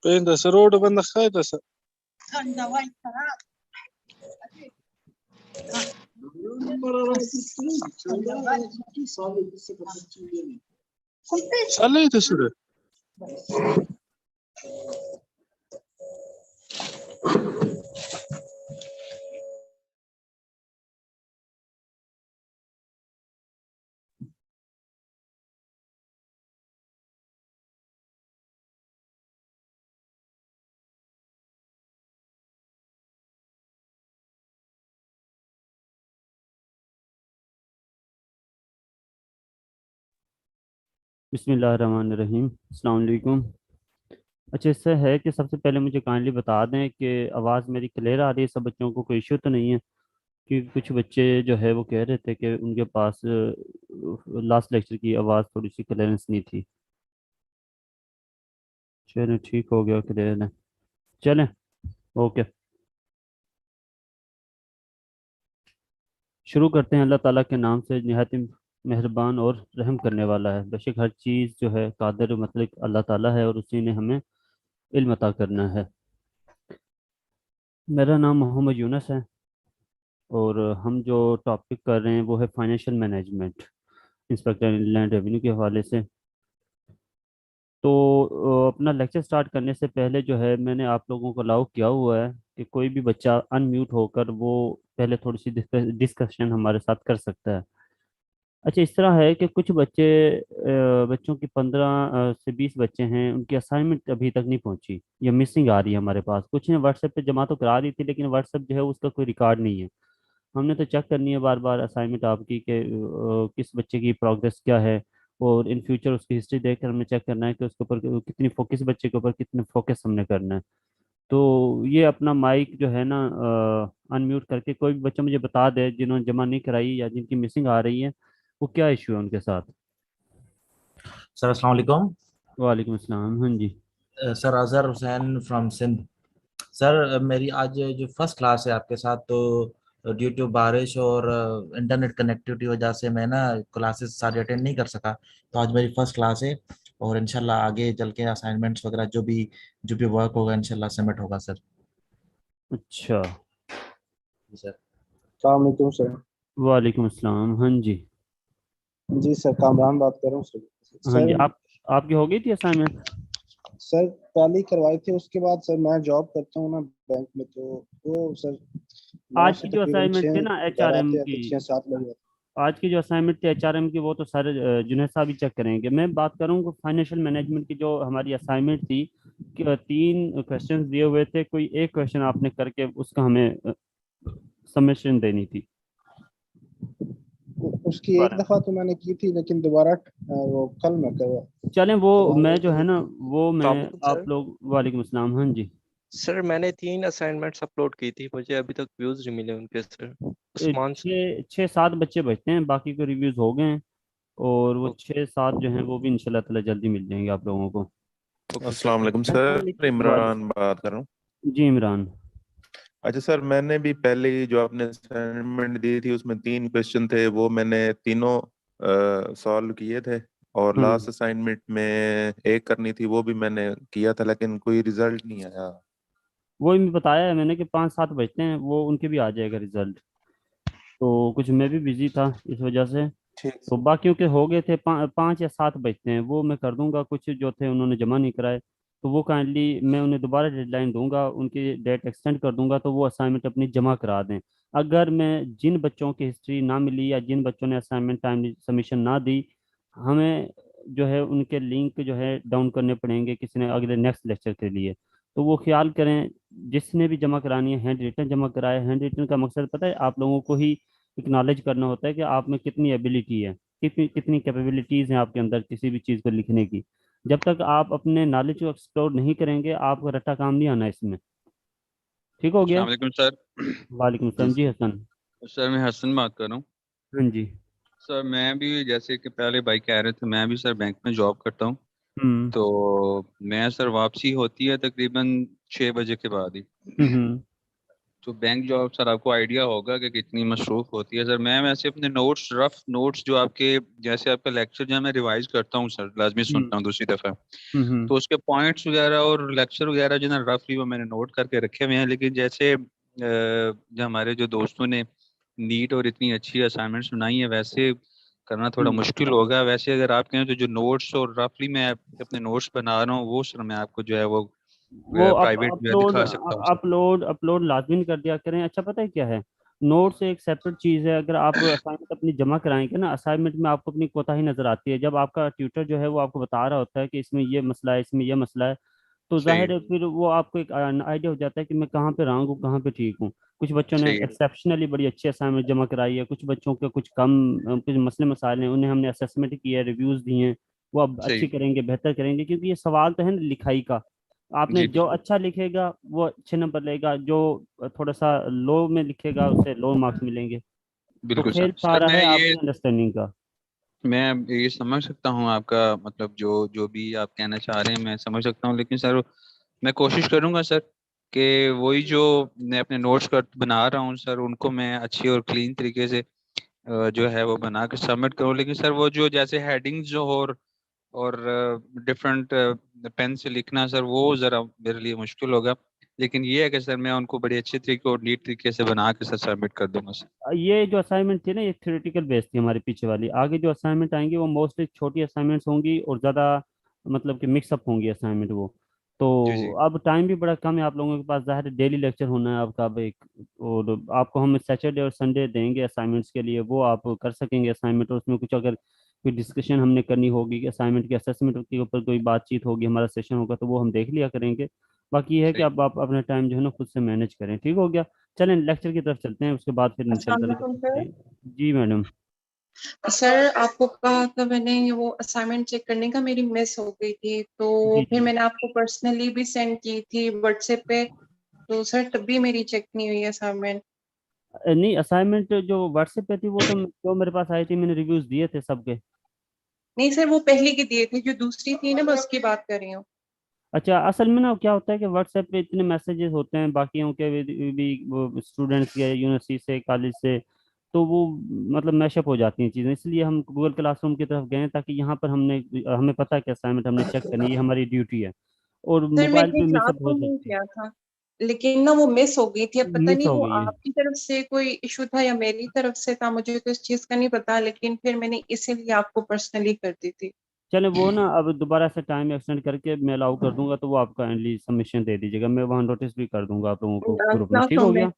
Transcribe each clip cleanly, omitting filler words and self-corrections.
Pen तस road बंद काय तस चाललंय तसं बिस्मिल्लाहिर्रहमानिर्रहीम, अस्सलाम वालेकुम। अच्छा, इससे है कि सबसे पहले मुझे काइंडली बता दें कि आवाज़ मेरी क्लियर आ रही है, सब बच्चों को कोई इशू तो नहीं है? क्योंकि कुछ बच्चे जो है वो कह रहे थे कि उनके पास लास्ट लेक्चर की आवाज़ थोड़ी सी क्लियरेंस नहीं थी। चलें, ठीक हो गया, क्लियर है। चलें, ओके, शुरू करते हैं। अल्लाह ताला के नाम से निहायत ही मेहरबान और रहम करने वाला है। बेशक हर चीज़ जो है कादिर मतलब अल्लाह ताला है और उसी ने हमें इल्म अता करना है। मेरा नाम मोहम्मद यूनस है और हम जो टॉपिक कर रहे हैं वो है financial management, inspector land revenue के हवाले से। तो अपना लेक्चर स्टार्ट करने से पहले जो है मैंने आप लोगों को अलाउ किया हुआ है कि कोई भी बच्चा अनम्यूट होकर वो पहले थोड़ी सी डिस्कशन हमारे साथ कर सकता है। अच्छा, इस तरह है कि कुछ बच्चों की 15 से 20 बच्चे हैं, उनकी असाइनमेंट अभी तक नहीं पहुंची या मिसिंग आ रही है हमारे पास। कुछ ने व्हाट्सएप पे जमा तो करा दी थी लेकिन व्हाट्सएप जो है उसका कोई रिकॉर्ड नहीं है। हमने तो चेक करनी है बार बार असाइनमेंट आपकी कि किस बच्चे की प्रोग्रेस क्या है, और इन फ्यूचर उसकी हिस्ट्री देखकर हमें चेक करना है कि उसके ऊपर कितनी किस बच्चे के ऊपर कितने फोकस हमने करना है। तो ये अपना माइक जो है ना अनम्यूट करके कोई भी बच्चा मुझे बता दे जिन्होंने जमा नहीं कराई या जिनकी मिसिंग आ रही है, वो क्या इशू है उनके साथ। सर अस्सलाम वालेकुम। वालेकुम अस्सलाम। हाँ जी। Sir Azhar Hussain from Sindh. Sir मेरी आज जो फर्स्ट क्लास है आपके साथ, तो ड्यू टू बारिश और इंटरनेट कनेक्टिविटी वजह से मैं ना क्लासेस सारी अटेंड नहीं कर सका। तो आज मेरी फर्स्ट क्लास है और इंशाल्लाह आगे चल के असाइनमेंट्स वगैरह जो भी वर्क होगा इंशाल्लाह सबमिट होगा सर। अच्छा। जी सर। अस्सलाम वालेकुम सर। वालेकुम अस्सलाम। हाँ जी। जी सर, कामरान बात कर रहा हूँ सर। हाँ जी, सर आपकी हो गई थी असाइनमेंट? सर पहले ही करवाई थी, उसके बाद सर मैं जॉब करता हूँ ना बैंक में, तो वो सर 9 आज से की जो तकरीबन असाइनमेंट 6 थी ना घर एचआरएम आते हैं, की, तो 6-7 लोग होते आज की जो असाइनमेंट थी एचआरएम की, वो तो सारे जुनेद साहब ही चेक करेंगे। मैं बात करूँ फाइनेंशियल मैनेजमेंट की जो हमारी असाइनमेंट थी कि 3 क्वेश्चन दिए हुए थे, कोई एक क्वेश्चन आपने करके उसका हमें सबमिशन देनी थी। हैं। उसकी एक दफ़ा तो मैंने की थी, लेकिन दोबारा वो कल मैं करवा। चलें, वो मैं जो है ना वो मैं वालेकुम सर। आप लोग, वालेकुम अस्सलाम। हाँ जी। सर मैंने 3 असाइनमेंट्स अपलोड की थी, मुझे अभी तक व्यूज नहीं मिले उनके सर। उस्मान सर। 6-7 बच्चे बचते हैं, बाकी के रिव्यूज हो गए हैं और वो ओके 6-7 जो हैं वो भी इंशाल्लाह ताला जल्दी मिल जाएंगे आप लोगों को। ओके सर, अस्सलाम वालेकुम थैंक सर, वाले इमरान बात कर रहा हूँ। जी इमरान। अच्छा सर, मैंने भी पहले ही जो आपने असाइनमेंट दी थी उसमें 3 क्वेश्चन थे, वो मैंने तीनों सॉल्व किए थे। और लास्ट असाइनमेंट में एक करनी थी, वो भी मैंने किया था, लेकिन कोई रिजल्ट नहीं आया। वो भी बताया है मैंने कि 5-7 बजते हैं, वो उनके भी आ जाएगा रिजल्ट। तो कुछ मैं भी बिजी था इस वजह से। ठीक तो बाकियों के हो गए थे, 5 या 7 बजते हैं, वो मैं कर दूंगा। कुछ जो थे उन्होंने जमा नहीं कराए, तो वो काइंडली मैं उन्हें दोबारा डेडलाइन दूंगा, उनकी डेट एक्सटेंड कर दूंगा, तो वो असाइनमेंट अपनी जमा करा दें। अगर मैं जिन बच्चों की हिस्ट्री ना मिली या जिन बच्चों ने असाइनमेंट टाइम सबमिशन ना दी, हमें जो है उनके लिंक जो है डाउन करने पड़ेंगे किसी ने अगले नेक्स्ट लेक्चर के लिए। तो वो ख्याल करें, जिसने भी जमा करानी है हैंड रिटन जमा कराए। हैंड रिटन का मकसद पता है, आप लोगों को ही एक्नॉलेज करना होता है कि आप में कितनी एबिलिटी है, कितनी कितनी कैपेबिलिटीज हैं आपके अंदर किसी भी चीज़ को लिखने की। जब तक आप अपने नॉलेज को एक्सप्लोर नहीं करेंगे, आपको रट्टा काम नहीं आना इसमें। ठीक हो गया। अस्सलाम वालेकुम सर। वालेकुम जी सलाम जी हसन। सर मैं हसन बात कर रहा हूँ। हाँ जी। सर मैं भी जैसे कि पहले भाई कह रहे थे, मैं भी सर बैंक में जॉब करता हूँ। हम्म तो मैं सर वापसी होती है तकरीबन 6 बजे के बाद ही। हम्म तो बैंक जॉब सर आपको आइडिया होगा कि कितनी मसरूफ होती है। सर मैं वैसे अपने नोट्स, रफ नोट्स जो आपके, जैसे आपका लेक्चर जो है मैं रिवाइज करता हूँ सर, लाजमी हम्म सुनता हूँ दूसरी दफ़ा। हम्म तो उसके पॉइंट्स वगैरह और लेक्चर वगैरह जो ना रफली वो मैंने नोट करके रखे हुए हैं। लेकिन जैसे जो हमारे जो दोस्तों ने नीट और इतनी अच्छी असाइनमेंट्स बनाई है, वैसे करना थोड़ा हम्म। मुश्किल होगा। वैसे अगर आप कहें तो जो नोट्स और रफली मैं अपने नोट्स बना रहा हूँ, वो सर मैं आपको जो है वो वो प्राइवेट जो है अपलोड दिखा सकता हूँ सर। अपलोड अपलोड लाजमी कर दिया करें। अच्छा पता है क्या है, नोट से एक सेपरेट चीज़ है। अगर आप असाइनमेंट अपनी जमा कराएंगे ना, असाइनमेंट में आपको अपनी कोताही नजर आती है। जब आपका ट्यूटर जो है वो आपको बता रहा होता है कि इसमें ये मसला है, इसमें ये मसला है, तो सही जाहिर है फिर वो आपको एक आइडिया हो जाता है कि मैं कहाँ पे रॉन्ग हूँ, कहाँ पे ठीक हूँ। कुछ बच्चों ने सही है। एक्सेप्शनली बड़ी अच्छी असाइनमेंट जमा कराई है, कुछ बच्चों के कुछ कम कुछ मसले मसाइल हैं, उन्हें हमने असेसमेंट किया है, रिव्यूज दिए हैं, वो अब अच्छी सही। करेंगे, बेहतर करेंगे। क्योंकि ये सवाल तो है ना लिखाई का। आपने जी जो बिल्कुल। अच्छा लिखेगा वो अच्छे नंबर लेगा, जो थोड़ा सा लो में लिखेगा उसे लो मार्क्स मिलेंगे। तो बिल्कुल खेल सर। सर सारा मैं है ये आपकी अंडरस्टैंडिंग का। मैं समझ सकता हूँ आपका मतलब, जो जो भी आप कहना चाह रहे हैं मैं समझ सकता हूँ। लेकिन सर मैं कोशिश करूंगा सर कि वही जो मैं अपने नोट्स कर बना रहा हूँ सर, उनको मैं अच्छी और क्लीन तरीके से जो है वो बना के सबमिट करूँ। लेकिन सर वो जो जैसे हेडिंग्स जो और डिफरेंट पेन से लिखना सर, वो ज़रा मेरे लिए मुश्किल होगा। लेकिन ये है कि सर मैं उनको बड़े अच्छे तरीके और नीट तरीके से बना के सर सबमिट कर दूंगा सर। ये जो असाइनमेंट थी ना, ये थ्योरेटिकल बेस थी हमारी पीछे वाली। आगे जो असाइनमेंट आएंगी वो मोस्टली छोटी असाइनमेंट्स होंगी और ज़्यादा मतलब कि मिक्सअप होंगी असाइनमेंट वो। तो जी जी। अब टाइम भी बड़ा कम है आप लोगों के पास, ज़ाहिर है डेली लेक्चर होना है आपका अब एक। और आपको हम सैटरडे और संडे देंगे असाइनमेंट्स के लिए, वो आप कर सकेंगे असाइनमेंट। और उसमें कुछ अगर कोई डिस्कशन हमने करनी होगी कि असाइनमेंट के असेसमेंट के ऊपर कोई बातचीत होगी, हमारा सेशन होगा, तो वो हम देख लिया करेंगे। बाकी ये है कि सही। अब आप अपना टाइम जो है ना खुद से मैनेज करें। ठीक हो गया। चलें लेक्चर की तरफ चलते हैं, उसके बाद फिर अस्सलाम इंशाल्लाह वालेकुम सर। जी मैडम। सर आपको कहा था मैंने वो असाइनमेंट चेक करने का, मेरी मिस हो गई थी, तो जी फिर जी। मैंने आपको पर्सनली भी सेंड की थी व्हाट्सएप पे, तो सर तब भी मेरी चेक नहीं हुई असाइनमेंट। नहीं असाइनमेंट जो व्हाट्सएप पे थी वो तो जो मेरे पास आई थी, मैंने रिव्यूज दिए थे सबके। नहीं सर, वो पहले के दिए थे, जो दूसरी थी ना मैं उसकी बात कर रही हूँ। अच्छा असल में ना क्या होता है कि व्हाट्सएप पे इतने मैसेजेस होते हैं बाकियों के भी वो स्टूडेंट्स के यूनिवर्सिटी से कॉलेज से, तो वो मतलब मैशअप हो जाती हैं चीज़ें। इसलिए हम गूगल क्लासरूम की तरफ गए ताकि यहाँ पर हमें पता है कि असाइनमेंट हमने चेक करनी है, ये हमारी ड्यूटी है। और सर मोबाइल मैंने पे मिसअप हो क्लासरूम में सकती किया था, लेकिन ना वो मिस हो गई थी। अब है, पता मिस नहीं हो वो गई है। आपकी तरफ से कोई इशू था या मेरी तरफ से था, मुझे तो इस चीज का नहीं पता, लेकिन फिर मैंने इसीलिए आपको पर्सनली कर दी थी। चले वो ना अब दोबारा से टाइम एक्सटेंड करके मैं अलाउ कर दूंगा, तो वो आपका एंडली सबमिशन दे दीजिएगा, मैं वहाँ नोटिस भी कर दूंगा आप लोगों को ग्रुप में। ठीक हो क्लासरूम में। गया।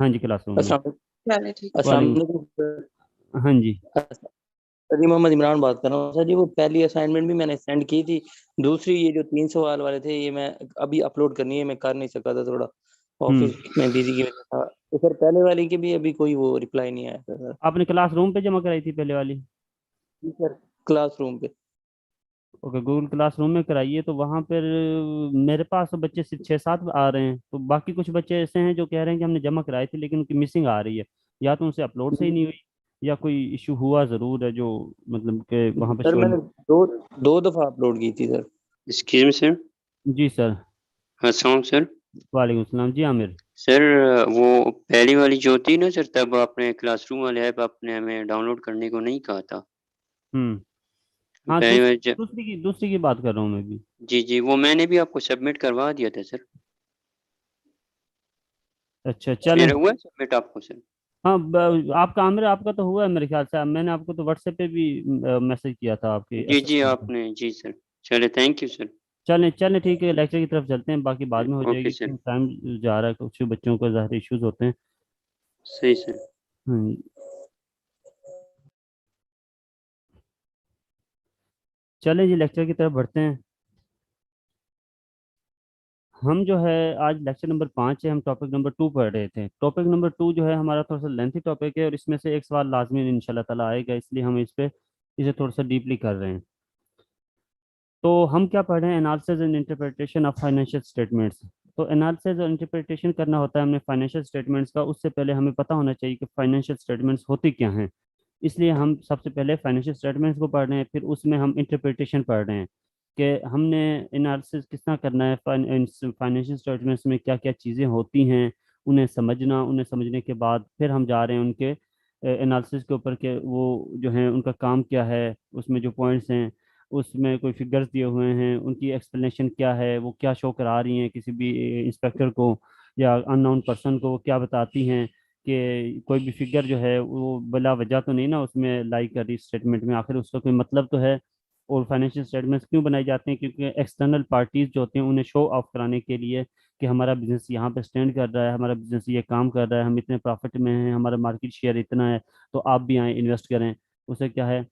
हाँ जी क्लासरूम में। अस्सलाम चले ठीक है। अस्सलाम वालेकुम। वालेकुम सर। हाँ जी। सर जी मोहम्मद इमरान बात कर रहा हूँ। सर जी वो पहली असाइनमेंट भी मैंने सेंड की थी, दूसरी ये जो 3 सवाल वाले थे ये मैं अभी अपलोड करनी है, मैं कर नहीं सका था, थोड़ा हम्म। ऑफिस में बिजी की वजह था। तो सर पहले वाले की भी अभी कोई वो रिप्लाई नहीं आया था सर। आपने क्लासरूम पे जमा कराई थी पहले वाली? जी सर, क्लासरूम पे। ओके, गूगल क्लासरूम में कराइए। तो वहाँ पर मेरे पास तो बच्चे सिर्फ 6-7 आ रहे हैं, तो बाकी कुछ बच्चे ऐसे हैं जो कह रहे हैं कि हमने जमा कराई थी लेकिन उनकी मिसिंग आ रही है। या तो उनसे अपलोड सही नहीं हुई, या कोई इशू हुआ ज़रूर है जो मतलब कि वहाँ पे सर शो मैंने नहीं। दो दो दफा अपलोड की थी सर। Excuse me sir. जी सर। अस्सलाम सर। वालेकुम सलाम जी आमिर। सर वो पहली वाली जो थी ना सर, तब आपने क्लासरूम वाले ऐप आपने हमें डाउनलोड करने को नहीं कहा था। हम्म। हाँ, पहली वाली दूसरी की बात कर रहा हूँ मैं भी। जी जी, वो मैंने भी आपको सबमिट करवा दिया था सर। अच्छा चलें। मेरा हुआ सबमिट आपको सर? हाँ, आपका तो हुआ है मेरे ख्याल से। मैंने आपको तो व्हाट्सएप पे भी मैसेज किया था आपके जी जी असिस्टेंट को। आपने, जी सर। चले, थैंक यू सर। चलें चलें, ठीक है, लेक्चर की तरफ चलते हैं, बाकी बाद में हो ओके जाएगी सर। क्योंकि टाइम जा रहा है, कुछ बच्चों को ज़ाहिर इश्यूज होते हैं। सही सर। हाँ, चलें जी, लेक्चर की तरफ बढ़ते हैं। हम जो है आज लेक्चर नंबर 5 है, हम टॉपिक नंबर 2 पढ़ रहे थे। टॉपिक नंबर 2 जो है हमारा थोड़ा सा लेंथी टॉपिक है और इसमें से एक सवाल लाजमी इंशाल्लाह ताला आएगा, इसलिए हम इसे थोड़ा सा डीपली कर रहे हैं। तो हम क्या पढ़ रहे हैं, analysis and interpretation of financial statements. तो एनालिसिस और इंटरप्रिटेशन करना होता है हमने फाइनेंशियल स्टेटमेंट्स का, उससे पहले हमें पता होना चाहिए कि फाइनेंशियल स्टेटमेंट्स होती क्या हैं। इसलिए हम सबसे पहले फाइनेंशियल स्टेटमेंट्स को पढ़ रहे हैं, फिर उसमें हम इंटरप्रिटेशन पढ़ रहे हैं कि हमने एनालिसिस किस तरह करना है, फाइनेंशियल स्टेटमेंट्स में क्या क्या चीज़ें होती हैं, उन्हें समझने के बाद फिर हम जा रहे हैं उनके एनालिसिस के ऊपर के वो जो हैं उनका काम क्या है, उसमें जो पॉइंट्स हैं उसमें कोई फिगर्स दिए हुए हैं, उनकी एक्सप्लेनेशन क्या है, वो क्या शो करा रही हैं किसी भी इंस्पेक्टर को या अननोन पर्सन को, वो क्या बताती हैं कि कोई भी फिगर जो है वो बिला वजह तो नहीं ना उसमें लाई कर रही स्टेटमेंट में, आखिर उसका कोई मतलब तो है। और फाइनेंशियल स्टेटमेंट्स क्यों बनाए जाते हैं, क्योंकि एक्सटर्नल पार्टीज जो होते हैं उन्हें शो ऑफ कराने के लिए कि हमारा बिजनेस यहाँ पे स्टैंड कर रहा है, हमारा बिजनेस ये काम कर रहा है, हम इतने प्रॉफिट में हैं, हमारा मार्केट शेयर इतना है, तो आप भी आए इन्वेस्ट करें। उसे क्या है,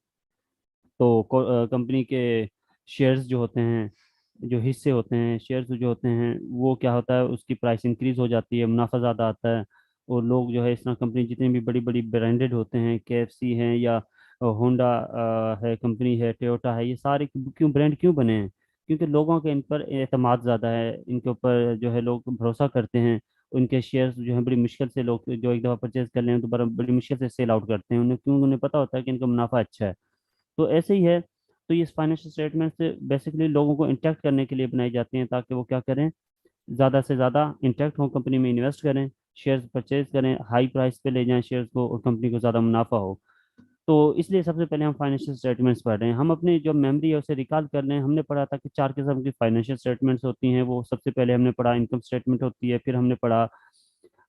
तो कंपनी के शेयर्स जो होते हैं, जो हिस्से होते हैं, शेयर्स जो होते हैं, वो क्या होता है उसकी प्राइस इंक्रीज हो जाती है, मुनाफा ज़्यादा आता है। और लोग जो है इस तरह कंपनी जितनी भी बड़ी बड़ी ब्रांडेड होते हैं, KFC हैं या होंडा है, कंपनी है, टोयोटा है, ये सारे क्यों ब्रांड क्यों बने हैं, क्योंकि लोगों के इन पर एतमाद ज़्यादा है, इनके ऊपर जो है लोग भरोसा करते हैं। उनके शेयर्स जो है बड़ी मुश्किल से लोग जो एक दफ़ा परचेज कर लें दोबारा बड़ी मुश्किल से सेल आउट करते हैं, उन्हें पता होता है कि इनका मुनाफा अच्छा है। तो ऐसे ही है। तो ये फाइनेंशियल स्टेटमेंट से बेसिकली लोगों को इंटैक्ट करने के लिए बनाई जाती हैं, ताकि वो क्या करें, ज़्यादा से ज़्यादा इंटैक्ट हो, कंपनी में इन्वेस्ट करें, शेयर्स परचेज करें, हाई प्राइस पे ले जाएं शेयर्स को और कंपनी को ज़्यादा मुनाफा हो। तो इसलिए सबसे पहले हम फाइनेंशियल स्टेटमेंट्स पढ़ रहे हैं। हम अपनी जो मेमोरी है उसे रिकॉल कर रहे हैं। हमने पढ़ा था कि 4 किस्म की फाइनेंशियल स्टेटमेंट्स होती हैं। वो सबसे पहले हमने पढ़ा इनकम स्टेटमेंट होती है, फिर हमने पढ़ा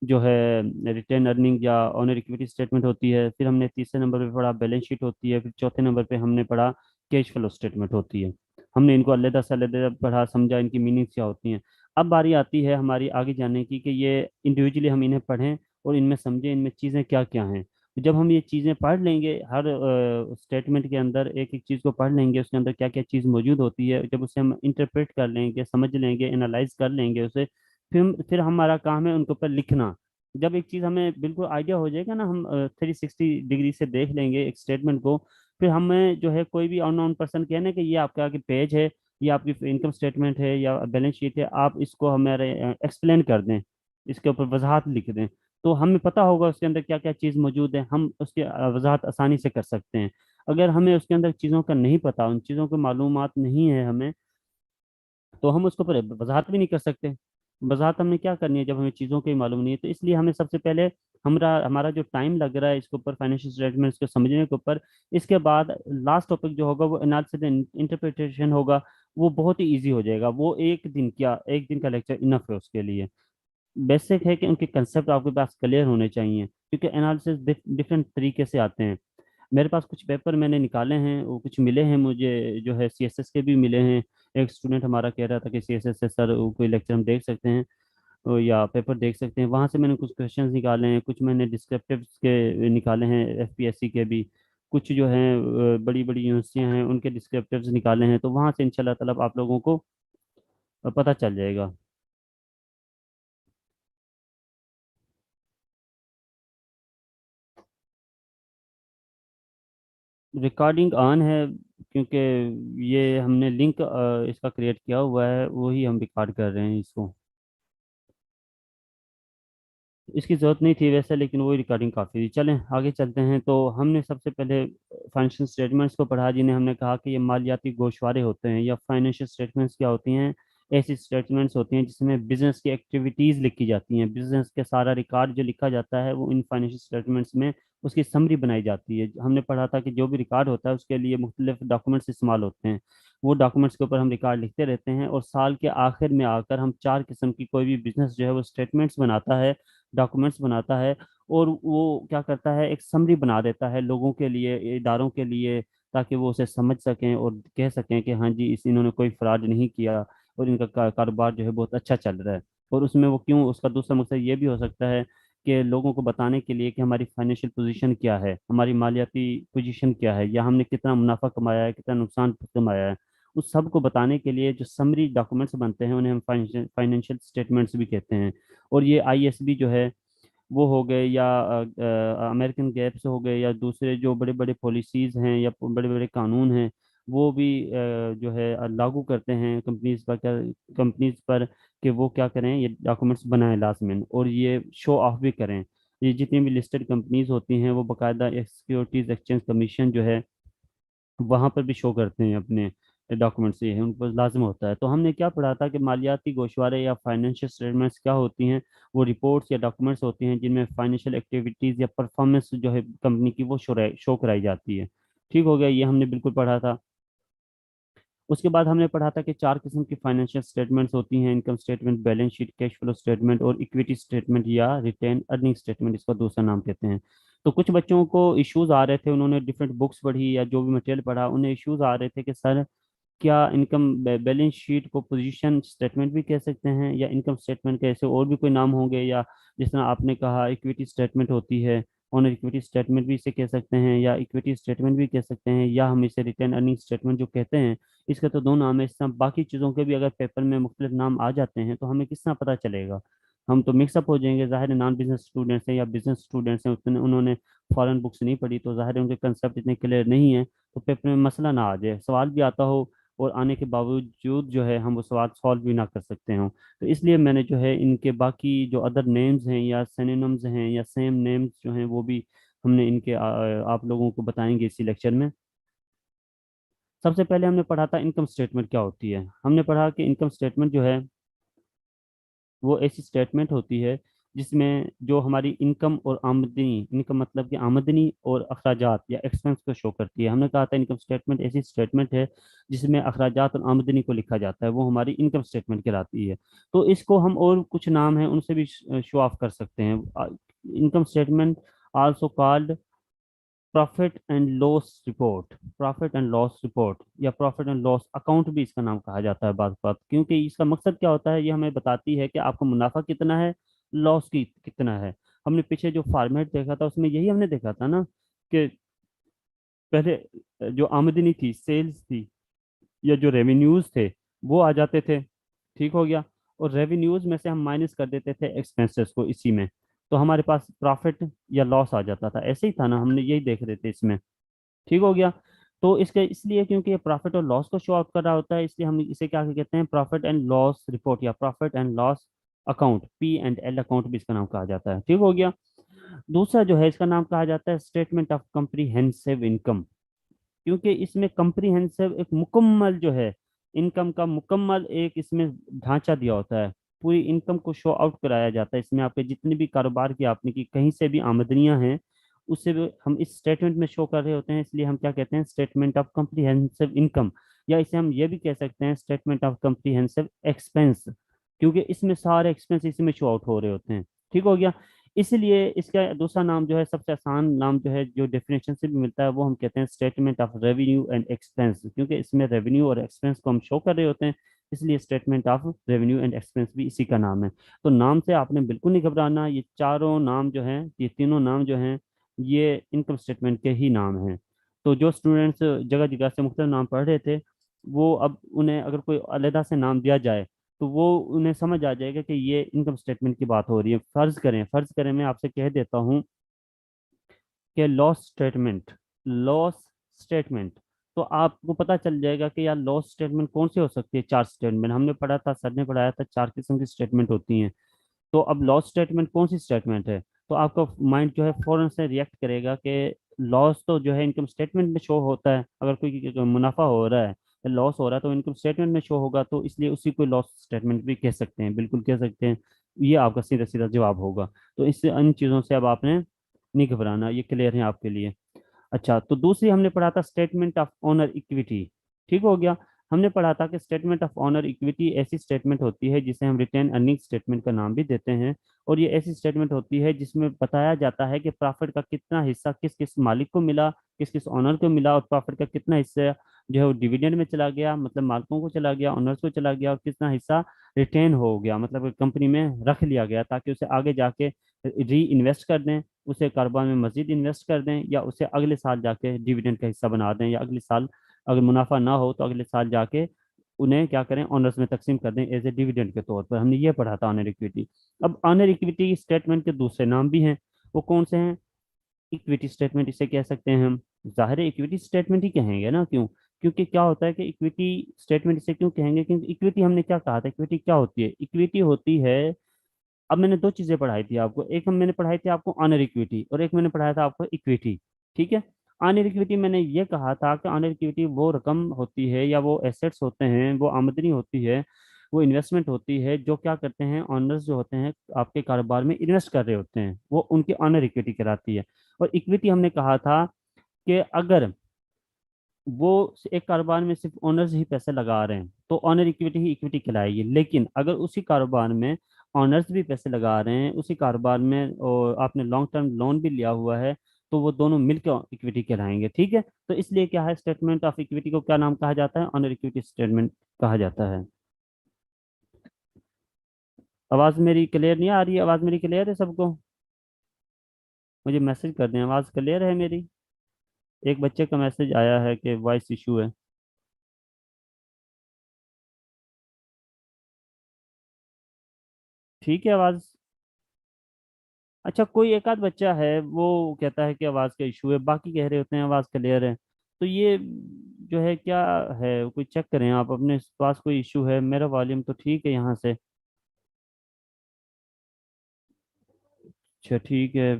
जो है रिटेन अर्निंग या ऑनर इक्विटी स्टेटमेंट होती है, फिर हमने तीसरे नंबर पे पढ़ा बैलेंस शीट होती है, फिर चौथे नंबर पे हमने पढ़ा कैश फ्लो स्टेटमेंट होती है। हमने इनको अलग से अलग पढ़ा, समझा इनकी मीनिंग क्या होती हैं। अब बारी आती है हमारी आगे जाने की कि ये इंडिविजुअली हम इन्हें पढ़ें और इनमें समझें इनमें चीज़ें क्या क्या हैं। तो जब हम ये चीज़ें पढ़ लेंगे, हर स्टेटमेंट के अंदर एक एक चीज़ को पढ़ लेंगे, उसके अंदर क्या क्या चीज़ मौजूद होती है, जब उसे हम इंटरप्रेट कर लेंगे, समझ लेंगे, एनालाइज कर लेंगे उसे, फिर हमारा काम है उनके ऊपर लिखना। जब एक चीज़ हमें बिल्कुल आइडिया हो जाएगा ना, हम 360 डिग्री से देख लेंगे एक स्टेटमेंट को, फिर हमें जो है कोई भी अननोन पर्सन कहना कि ये आपका आगे पेज है, ये आपकी इनकम स्टेटमेंट है या बैलेंस शीट है, आप इसको हमारे एक्सप्लेन कर दें, इसके ऊपर वजाहत लिख दें, तो हमें पता होगा उसके अंदर क्या क्या चीज़ मौजूद है, हम उसकी वजाहत आसानी से कर सकते हैं। अगर हमें उसके अंदर चीज़ों का नहीं पता, उन चीज़ों की मालूमात नहीं है हमें, तो हम उसके ऊपर वजाहत भी नहीं कर सकते। वजाहत हमने क्या करनी है जब हमें चीज़ों की मालूम नहीं है। तो इसलिए हमें सबसे पहले हमारा जो टाइम लग रहा है इसके ऊपर, फाइनेंशियल स्टेटमेंट्स को समझने के ऊपर, इसके बाद लास्ट टॉपिक जो होगा वो एनालिसिस एंड इंटरप्रिटेशन होगा। वो बहुत ही ईजी हो जाएगा, वो एक दिन का लेक्चर इनफ है उसके लिए। बेसिक है कि उनके कंसेप्ट आपके पास क्लियर होने चाहिए, क्योंकि एनालिसिस डिफरेंट तरीके से आते हैं। मेरे पास कुछ पेपर मैंने निकाले हैं, वो कुछ मिले हैं मुझे जो है CSS के भी मिले हैं। एक स्टूडेंट हमारा कह रहा था कि CSS से सर कोई लेक्चर हम देख सकते हैं या पेपर देख सकते हैं। वहाँ से मैंने कुछ क्वेश्चंस निकाले हैं, कुछ मैंने डिस्क्रिप्टिव्स के निकाले हैं, FPSC के भी कुछ जो हैं बड़ी बड़ी यूनिवर्सिटियाँ हैं उनके डिस्क्रिप्टिव्स निकाले हैं। तो वहाँ से इंशाल्लाह ताला आप लोगों को पता चल जाएगा। रिकॉर्डिंग ऑन है, क्योंकि ये हमने लिंक इसका क्रिएट किया हुआ है, वही हम रिकॉर्ड कर रहे हैं इसको। इसकी ज़रूरत नहीं थी वैसे, लेकिन वही रिकॉर्डिंग काफ़ी थी। चलें आगे चलते हैं। तो हमने सबसे पहले फाइनेंशियल स्टेटमेंट्स को पढ़ा, जिन्हें हमने कहा कि ये मालियाती गोशवारे होते हैं, या फाइनेंशियल स्टेटमेंट्स क्या होती हैं, ऐसी स्टेटमेंट्स होती हैं जिसमें बिजनेस की एक्टिविटीज़ लिखी जाती हैं, बिजनेस के सारा रिकॉर्ड जो लिखा जाता है वो इन फाइनेंशियल स्टेटमेंट्स में उसकी समरी बनाई जाती है। हमने पढ़ा था कि जो भी रिकॉर्ड होता है उसके लिए मुख्तलिफ डॉक्यूमेंट्स इस्तेमाल होते हैं। वो डॉक्यूमेंट्स के ऊपर हम रिकॉर्ड लिखते रहते हैं और साल के आखिर में आकर हम 4 किस्म की, कोई भी बिजनेस जो है वो स्टेटमेंट्स बनाता है, डॉक्यूमेंट्स बनाता है, और वो क्या करता है, एक समरी बना देता है लोगों के लिए, इदारों के लिए, ताकि वो उसे समझ सकें और कह सकें कि हाँ जी, इस इन्होंने कोई फ्रॉड नहीं किया और इनका कारोबार जो है बहुत अच्छा चल रहा है। और उसमें वो क्यों, उसका दूसरा मकसद ये भी हो सकता है कि लोगों को बताने के लिए कि हमारी फाइनेंशियल पोजीशन क्या है, हमारी मालियाती पोजीशन क्या है, या हमने कितना मुनाफा कमाया है, कितना नुकसान कमाया है। उस सब को बताने के लिए जो समरी डॉक्यूमेंट्स बनते हैं उन्हें हम फाइनेंशियल स्टेटमेंट्स भी कहते हैं। और ये आईएसबी जो है वो हो गए, या अमेरिकन गैप्स हो गए, या दूसरे जो बड़े बड़े पॉलिसीज हैं या बड़े बड़े कानून हैं, वो भी जो है लागू करते हैं कंपनीज पर कि वो क्या करें, ये डॉक्यूमेंट्स बनाएं लाजमन, और ये शो ऑफ भी करें। ये जितनी भी लिस्टेड कंपनीज होती हैं वो बाकायदा सिक्योरिटीज एक्सचेंज कमीशन जो है वहां पर भी शो करते हैं अपने डॉक्यूमेंट्स, ये है उन पर लाजम होता है। तो हमने क्या पढ़ा था कि मालियाती गोशवारे या फाइनेंशियल स्टेटमेंट्स क्या होती हैं, वो रिपोर्ट्स या डॉक्यूमेंट्स होती हैं जिनमें फाइनेंशियल एक्टिविटीज़ या परफॉर्मेंस जो है कंपनी की वो शो कराई जाती है। ठीक हो गया, ये हमने बिल्कुल पढ़ा था। उसके बाद हमने पढ़ा था कि 4 किस्म की फाइनेंशियल स्टेटमेंट्स होती हैं, income statement, balance sheet, cash flow statement और इक्विटी स्टेटमेंट या रिटेन अर्निंग स्टेटमेंट, इसका दूसरा नाम कहते हैं। तो कुछ बच्चों को इश्यूज आ रहे थे, उन्होंने डिफरेंट बुक्स पढ़ी या जो भी मटेरियल पढ़ा, उन्हें इश्यूज आ रहे थे कि सर क्या इनकम बैलेंस शीट को पोजीशन स्टेटमेंट भी कह सकते हैं, या इनकम स्टेटमेंट के ऐसे और भी कोई नाम होंगे, या जिस तरह आपने कहा इक्विटी स्टेटमेंट होती है, ऑनर इक्विटी स्टेटमेंट भी इसे कह सकते हैं, या इक्विटी स्टेटमेंट भी कह सकते हैं, या हम इसे रिटर्न अर्निंग स्टेटमेंट जो कहते हैं, इसके तो 2 नाम है। इस तरह बाकी चीज़ों के भी अगर पेपर में मुख्तलिफ नाम आ जाते हैं तो हमें किस तरह पता चलेगा, हम तो मिक्सअप हो जाएंगे। ज़ाहिर है नॉन बिजनेस स्टूडेंट्स हैं या बिजनेस स्टूडेंट्स हैं, उन्होंने फॉरेन बुक्स नहीं पढ़ी, तो ज़ाहिर है उनके कंसेप्ट इतने क्लियर नहीं है, तो पेपर में मसला ना आ जाए, सवाल भी आता हो और आने के बावजूद जो है हम वो सवाल सॉल्व भी ना कर सकते हों। तो इसलिए मैंने जो है इनके बाकी जो अदर नेम्स हैं या सिनोनिम्स हैं या सेम नेम्स जो हैं वो भी हमने इनके आप लोगों को बताएंगे इसी लेक्चर में। सबसे पहले हमने पढ़ा था इनकम स्टेटमेंट क्या होती है। हमने पढ़ा कि इनकम स्टेटमेंट जो है वो ऐसी स्टेटमेंट होती है जिसमें जो हमारी इनकम और आमदनी, इनकम मतलब कि आमदनी और अखराजात या एक्सपेंस को शो करती है। हमने कहा था इनकम स्टेटमेंट ऐसी स्टेटमेंट है जिसमें अखराजात और आमदनी को लिखा जाता है, वो हमारी इनकम स्टेटमेंट कहलाती है। तो इसको हम और कुछ नाम है उनसे भी शो ऑफ कर सकते हैं। Income statement also called profit and loss report, profit and loss report या प्रॉफिट एंड लॉस अकाउंट भी इसका नाम कहा जाता है बात बात, क्योंकि इसका मकसद क्या होता है, ये हमें बताती है कि आपका मुनाफा कितना है, लॉस की कितना है। हमने पीछे जो फॉर्मेट देखा था उसमें यही हमने देखा था ना कि पहले जो आमदनी थी, सेल्स थी, या जो रेवेन्यूज थे वो आ जाते थे। ठीक हो गया, और रेवेन्यूज में से हम माइनस कर देते थे एक्सपेंसेस को इसी में, तो हमारे पास प्रॉफिट या लॉस आ जाता था। ऐसे ही था ना, हमने यही देख रहे थे इसमें। ठीक हो गया, तो इसके इसलिए क्योंकि ये प्रॉफिट और लॉस को शो आउट कर रहा होता है, इसलिए हम इसे क्या कहते हैं, प्रॉफिट एंड लॉस रिपोर्ट या profit and loss account, P&L account भी इसका नाम कहा जाता है। ठीक हो गया। दूसरा जो है इसका नाम कहा जाता है स्टेटमेंट ऑफ कम्प्रीहेंसिव इनकम, क्योंकि इसमें कम्प्रीहेंसिव एक मुकम्मल जो है इनकम का मुकम्मल एक इसमें ढांचा दिया होता है, पूरी इनकम को शो आउट कराया जाता है। इसमें आपके जितनी भी कारोबार की आपने की कहीं से भी आमदनियां हैं उसे भी हम इस स्टेटमेंट में शो कर रहे होते हैं, इसलिए हम क्या कहते हैं, स्टेटमेंट ऑफ कम्प्रीहेंसिव इनकम, या इसे हम ये भी कह सकते हैं स्टेटमेंट ऑफ कम्प्रीहेंसिव एक्सपेंस, क्योंकि इसमें सारे एक्सपेंस इसमें शो आउट हो रहे होते हैं। ठीक हो गया, इसलिए इसका दूसरा नाम जो है, सबसे आसान नाम जो है, जो डेफिनेशन से भी मिलता है, वो हम कहते हैं statement of revenue and expense, क्योंकि इसमें रेवेन्यू और एक्सपेंस को हम शो कर रहे होते हैं, इसलिए statement of revenue and expense भी इसी का नाम है। तो नाम से आपने बिल्कुल नहीं घबराना, ये चारों नाम जो हैं, ये तीनों नाम जो हैं, ये इनकम स्टेटमेंट के ही नाम हैं। तो जो स्टूडेंट्स जगह जगह से मुख्तलिफ नाम पढ़ रहे थे, वो अब उन्हें अगर कोई अलहदा से नाम दिया जाए तो वो उन्हें समझ आ जाएगा कि ये इनकम स्टेटमेंट की बात हो रही है। फर्ज करें मैं आपसे कह देता हूँ कि लॉस स्टेटमेंट, तो आपको पता चल जाएगा कि यार लॉस स्टेटमेंट कौन सी हो सकती है। 4 स्टेटमेंट हमने पढ़ा था, सर ने पढ़ाया था, 4 किस्म की स्टेटमेंट होती हैं। तो अब लॉस स्टेटमेंट कौन सी स्टेटमेंट है, तो आपका माइंड जो है फौरन से रिएक्ट करेगा कि लॉस तो जो है इनकम स्टेटमेंट में शो होता है, अगर कोई मुनाफा हो रहा है, लॉस हो रहा है तो इनकम स्टेटमेंट में शो होगा, तो इसलिए उसी को लॉस स्टेटमेंट भी कह सकते हैं, बिल्कुल कह सकते हैं। ये आपका सीधा सीधा जवाब होगा। तो इससे इन चीज़ों से अब आपने नहीं घबराना, ये क्लियर है आपके लिए। अच्छा, तो दूसरी हमने पढ़ा था स्टेटमेंट ऑफ ओनर इक्विटी। ठीक हो गया। हमने पढ़ा था कि स्टेटमेंट ऑफ ओनर इक्विटी ऐसी स्टेटमेंट होती है जिसे हम रिटेन अर्निंग स्टेटमेंट का नाम भी देते हैं। और ये ऐसी स्टेटमेंट होती है जिसमें बताया जाता है कि प्रॉफिट का कितना हिस्सा किस किस मालिक को मिला, किस किस ओनर को मिला, और प्रॉफिट का कितना हिस्सा जो है वो डिविडेंड में चला गया, मतलब मालिकों को चला गया, ओनर्स को चला गया, और कितना हिस्सा रिटेन हो गया, मतलब कंपनी में रख लिया गया ताकि उसे आगे जाके री इन्वेस्ट कर दें, उसे कारोबार में मजीद इन्वेस्ट कर दें, या उसे अगले साल जाके डिविडेंड का हिस्सा बना दें, या अगले साल अगर मुनाफा ना हो तो अगले साल जाके उन्हें क्या करें, ऑनर्स में तकसीम कर दें एज ए डिविडेंड के तौर पर। हमने ये पढ़ा था ऑनर इक्विटी। अब ऑनर इक्विटी स्टेटमेंट के दूसरे नाम भी हैं, वो कौन से हैं? इक्विटी स्टेटमेंट इसे कह सकते हैं हम, जाहिर है इक्विटी स्टेटमेंट ही कहेंगे ना, क्यों? क्योंकि क्या होता है कि इक्विटी स्टेटमेंट इसे क्यों कहेंगे, क्योंकि इक्विटी हमने क्या कहा था, इक्विटी क्या होती है? इक्विटी होती है, अब मैंने दो चीजें पढ़ाई थी आपको, एक हम मैंने पढ़ाई थी आपको ऑनर इक्विटी, और एक मैंने पढ़ाया था आपको इक्विटी। ठीक है। ऑनर इक्विटी मैंने ये कहा था कि ऑनर इक्विटी वो रकम होती है या वो एसेट्स होते हैं, वो आमदनी होती है, वो इन्वेस्टमेंट होती है जो क्या करते हैं ऑनर्स जो होते हैं आपके कारोबार में इन्वेस्ट कर रहे होते हैं, वो उनकी ऑनर इक्विटी कहलाती है। और इक्विटी हमने कहा था कि अगर वो एक कारोबार में सिर्फ ओनर्स ही पैसे लगा रहे हैं तो ऑनर इक्विटी ही इक्विटी कहलाएगी, लेकिन अगर उसी कारोबार में ऑनर्स भी पैसे लगा रहे हैं, उसी कारोबार में और आपने लॉन्ग टर्म लोन भी लिया हुआ है, तो वो दोनों मिलकर इक्विटी कहलाएंगे। ठीक है। तो इसलिए क्या है, स्टेटमेंट ऑफ इक्विटी को क्या नाम कहा जाता है? ऑनर इक्विटी स्टेटमेंट कहा जाता है। आवाज मेरी क्लियर नहीं आ रही? आवाज मेरी क्लियर है सबको? मुझे मैसेज कर दें आवाज क्लियर है मेरी। एक बच्चे का मैसेज आया है कि वॉइस इशू है। ठीक है आवाज। अच्छा, कोई एक आध बच्चा है वो कहता है कि आवाज़ का इशू है, बाकी कह रहे होते हैं आवाज़ क्लियर है। तो ये जो है क्या है, कोई चेक करें आप अपने पास, कोई इशू है? मेरा वॉल्यूम तो ठीक है यहाँ से। अच्छा ठीक है।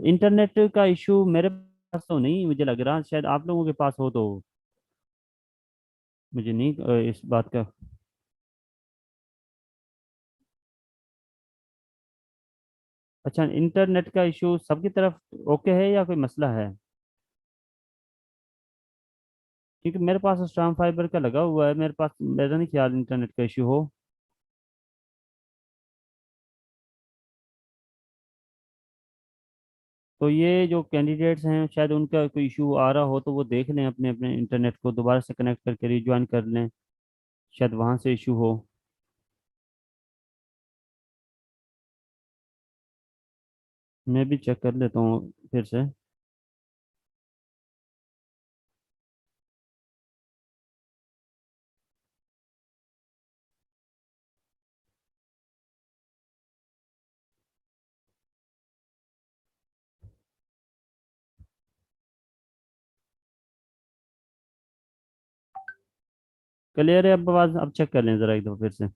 इंटरनेट का इशू मेरे पास तो नहीं मुझे लग रहा, शायद आप लोगों के पास हो तो। मुझे नहीं इस बात का। अच्छा, इंटरनेट का इशू सबकी तरफ ओके है या कोई मसला है? क्योंकि मेरे पास स्ट्रॉन्ग फाइबर का लगा हुआ है, मेरे पास, मेरा नहीं ख्याल इंटरनेट का इशू हो। तो ये जो कैंडिडेट्स हैं शायद उनका कोई इशू आ रहा हो, तो वो देख लें अपने अपने इंटरनेट को दोबारा से कनेक्ट करके रिज्वाइन कर लें, शायद वहाँ से इशू हो। मैं भी चेक कर लेता हूँ फिर से। क्लियर है अब आवाज़? अब चेक कर लें ज़रा एक दफ़ा फिर से।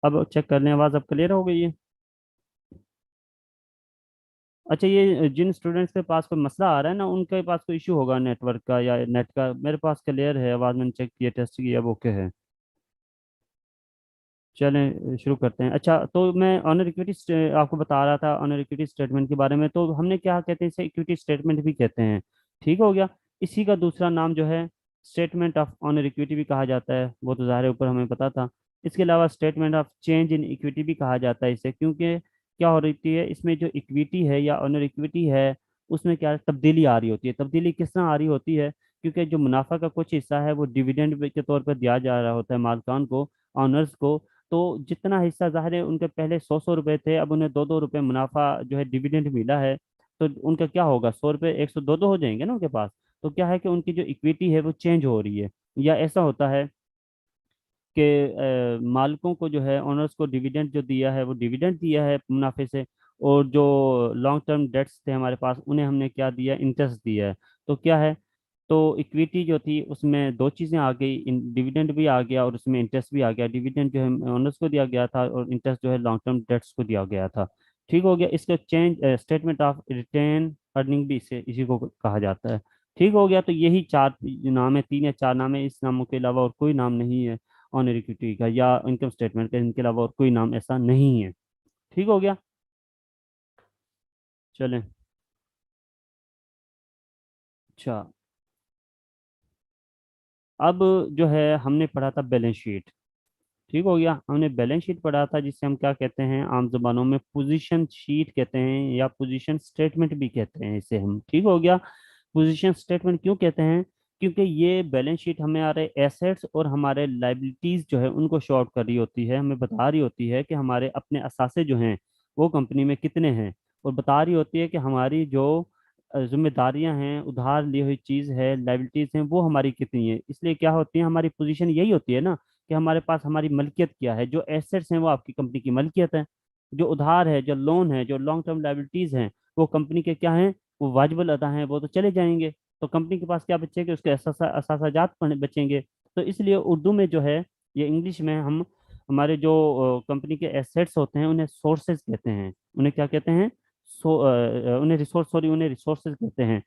अब चेक कर लें आवाज़ अब क्लियर हो गई है। अच्छा, ये जिन स्टूडेंट्स के पास कोई मसला आ रहा है ना, उनके पास कोई इशू होगा नेटवर्क का या नेट का। मेरे पास क्लियर है आवाज़, मैंने चेक किया, टेस्ट किया, अब ओके है। चलें शुरू करते हैं। अच्छा, तो मैं ऑनर इक्विटी आपको बता रहा था ऑनर इक्विटी स्टेटमेंट के बारे में, तो हमने क्या कहते हैं इसे, इक्विटी स्टेटमेंट भी कहते हैं। ठीक हो गया। इसी का दूसरा नाम जो है स्टेटमेंट ऑफ ऑनर इक्विटी भी कहा जाता है, वो तो ज़ाहिर है ऊपर हमें पता था। इसके अलावा statement of change in equity भी कहा जाता है इसे, क्योंकि क्या हो रही है इसमें, जो इक्विटी है या ऑनर इक्विटी है उसमें क्या तब्दीली आ रही होती है। तब्दीली किस तरह आ रही होती है? क्योंकि जो मुनाफा का कुछ हिस्सा है वो डिविडेंड के तौर पर दिया जा रहा होता है मालिकान को, ऑनर्स को। तो जितना हिस्सा, ज़ाहिर है उनके पहले 100 रुपए थे, अब उन्हें 2 2 रुपए मुनाफा जो है डिविडेंड मिला है, तो उनका क्या होगा, 100 रुपये 102 हो जाएंगे ना उनके पास। तो क्या है कि उनकी जो इक्विटी है वो चेंज हो रही है। या ऐसा होता है कि मालिकों को जो है ओनर्स को डिविडेंड जो दिया है वो डिविडेंड दिया है मुनाफे से, और जो लॉन्ग टर्म डेट्स थे हमारे पास उन्हें हमने क्या दिया, इंटरेस्ट दिया है। तो क्या है, तो इक्विटी जो थी उसमें दो चीज़ें आ गई, डिविडेंड भी आ गया और उसमें इंटरेस्ट भी आ गया। डिविडेंड जो है ओनर्स को दिया गया था और इंटरेस्ट जो है लॉन्ग टर्म डेट्स को दिया गया था। ठीक हो गया। इसका change statement of retained earning भी इसे इसी को कहा जाता है। ठीक हो गया। तो यही चार नाम है, 3 या 4 नाम है, इस नामों के अलावा और कोई नाम नहीं है ऑनर इक्विटी का या इनकम स्टेटमेंट का, इनके अलावा और कोई नाम ऐसा नहीं है। ठीक हो गया। चलें। अच्छा, अब जो है हमने पढ़ा था बैलेंस शीट, ठीक हो गया। हमने बैलेंस शीट पढ़ा था जिसे हम क्या कहते हैं आम जबानों में पोजीशन शीट कहते हैं, या पोजीशन स्टेटमेंट भी कहते हैं इसे हम, ठीक हो गया। पोजीशन स्टेटमेंट क्यों कहते हैं? क्योंकि ये बैलेंस शीट हमें हमारे एसेट्स और हमारे लाइबिलिटीज जो है उनको शो आउट कर रही होती है, हमें बता रही होती है कि हमारे अपने असासे जो हैं वो कंपनी में कितने हैं, और बता रही होती है कि हमारी जो जिम्मेदारियां हैं, उधार ली हुई चीज़ है, लाइबिलिटीज हैं, वो हमारी कितनी है। इसलिए क्या होती है हमारी पोजीशन यही होती है ना, कि हमारे पास हमारी मलकियत क्या है। जो एसेट्स हैं वो आपकी कंपनी की मलकियत है, जो उधार है, जो लोन है, जो लॉन्ग टर्म लाइबिलिटीज हैं वो कंपनी के क्या हैं, वो वाजिबुल अदा हैं, वो तो चले जाएंगे। तो कंपनी के पास क्या बचेंगे, उसके असासाजात बचेंगे। तो इसलिए उर्दू में जो है, ये इंग्लिश में हम हमारे जो कंपनी के एसेट्स होते हैं उन्हें सोर्सेज कहते हैं। उन्हें क्या कहते हैं? उन्हें रिसोर्सेज कहते हैं।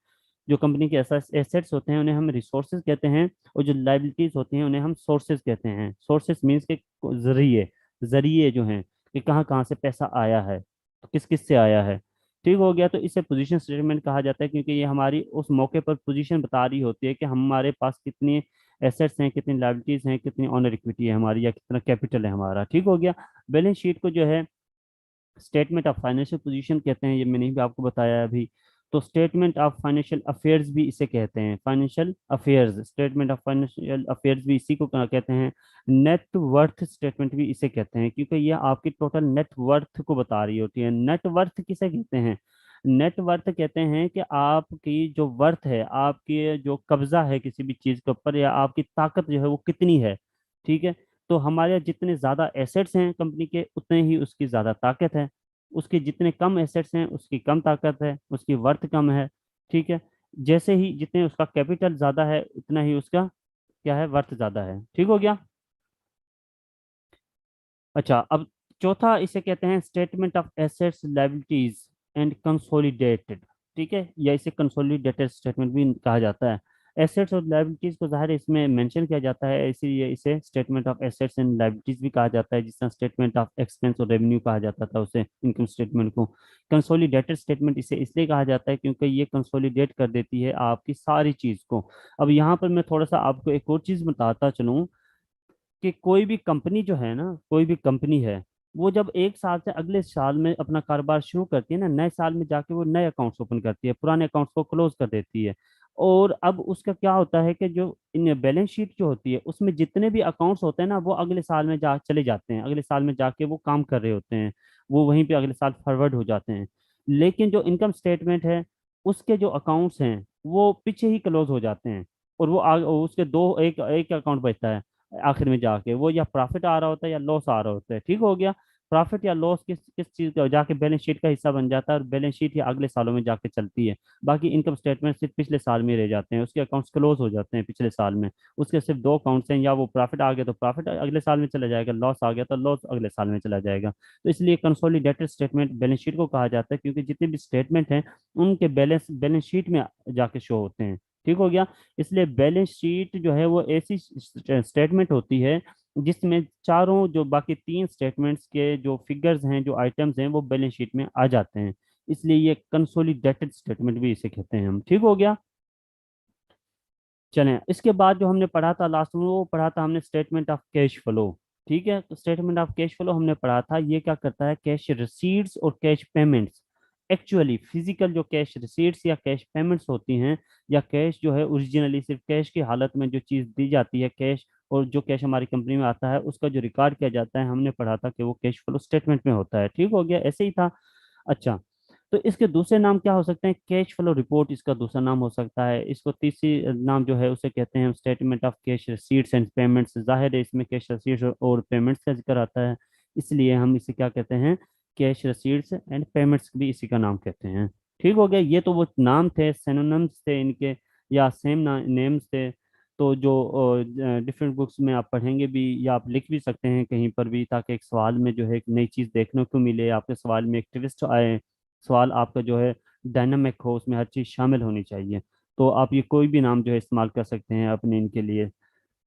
जो कंपनी के एसेट्स होते हैं उन्हें हम रिसोर्सेज कहते हैं, और जो लाइबिलिटीज होती हैं उन्हें हम सोर्सेज कहते हैं। सोर्सेज मीन्स के जरिए, जरिए जो हैं कि कहाँ कहाँ से पैसा आया है, तो किस किस से आया है, ठीक हो गया। तो इसे पोजीशन स्टेटमेंट कहा जाता है, क्योंकि ये हमारी उस मौके पर पोजीशन बता रही होती है कि हमारे पास कितनी एसेट्स हैं, कितनी लाइबिलिटीज हैं, कितनी ऑनर इक्विटी है हमारी, या कितना कैपिटल है हमारा, ठीक हो गया। बैलेंस शीट को जो है स्टेटमेंट ऑफ फाइनेंशियल पोजीशन कहते हैं, ये मैंने भी आपको बताया अभी। तो स्टेटमेंट ऑफ फाइनेंशियल अफेयर्स भी इसे कहते हैं, financial affairs, statement of financial affairs भी इसी को कहते हैं। नेट वर्थ स्टेटमेंट भी इसे कहते हैं, क्योंकि यह आपकी टोटल नेट वर्थ को बता रही होती है। नेट वर्थ किसे कहते हैं? नेट वर्थ कहते हैं कि आपकी जो वर्थ है, आपकी जो कब्जा है किसी भी चीज के ऊपर, या आपकी ताकत जो है वो कितनी है, ठीक है। तो हमारे जितने ज्यादा एसेट्स हैं कंपनी के, उतने ही उसकी ज्यादा ताकत है। उसके जितने कम एसेट्स हैं उसकी कम ताकत है, उसकी वर्थ कम है, ठीक है। जैसे ही जितने उसका कैपिटल ज्यादा है उतना ही उसका क्या है, वर्थ ज्यादा है, ठीक हो गया। अच्छा, अब चौथा इसे कहते हैं statement of assets liabilities and consolidated, ठीक है, या इसे कंसोलिडेटेड स्टेटमेंट भी कहा जाता है। एसेट्स और लायबिलिटीज को ज़ाहिर है इसमें मेंशन किया जाता है, इसीलिए इसे statement of assets and liabilities भी कहा जाता है, जिस तरह स्टेटमेंट ऑफ एक्सपेंस और रेवेन्यू कहा जाता था उसे, इनकम स्टेटमेंट को। कंसोलिडेटेड स्टेटमेंट इसे इसलिए कहा जाता है क्योंकि ये कंसोलिडेट कर देती है आपकी सारी चीज़ को। अब यहाँ पर मैं थोड़ा सा आपको एक और चीज़ बताता चलूँ, कि कोई भी कंपनी जो है ना, कोई भी कंपनी है, वो जब एक साल से अगले साल में अपना कारोबार शुरू करती है ना, नए साल में जाके वो नए अकाउंट्स ओपन करती है, पुराने अकाउंट्स को क्लोज कर देती है। और अब उसका क्या होता है कि जो इन बैलेंस शीट जो होती है उसमें जितने भी अकाउंट्स होते हैं ना, वो अगले साल में जा चले जाते हैं, अगले साल में जाके वो काम कर रहे होते हैं, वो वहीं पे अगले साल फॉरवर्ड हो जाते हैं। लेकिन जो इनकम स्टेटमेंट है, उसके जो अकाउंट्स हैं वो पीछे ही क्लोज हो जाते हैं, और वो उसके दो एक एक अकाउंट बचता है आखिर में जाके, वो या प्रॉफिट आ रहा होता है या लॉस आ रहा होता है, ठीक हो गया। प्रॉफिट या लॉस किस किस चीज का जाके बैलेंस शीट का हिस्सा बन जाता है, और बैलेंस शीट ही अगले सालों में जाके चलती है। बाकी इनकम स्टेटमेंट सिर्फ पिछले साल में रह जाते हैं, उसके अकाउंट्स क्लोज हो जाते हैं पिछले साल में। उसके सिर्फ दो अकाउंट्स हैं, या वो प्रॉफिट आ गया तो प्रॉफिट अगले साल में चला जाएगा, लॉस आ गया तो लॉस अगले साल में चला जाएगा। तो इसलिए कंसोलिडेटेड स्टेटमेंट बैलेंस शीट को कहा जाता है, क्योंकि जितने भी स्टेटमेंट हैं उनके बैलेंस बैलेंस शीट में जाके शो होते हैं, ठीक हो गया। इसलिए बैलेंस शीट जो है वो ऐसी स्टेटमेंट होती है जिसमें चारों जो बाकी तीन स्टेटमेंट्स के जो फिगर्स हैं, जो आइटम्स हैं, वो बैलेंस शीट में आ जाते हैं। इसलिए ये कंसोलिडेटेड स्टेटमेंट भी इसे कहते हैं हम, ठीक हो गया। चलें, इसके बाद जो हमने पढ़ा था लास्ट में, वो पढ़ा था हमने स्टेटमेंट ऑफ कैश फ्लो, ठीक है। तो स्टेटमेंट ऑफ कैश फ्लो हमने पढ़ा था, ये क्या करता है, कैश रिसीट्स और कैश पेमेंट्स, एक्चुअली फिजिकल जो कैश रिसीट्स या कैश पेमेंट्स होती हैं, या कैश जो है ओरिजिनली सिर्फ कैश की हालत में जो चीज़ दी जाती है कैश, और जो कैश हमारी कंपनी में आता है उसका जो रिकॉर्ड किया जाता है, हमने पढ़ा था कि वो कैश फ्लो स्टेटमेंट में होता है, ठीक हो गया, ऐसे ही था। अच्छा, तो इसके दूसरे नाम क्या हो सकते हैं, कैश फ्लो रिपोर्ट इसका दूसरा नाम हो सकता है। इसको तीसरी नाम जो है उसे कहते हैं statement of cash receipts and payments. जाहिर है इसमें कैश रिसीट्स और पेमेंट्स का जिक्र आता है, इसलिए हम इसे क्या कहते हैं, कैश रिसीट्स एंड पेमेंट्स भी इसी का नाम कहते हैं, ठीक हो गया। ये तो वो नाम थे, सिनोनिम्स थे इनके, या सेम नेम्स थे। तो जो डिफरेंट बुक्स में आप पढ़ेंगे भी, या आप लिख भी सकते हैं कहीं पर भी, ताकि एक सवाल में जो है एक नई चीज़ देखने को मिले, आपके सवाल में एक ट्विस्ट आए, सवाल आपका जो है डायनामिक हो, उसमें हर चीज़ शामिल होनी चाहिए। तो आप ये कोई भी नाम जो है इस्तेमाल कर सकते हैं अपने इनके लिए,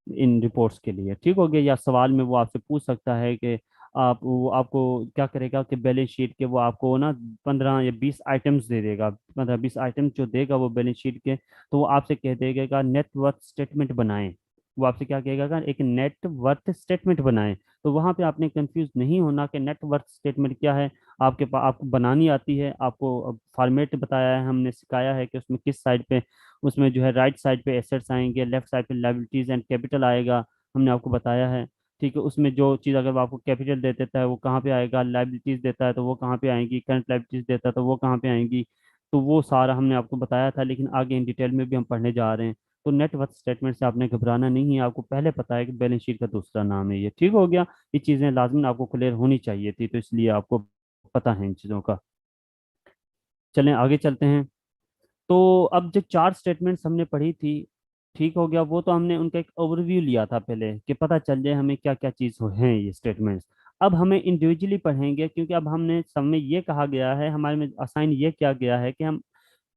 इन रिपोर्ट्स के लिए, ठीक हो गया। या सवाल में वो आपसे पूछ सकता है कि वो आपको क्या करेगा कि बैलेंस शीट के वो आपको ना 15 या 20 आइटम्स दे देगा, 15-20 आइटम्स जो देगा वो बैलेंस शीट के, तो वो आपसे कह देगा नेट वर्थ स्टेटमेंट बनाएं। वो आपसे क्या कहेगा, एक नेट वर्थ स्टेटमेंट बनाएं। तो वहां पे आपने कंफ्यूज नहीं होना कि नेट वर्थ स्टेटमेंट क्या है। आपके पास आपको बनानी आती है, आपको फॉर्मेट बताया है, हमने सिखाया है कि उसमें किस साइड पे, उसमें जो है राइट साइड पे एसेट्स आएंगे, लेफ्ट साइड पे लायबिलिटीज एंड कैपिटल आएगा, हमने आपको बताया है। ठीक है, उसमें जो चीज़ अगर वो आपको कैपिटल दे देता है वो कहाँ पे आएगा, लायबिलिटीज देता है तो वो कहाँ पे आएंगी, करंट लायबिलिटीज देता है तो वो कहाँ पे आएंगी। तो वो सारा हमने आपको बताया था, लेकिन आगे इन डिटेल में भी हम पढ़ने जा रहे हैं। तो नेट वर्थ स्टेटमेंट से आपने घबराना नहीं है, आपको पहले पता है कि बैलेंस शीट का दूसरा नाम है ये। ठीक हो गया, ये चीज़ें लाजमी आपको क्लियर होनी चाहिए थी, तो इसलिए आपको पता है इन चीज़ों का। चलें आगे चलते हैं। तो अब जो 4 स्टेटमेंट्स हमने पढ़ी थी, ठीक हो गया, वो तो हमने उनका एक ओवरव्यू लिया था पहले कि पता चल जाए हमें क्या क्या चीज़ हैं ये स्टेटमेंट्स। अब हमें इंडिविजुअली पढ़ेंगे, क्योंकि अब हमने सब में ये कहा गया है, हमारे में असाइन ये किया गया है कि हम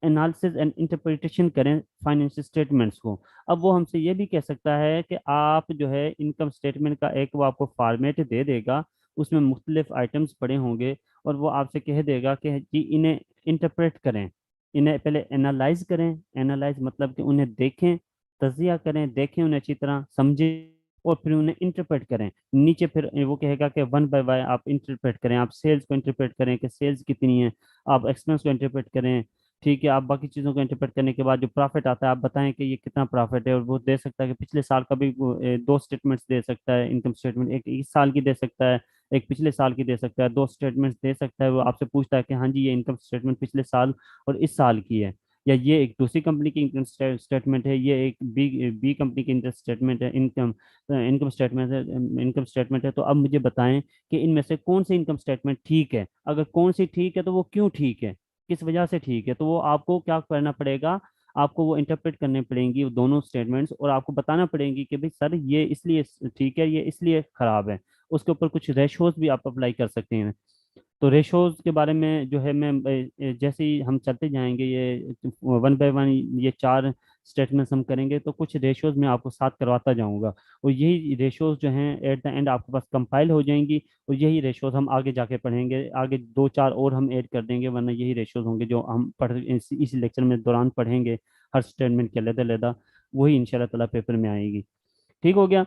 एनालिसिस एंड इंटरप्रिटेशन करें फाइनेंशियल स्टेटमेंट्स को। अब वो हमसे ये भी कह सकता है कि आप जो है इनकम स्टेटमेंट का एक वो आपको फॉर्मेट दे देगा, उसमें मुख्तलिफ आइटम्स पड़े होंगे, और वो आपसे कह देगा कि जी इन्हें इंटरप्रेट करें, इन्हें पहले एनालाइज करें। एनालाइज मतलब कि उन्हें देखें, तजिया करें, देखें उन्हें अच्छी तरह समझें, और फिर उन्हें इंटरप्रेट करें। नीचे फिर वो कहेगा कि वन बाय वन आप इंटरप्रेट करें, आप सेल्स को इंटरप्रेट करें कि सेल्स कितनी है, आप एक्सपेंस को इंटरप्रेट करें। ठीक है, आप बाकी चीज़ों को इंटरप्रेट करने के बाद जो प्रॉफिट आता है आप बताएं कि ये कितना प्रॉफिट है, और वो दे सकता है कि पिछले साल का भी 2 स्टेटमेंट्स दे सकता है इनकम स्टेटमेंट, एक इस साल की दे सकता है, एक पिछले साल की दे सकता है, 2 स्टेटमेंट्स दे सकता है। वो आपसे पूछता है कि हाँ जी ये इनकम स्टेटमेंट पिछले साल और इस साल की है, या ये एक दूसरी कंपनी की इनकम स्टेटमेंट है, ये एक बी बी कंपनी की इनकम स्टेटमेंट है, इनकम स्टेटमेंट है, इनकम स्टेटमेंट है। तो अब मुझे बताएं कि इनमें से कौन सी इनकम स्टेटमेंट ठीक है, अगर कौन सी ठीक है तो वो क्यों ठीक है, किस वजह से ठीक है। तो वो आपको क्या करना पड़ेगा, आपको वो इंटरप्रेट करने पड़ेंगी वो दोनों स्टेटमेंट्स, और आपको बताना पड़ेंगी कि भाई सर ये इसलिए ठीक है, ये इसलिए खराब है। उसके ऊपर कुछ रेशोज भी आप अप्लाई कर सकते हैं। तो रेशोज के बारे में जो है मैं जैसे ही हम चलते जाएंगे ये वन बाय वन ये 4 स्टेटमेंट्स हम करेंगे, तो कुछ रेशोज मैं आपको साथ करवाता जाऊंगा, और यही रेशोज जो हैं एट द एंड आपके पास कंपाइल हो जाएंगी, और यही रेशोज हम आगे जाके पढ़ेंगे। आगे 2-4 और हम ऐड कर देंगे, वरना यही रेशोज होंगे जो हम इस लेक्चर में दौरान पढ़ेंगे, हर स्टेटमेंट के अलग-अलग, वही इंशाल्लाह ताला पेपर में आएगी। ठीक हो गया।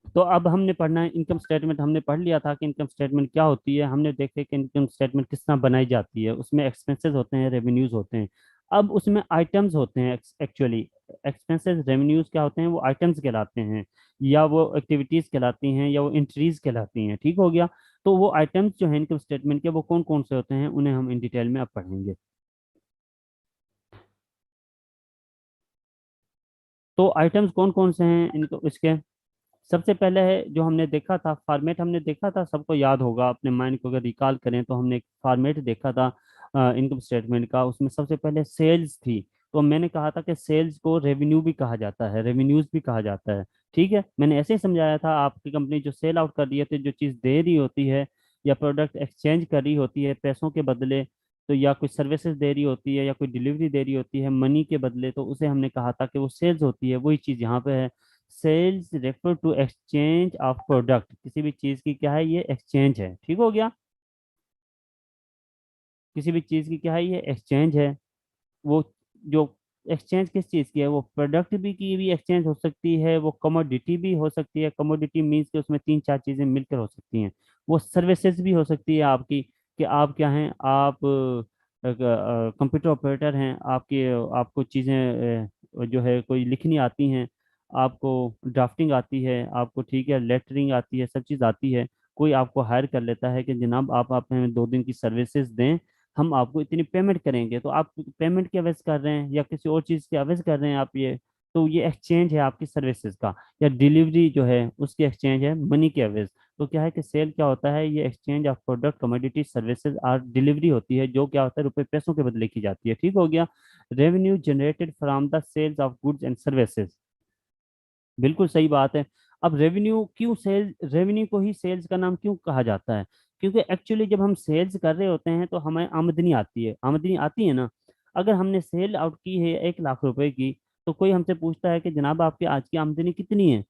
तो अब हमने पढ़ना है इनकम स्टेटमेंट। हमने पढ़ लिया था कि इनकम स्टेटमेंट क्या होती है, हमने देखे कि इनकम स्टेटमेंट किस तरह बनाई जाती है। उसमें एक्सपेंसेस होते हैं, रेवेन्यूज होते हैं। अब उसमें आइटम्स होते हैं, एक्चुअली एक्सपेंसेस रेवेन्यूज क्या होते हैं, वो आइटम्स कहलाते हैं, या वो एक्टिविटीज कहलाती हैं, या वो एंट्रीज कहलाती हैं। ठीक हो गया। तो वो आइटम्स जो है इनकम स्टेटमेंट के वो कौन कौन से होते हैं, उन्हें हम इन डिटेल में अब पढ़ेंगे। तो आइटम्स कौन कौन से हैं इनको, इसके सबसे पहले है जो हमने देखा था फॉर्मेट, हमने देखा था, सबको याद होगा, अपने माइंड को अगर रिकॉल करें तो हमने एक फॉर्मेट देखा था इनकम स्टेटमेंट का। उसमें सबसे पहले सेल्स थी, तो मैंने कहा था कि सेल्स को रेवेन्यू भी कहा जाता है, रेवेन्यूज भी कहा जाता है। ठीक है, मैंने ऐसे ही समझाया था। आपकी कंपनी जो सेल आउट कर रही होती है, जो चीज़ दे रही होती है, या प्रोडक्ट एक्सचेंज कर रही होती है पैसों के बदले, तो या कोई सर्विसेज दे रही होती है, या कोई डिलीवरी दे रही होती है मनी के बदले, तो उसे हमने कहा था कि वो सेल्स होती है। वही चीज़ यहाँ पे है, sales refer to exchange of product, किसी भी चीज की क्या है, ये एक्सचेंज है। ठीक हो गया, किसी भी चीज की क्या है, ये एक्सचेंज है। वो जो एक्सचेंज किस चीज की है, वो प्रोडक्ट भी की भी एक्सचेंज हो सकती है, वो कमोडिटी भी हो सकती है। कमोडिटी मीन्स कि उसमें 3-4 चीजें मिलकर हो सकती हैं। वो सर्विसेज भी हो सकती है आपकी, कि आप क्या हैं, आप कंप्यूटर ऑपरेटर हैं, आपकी आपको चीज़ें जो है कोई लिखनी आती हैं, आपको ड्राफ्टिंग आती है, आपको ठीक है लेटरिंग आती है, सब चीज़ आती है। कोई आपको हायर कर लेता है कि जनाब आप हमें 2 दिन की सर्विसेज दें, हम आपको इतनी पेमेंट करेंगे। तो आप पेमेंट के अवज कर रहे हैं, या किसी और चीज़ के अवज कर रहे हैं आप ये, तो ये एक्सचेंज है आपकी सर्विसेज का। या डिलीवरी जो है उसकी एक्सचेंज है मनी के अवज। तो क्या है कि सेल क्या होता है, ये exchange of product commodity services और डिलीवरी होती है, जो क्या होता है रुपए पैसों के बदले की जाती है। ठीक हो गया। Revenue generated from the sales of goods and services, बिल्कुल सही बात है। अब रेवेन्यू क्यों, सेल्स रेवेन्यू को ही सेल्स का नाम क्यों कहा जाता है, क्योंकि एक्चुअली जब हम सेल्स कर रहे होते हैं तो हमें आमदनी आती है, आमदनी आती है ना। अगर हमने सेल आउट की है 1 लाख रुपए की, तो कोई हमसे पूछता है कि जनाब आपकी आज की आमदनी कितनी है,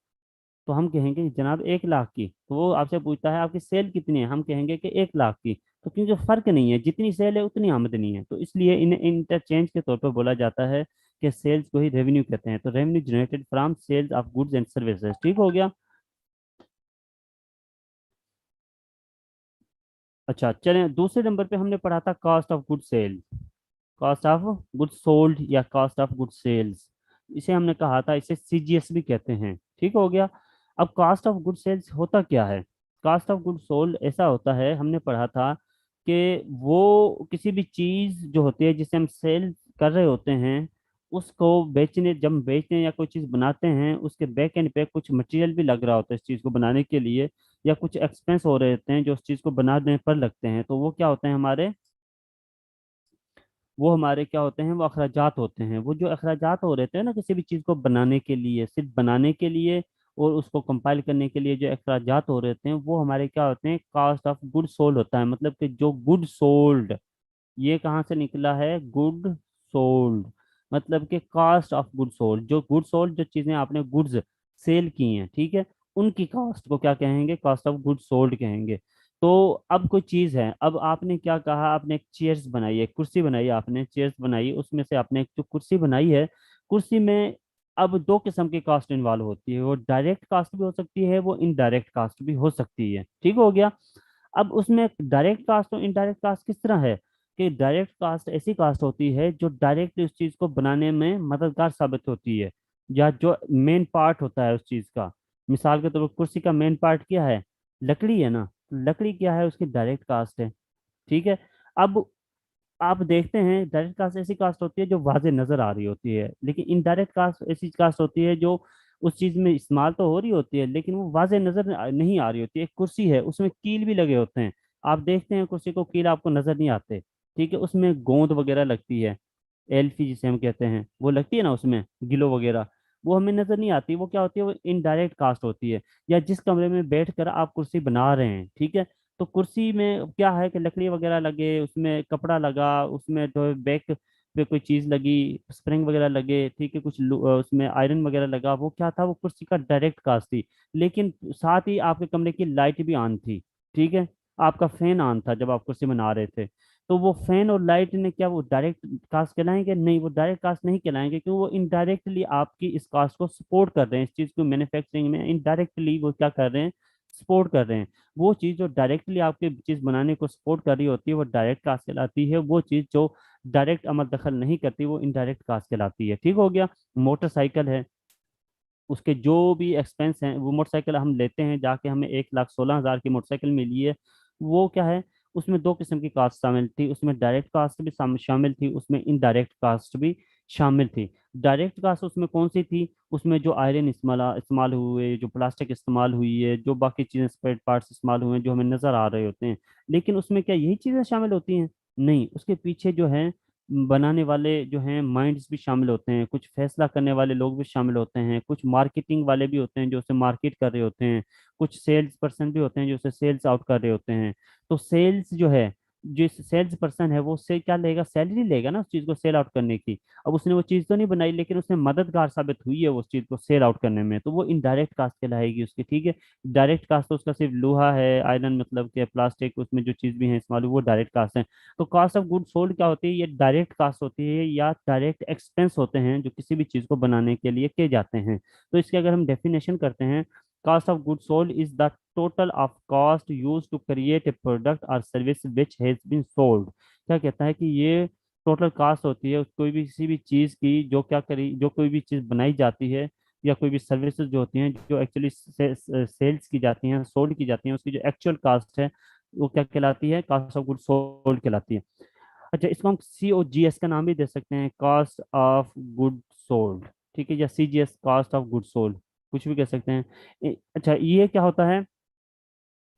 तो हम कहेंगे जनाब 1 लाख की, तो वो आपसे पूछता है आपकी सेल कितनी है, हम कहेंगे कि 1 लाख की। तो क्योंकि फर्क नहीं है, जितनी सेल है उतनी आमदनी है, तो इसलिए इन्हें इंटरचेंज के तौर पर बोला जाता है कि सेल्स को ही रेवेन्यू कहते हैं। तो revenue generated from sales of goods and services, ठीक हो गया। अच्छा चलें, दूसरे नंबर पे हमने पढ़ा था cost of good sale, cost of good sold या कॉस्ट ऑफ गुड सेल्स, इसे हमने कहा था, इसे सीजीएस भी कहते हैं, ठीक हो गया। अब कॉस्ट ऑफ गुड सेल्स होता क्या है? कॉस्ट ऑफ गुड सोल्ड ऐसा होता है, हमने पढ़ा था कि वो किसी भी चीज़ जो होती है जिसे हम सेल कर रहे होते हैं, उसको बेचने, जब हम बेचते हैं या कोई चीज़ बनाते हैं, उसके बैक एंड पे कुछ मटेरियल भी लग रहा होता है इस चीज़ को बनाने के लिए, या कुछ एक्सपेंस हो रहे होते हैं जो उस चीज़ को बनाने पर लगते हैं, तो वो क्या होते हैं हमारे, वो हमारे क्या होते हैं, वो अखराजात होते हैं। वो जो अखराजात हो रहे थे ना किसी भी चीज़ को बनाने के लिए, सिर्फ बनाने के लिए और उसको कंपाइल करने के लिए जो अखराजात हो रहे थे, वो हमारे क्या होते हैं, कॉस्ट ऑफ गुड सोल्ड होता है। मतलब कि जो गुड सोल्ड, ये कहाँ से निकला है, गुड सोल्ड, मतलब कि कॉस्ट ऑफ गुड सोल्ड, जो गुड सोल्ड, जो चीज़ें आपने गुड्स सेल की हैं, ठीक है, उनकी कॉस्ट को क्या कहेंगे, कॉस्ट ऑफ गुड सोल्ड कहेंगे। तो अब कोई चीज़ है, अब आपने क्या कहा, आपने एक चेयर्स बनाई है, कुर्सी बनाई, आपने चेयर्स बनाई, उसमें से आपने एक जो कुर्सी बनाई है, कुर्सी में अब 2 किस्म की कास्ट इन्वॉल्व होती है, वो डायरेक्ट कास्ट भी हो सकती है, वो इनडायरेक्ट कास्ट भी हो सकती है, ठीक हो गया। अब उसमें डायरेक्ट कास्ट और इनडायरेक्ट कास्ट किस तरह है, कि डायरेक्ट कास्ट ऐसी कास्ट होती है जो डायरेक्टली उस चीज को बनाने में मददगार साबित होती है, या जो मेन पार्ट होता है उस चीज का। मिसाल के तौर पर कुर्सी का मेन पार्ट क्या है, लकड़ी है ना, लकड़ी क्या है, उसकी डायरेक्ट कास्ट है, ठीक है। अब आप देखते हैं डायरेक्ट कास्ट ऐसी कास्ट होती है जो वाजे नजर आ रही होती है, लेकिन इनडायरेक्ट कास्ट ऐसी कास्ट होती है जो उस चीज में इस्तेमाल तो हो रही होती है लेकिन वो वाजे नजर नहीं आ रही होती है। एक कुर्सी है, उसमें कील भी लगे होते हैं, आप देखते हैं कुर्सी को कील आपको नजर नहीं आते, ठीक है, उसमें गोंद वगैरह लगती है, एल्फी जिसे हम कहते हैं, वो लगती है ना उसमें, गिलो वगैरह, वो हमें नजर नहीं आती, वो क्या होती है, वो इनडायरेक्ट कास्ट होती है। या जिस कमरे में बैठ कर आप कुर्सी बना रहे हैं, ठीक है, तो कुर्सी में क्या है कि लकड़ी वगैरह लगे, उसमें कपड़ा लगा, उसमें जो बैक पे कोई चीज लगी, स्प्रिंग वगैरह लगे, ठीक है, कुछ उसमें आयरन वगैरह लगा, वो क्या था, वो कुर्सी का डायरेक्ट कास्ट थी। लेकिन साथ ही आपके कमरे की लाइट भी ऑन थी, ठीक है, आपका फैन ऑन था जब आप कुर्सी बना रहे थे, तो वो फैन और लाइट ने क्या वो डायरेक्ट कास्ट कहलाएंगे? नहीं, वो डायरेक्ट कास्ट नहीं कहलाएंगे, क्योंकि वो इनडायरेक्टली आपकी इस कास्ट को सपोर्ट कर रहे हैं, इस चीज को मैन्युफैक्चरिंग में इनडायरेक्टली वो क्या कर रहे हैं, सपोर्ट कर रहे हैं। वो चीज जो डायरेक्टली आपके चीज बनाने को सपोर्ट कर रही होती है वो डायरेक्ट कास्ट कहलाती है, वो चीज जो डायरेक्ट अमल दखल नहीं करती वो इनडायरेक्ट कास्ट कहलाती है, ठीक हो गया। मोटरसाइकिल है, उसके जो भी एक्सपेंस हैं, वो मोटरसाइकिल हम लेते हैं जाके, हमें 1,16,000 की मोटरसाइकिल मिली है, वो क्या है, उसमें 2 किस्म की कास्ट शामिल थी, उसमें डायरेक्ट कास्ट भी शामिल थी, उसमें इनडायरेक्ट कास्ट भी शामिल थी। डायरेक्ट कास्ट उसमें कौन सी थी, उसमें जो आयरन इस्तेमाल इस्तेमाल हुए, जो प्लास्टिक इस्तेमाल हुई है, जो बाकी चीज़ें स्पेयर पार्ट्स इस्तेमाल हुए हैं जो हमें नज़र आ रहे होते हैं। लेकिन उसमें क्या यही चीज़ें शामिल होती हैं? नहीं, उसके पीछे जो है बनाने वाले जो हैं माइंड्स भी शामिल होते हैं, कुछ फैसला करने वाले लोग भी शामिल होते हैं, कुछ मार्केटिंग वाले भी होते हैं जो उसे मार्केट कर रहे होते हैं, कुछ सेल्स पर्सन भी होते हैं जो उसे सेल्स आउट कर रहे होते हैं। तो सेल्स जो है, जो सेल्स पर्सन है वो से क्या लेगा, सैलरी लेगा ना उस चीज को सेल आउट करने की। अब उसने वो चीज तो नहीं बनाई लेकिन उसने मददगार साबित हुई है उस चीज को सेल आउट करने में, तो वो इनडायरेक्ट कास्ट कहलाएगी उसकी, ठीक है। डायरेक्ट कास्ट तो उसका सिर्फ लोहा है, आयरन मतलब के प्लास्टिक, उसमें जो चीज भी है इस्तेमाल हुई, वो डायरेक्ट कास्ट है। तो कॉस्ट ऑफ गुड सोल्ड क्या होती है, ये डायरेक्ट कास्ट होती है या डायरेक्ट एक्सपेंस होते हैं जो किसी भी चीज को बनाने के लिए किए जाते हैं। तो इसके अगर हम डेफिनेशन करते हैं, cost of goods sold is the total of cost used to create a product or service which has been sold। क्या कहता है कि ये टोटल कास्ट होती है कोई भी किसी भी चीज की जो क्या करी, जो कोई भी चीज बनाई जाती है या कोई भी सर्विसेज जो होती हैं जो एक्चुअली सेल्स की जाती हैं, सोल्ड की जाती हैं, उसकी जो एक्चुअल कास्ट है वो क्या कहलाती है, कास्ट ऑफ गुड सोल्ड कहलाती है। अच्छा, इसको हम COGS का नाम भी दे सकते हैं, कॉस्ट ऑफ गुड सोल्ड, ठीक है, या CGS, cost of good sold, कुछ भी कह सकते हैं। अच्छा, ये क्या होता है,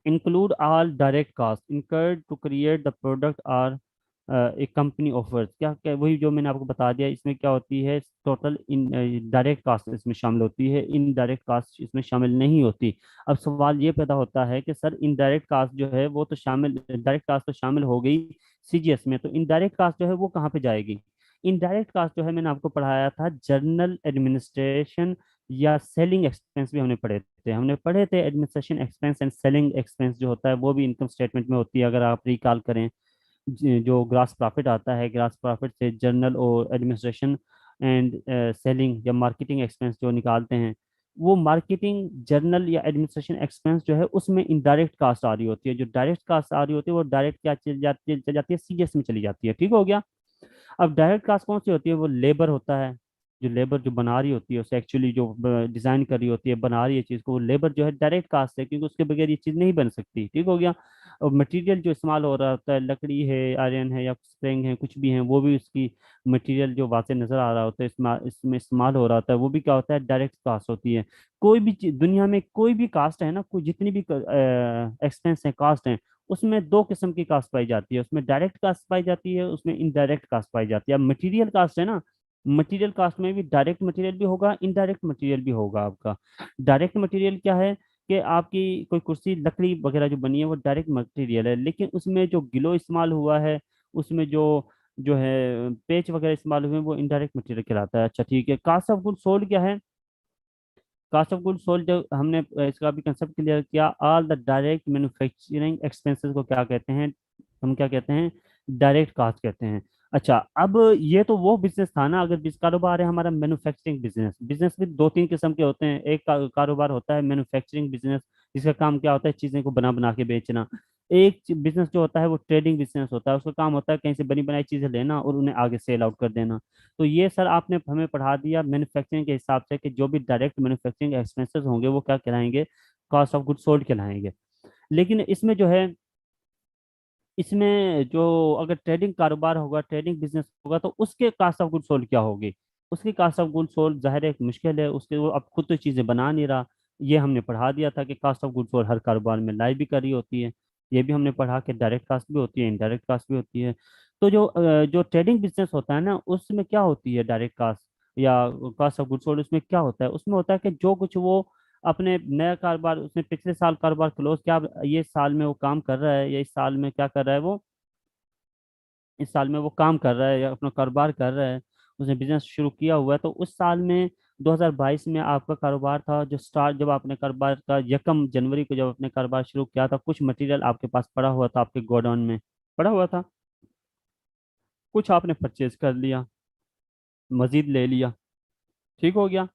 include all direct cost incurred to create the product और एक कंपनी ऑफर्स, क्या क्या वही जो मैंने आपको बता दिया, इसमें क्या होती है, टोटल इन डायरेक्ट कास्ट इसमें शामिल होती है, इनडायरेक्ट कास्ट इसमें शामिल नहीं होती। अब सवाल ये पैदा होता है कि सर इनडायरेक्ट कास्ट जो है वो तो शामिल, डायरेक्ट कास्ट तो शामिल हो गई CGS में, तो इनडायरेक्ट कास्ट जो है वो कहाँ पे जाएगी? इनडायरेक्ट कास्ट जो है मैंने आपको पढ़ाया था, जर्नल एडमिनिस्ट्रेशन या सेलिंग एक्सपेंस भी हमने पढ़े होते हैं। हमने पढ़े थे administration expense and selling expense जो होता है वो भी इनकम स्टेटमेंट में होती है। अगर आप रिकॉल करें, जो ग्रास प्रॉफिट आता है, ग्रास प्रॉफिट से जर्नल और एडमिनिस्ट्रेशन एंड सेलिंग या मार्केटिंग एक्सपेंस जो निकालते हैं, वो मार्केटिंग जर्नल या एडमिनिस्ट्रेशन एक्सपेंस जो है उसमें इनडायरेक्ट कास्ट आ रही होती है। जो डायरेक्ट कास्ट आ रही होती है वो डायरेक्ट क्या चली जाती है, सीजीएस में चली जाती है। ठीक हो गया। अब डायरेक्ट कास्ट कौन सी होती है? वो लेबर होता है। जो लेबर जो बना रही होती है उसे, एक्चुअली जो डिजाइन कर रही होती है, बना रही है चीज को, वो लेबर जो है डायरेक्ट कास्ट है, क्योंकि उसके बगैर ये चीज नहीं बन सकती। ठीक हो गया। और मटेरियल जो इस्तेमाल हो रहा होता है, लकड़ी है, आयरन है या स्प्रिंग है, कुछ भी है, वो भी उसकी मटेरियल जो वाजे नजर आ रहा होता है, इसमें इस्तेमाल हो रहा होता है, वो भी क्या होता है, डायरेक्ट कास्ट होती है। कोई भी दुनिया में कोई भी कास्ट है ना, कोई जितनी भी एक्सपेंस है, कास्ट है, उसमें दो किस्म की कास्ट पाई जाती है। उसमें डायरेक्ट कास्ट पाई जाती है, उसमें इनडायरेक्ट कास्ट पाई जाती है। अब मटेरियल कास्ट है ना, मटेरियल कास्ट में भी डायरेक्ट मटेरियल भी होगा, इनडायरेक्ट मटेरियल भी होगा आपका। डायरेक्ट मटेरियल क्या है कि आपकी कोई कुर्सी लकड़ी वगैरह जो बनी है वो डायरेक्ट मटेरियल है, लेकिन उसमें जो गिलो इस्तेमाल हुआ है, उसमें जो जो है पेच वगैरह इस्तेमाल हुए हैं, वो इनडायरेक्ट मटेरियल कहलाता है। अच्छा ठीक है। कास्ट ऑफ गुड सोल्ड क्या है? कास्ट ऑफ गुड सोल्ड जो हमने इसका भी कंसेप्ट क्लियर किया, all the direct manufacturing expenses को क्या कहते हैं? हम क्या कहते हैं? डायरेक्ट कास्ट कहते हैं। अच्छा, अब ये तो वो बिजनेस था ना। अगर कारोबार है हमारा मैन्युफैक्चरिंग बिजनेस, बिजनेस भी दो तीन किस्म के होते हैं। एक कारोबार होता है मैन्युफैक्चरिंग बिजनेस, जिसका काम क्या होता है, चीजें को बना बना के बेचना। एक बिजनेस जो होता है वो ट्रेडिंग बिजनेस होता है, उसका काम होता है कहीं से बनी बनाई चीजें लेना और उन्हें आगे सेल आउट कर देना। तो ये सर आपने हमें पढ़ा दिया मैन्युफैक्चरिंग के हिसाब से कि जो भी डायरेक्ट मैन्युफैक्चरिंग एक्सपेंसेस होंगे वो क्या कहलाएंगे? कॉस्ट ऑफ गुड सोल्ड कहलाएंगे। लेकिन इसमें जो है, इसमें जो अगर ट्रेडिंग कारोबार होगा, ट्रेडिंग बिजनेस होगा, तो उसके कास्ट ऑफ गुड सोल्ड क्या होगी? उसकी कास्ट ऑफ गुड सोल्ड जाहिर है एक मुश्किल है, उसके वो अब खुद तो चीज़ें बना नहीं रहा। ये हमने पढ़ा दिया था कि कास्ट ऑफ गुड सोल्ड हर कारोबार में लाई भी करी होती है। ये भी हमने पढ़ा कि डायरेक्ट कास्ट भी होती है, इनडायरेक्ट कास्ट भी होती है। तो जो ट्रेडिंग बिजनेस होता है ना, उसमें क्या होती है डायरेक्ट कास्ट या कास्ट ऑफ गुड सोल्ड? उसमें क्या होता है? उसमें होता है कि जो कुछ वो अपने नया कारोबार, उसने पिछले साल कारोबार क्लोज किया, अब ये साल में वो काम कर रहा है, या इस साल में क्या कर रहा है वो, इस साल में वो काम कर रहा है या अपना कारोबार कर रहा है, उसने बिजनेस शुरू किया हुआ है। तो उस साल में 2022 में आपका कारोबार था, जो स्टार्ट, जब आपने कारोबार का 1 जनवरी को जब अपने कारोबार शुरू किया था, कुछ मटेरियल आपके पास पड़ा हुआ था, आपके गोडाउन में पड़ा हुआ था, कुछ आपने परचेज कर लिया, मजीद ले लिया। ठीक हो गया।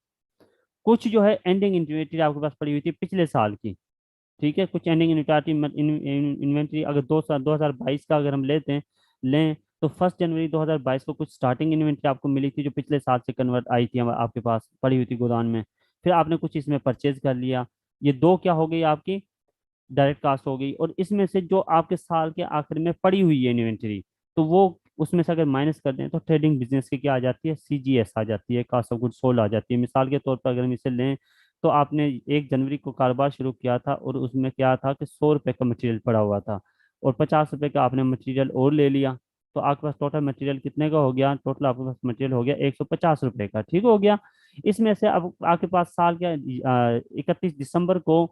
कुछ जो है एंडिंग इन्वेंटरी आपके पास पड़ी हुई थी पिछले साल की। ठीक है। कुछ एंडिंग इन्वेंटरी अगर 2022 का अगर हम लेते हैं, लें, तो 1 जनवरी 2022 को कुछ स्टार्टिंग इन्वेंटरी आपको मिली थी जो पिछले साल से कन्वर्ट आई थी, आपके पास पड़ी हुई थी गोदाम में। फिर आपने कुछ इसमें परचेज कर लिया। ये दो क्या हो गई आपकी? डायरेक्ट कास्ट हो गई। और इसमें से जो आपके साल के आखिर में पड़ी हुई है इन्वेंटरी, तो वो उसमें से अगर माइनस कर दें तो ट्रेडिंग बिजनेस की क्या आ जाती है? सीजीएस आ जाती है, कास्ट ऑफ गुड सोल्ड आ जाती है। मिसाल के तौर पर अगर हम इसे लें, तो आपने 1 जनवरी को कारोबार शुरू किया था और उसमें क्या था कि 100 रुपये का मटेरियल पड़ा हुआ था, और 50 रुपये का आपने मटेरियल और ले लिया। तो आपके पास टोटल मटेरियल कितने का हो गया? टोटल आपके पास मटेरियल हो गया 150 रुपये का। ठीक हो गया। इसमें से अब आपके पास साल क्या, 31 दिसंबर को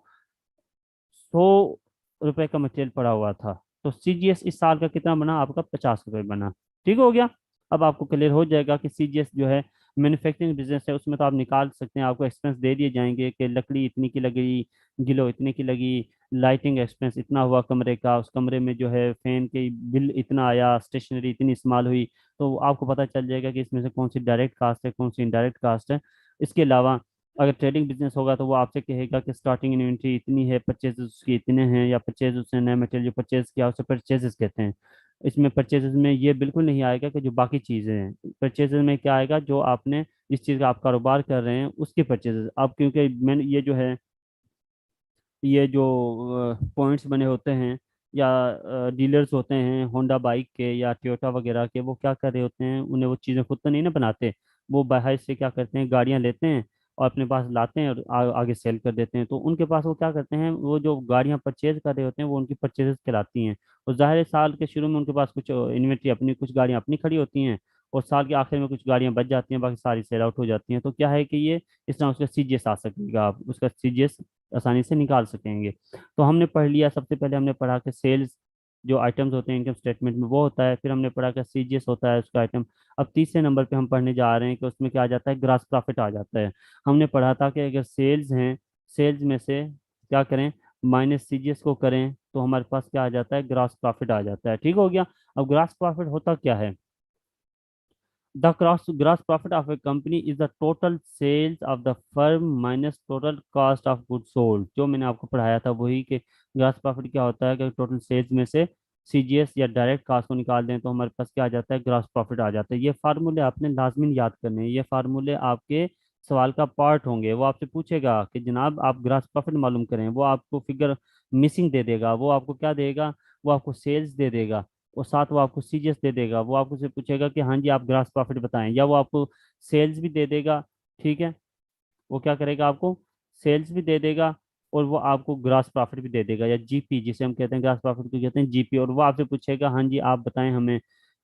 100 रुपये का मटेरियल पड़ा हुआ था। तो सीजीएस इस साल का कितना बना आपका? 50 रुपये बना। ठीक हो गया। अब आपको क्लियर हो जाएगा कि सीजीएस जो है मैन्युफैक्चरिंग बिजनेस है, उसमें तो आप निकाल सकते हैं, आपको एक्सपेंस दे दिए जाएंगे कि लकड़ी इतनी की लगी, गिलो इतनी की लगी, लाइटिंग एक्सपेंस इतना हुआ कमरे का, उस कमरे में जो है फैन के बिल इतना आया, स्टेशनरी इतनी इस्तेमाल हुई। तो आपको पता चल जाएगा कि इसमें से कौन सी डायरेक्ट कास्ट है, कौन सी इनडायरेक्ट कास्ट है। इसके अलावा अगर ट्रेडिंग बिजनेस होगा तो वो आपसे कहेगा कि स्टार्टिंग इन्वेंट्री इतनी है, परचेज उसकी इतने हैं, या परचेज उसने नया मटेरियल जो परचेज किया उसे परचेजेस कहते हैं। इसमें परचेजेस में ये बिल्कुल नहीं आएगा कि जो बाकी चीज़ें हैं। परचेजेस में क्या आएगा? जो आपने जिस चीज़ का आप कारोबार कर रहे हैं उसकी परचेजेस। अब क्योंकि मैंने ये जो है, ये जो पॉइंट्स बने होते हैं या डीलर्स होते हैं होंडा बाइक के या टोयोटा वगैरह के, वो क्या कर रहे होते हैं, उन्हें वो चीज़ें खुद तो नहीं ना बनाते, वो बाहर से क्या करते हैं, गाड़ियां लेते हैं और अपने पास लाते हैं और आगे सेल कर देते हैं। तो उनके पास वो क्या करते हैं, वो जो गाड़ियां परचेज कर रहे होते हैं वो उनकी परचेजेस कहलाती हैं। और ज़ाहिर है साल के शुरू में उनके पास कुछ इन्वेंट्री अपनी, कुछ गाड़ियां अपनी खड़ी होती हैं, और साल के आखिर में कुछ गाड़ियां बच जाती हैं, बाकी सारी सेल आउट हो जाती हैं। तो क्या है कि ये इस तरह उसका सीजीएस आ सकेगा, आप उसका सीजीएस आसानी से निकाल सकेंगे। तो हमने पढ़ लिया, सबसे पहले हमने पढ़ा कि सेल्स जो आइटम्स होते हैं इनकम स्टेटमेंट में वो होता है। फिर हमने पढ़ा कि सीजीएस होता है उसका आइटम। अब तीसरे नंबर पे हम पढ़ने जा रहे हैं कि उसमें क्या आ जाता है? ग्रास प्रॉफिट आ जाता है। हमने पढ़ा था कि अगर सेल्स हैं, सेल्स में से क्या करें, माइनस सीजीएस को करें, तो हमारे पास क्या आ जाता है, ग्रॉस प्रॉफिट आ जाता है। ठीक हो गया। अब ग्रॉस प्रॉफिट होता क्या है, the gross profit of a company is the total sales of the firm minus total cost of goods sold। जो मैंने आपको पढ़ाया था वही कि ग्रॉस प्रॉफिट क्या होता है कि टोटल सेल्स में से सीजीएस या डायरेक्ट कॉस्ट को निकाल दें तो हमारे पास क्या आ जाता है, ग्रॉस प्रॉफिट आ जाता है। ये फार्मूले आपने लाजमी याद करने हैं, ये फार्मूले आपके सवाल का पार्ट होंगे। वो आपसे पूछेगा कि जनाब आप ग्रॉस प्रॉफिट मालूम करें, वो आपको फिगर मिसिंग दे देगा, वो आपको क्या देगा, वो आपको सेल्स दे देगा और साथ वो आपको सीजीएस दे देगा। वो आपको से पूछेगा कि हाँ जी आप ग्रास प्रॉफिट बताएं, या वो आपको सेल्स भी दे देगा। ठीक है, वो क्या करेगा, आपको सेल्स भी दे देगा और वो आपको ग्रास प्रॉफिट भी दे देगा, या जीपी जिसे हम कहते हैं, ग्रास प्रॉफिट को कहते हैं जीपी। और वो आपसे पूछेगा हाँ जी आप बताएं हमें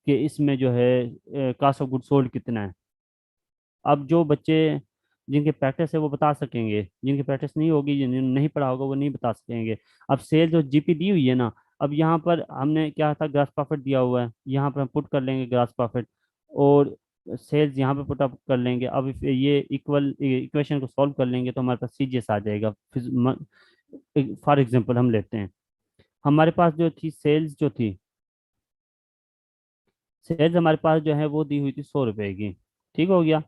कि इसमें जो है कास्ट ऑफ गुड सोल्ड कितना है। अब जो बच्चे जिनके प्रैक्टिस है वो बता सकेंगे, जिनकी प्रैक्टिस नहीं होगी, जिन्होंने नहीं पढ़ा होगा वो नहीं बता सकेंगे। अब सेल जो जीपी दी हुई है ना, अब यहाँ पर हमने क्या था, ग्रास प्रॉफिट दिया हुआ है, यहाँ पर हम पुट कर लेंगे ग्रास प्रॉफिट और सेल्स यहाँ पे पुट अप कर लेंगे। अब ये इक्वल इक्वेशन को सॉल्व कर लेंगे तो हमारे पास सीजीएस आ जाएगा। फॉर एग्जांपल हम लेते हैं, हमारे पास जो थी सेल्स, जो थी सेल्स हमारे पास जो है वो दी हुई थी 100 रुपए की। ठीक हो गया।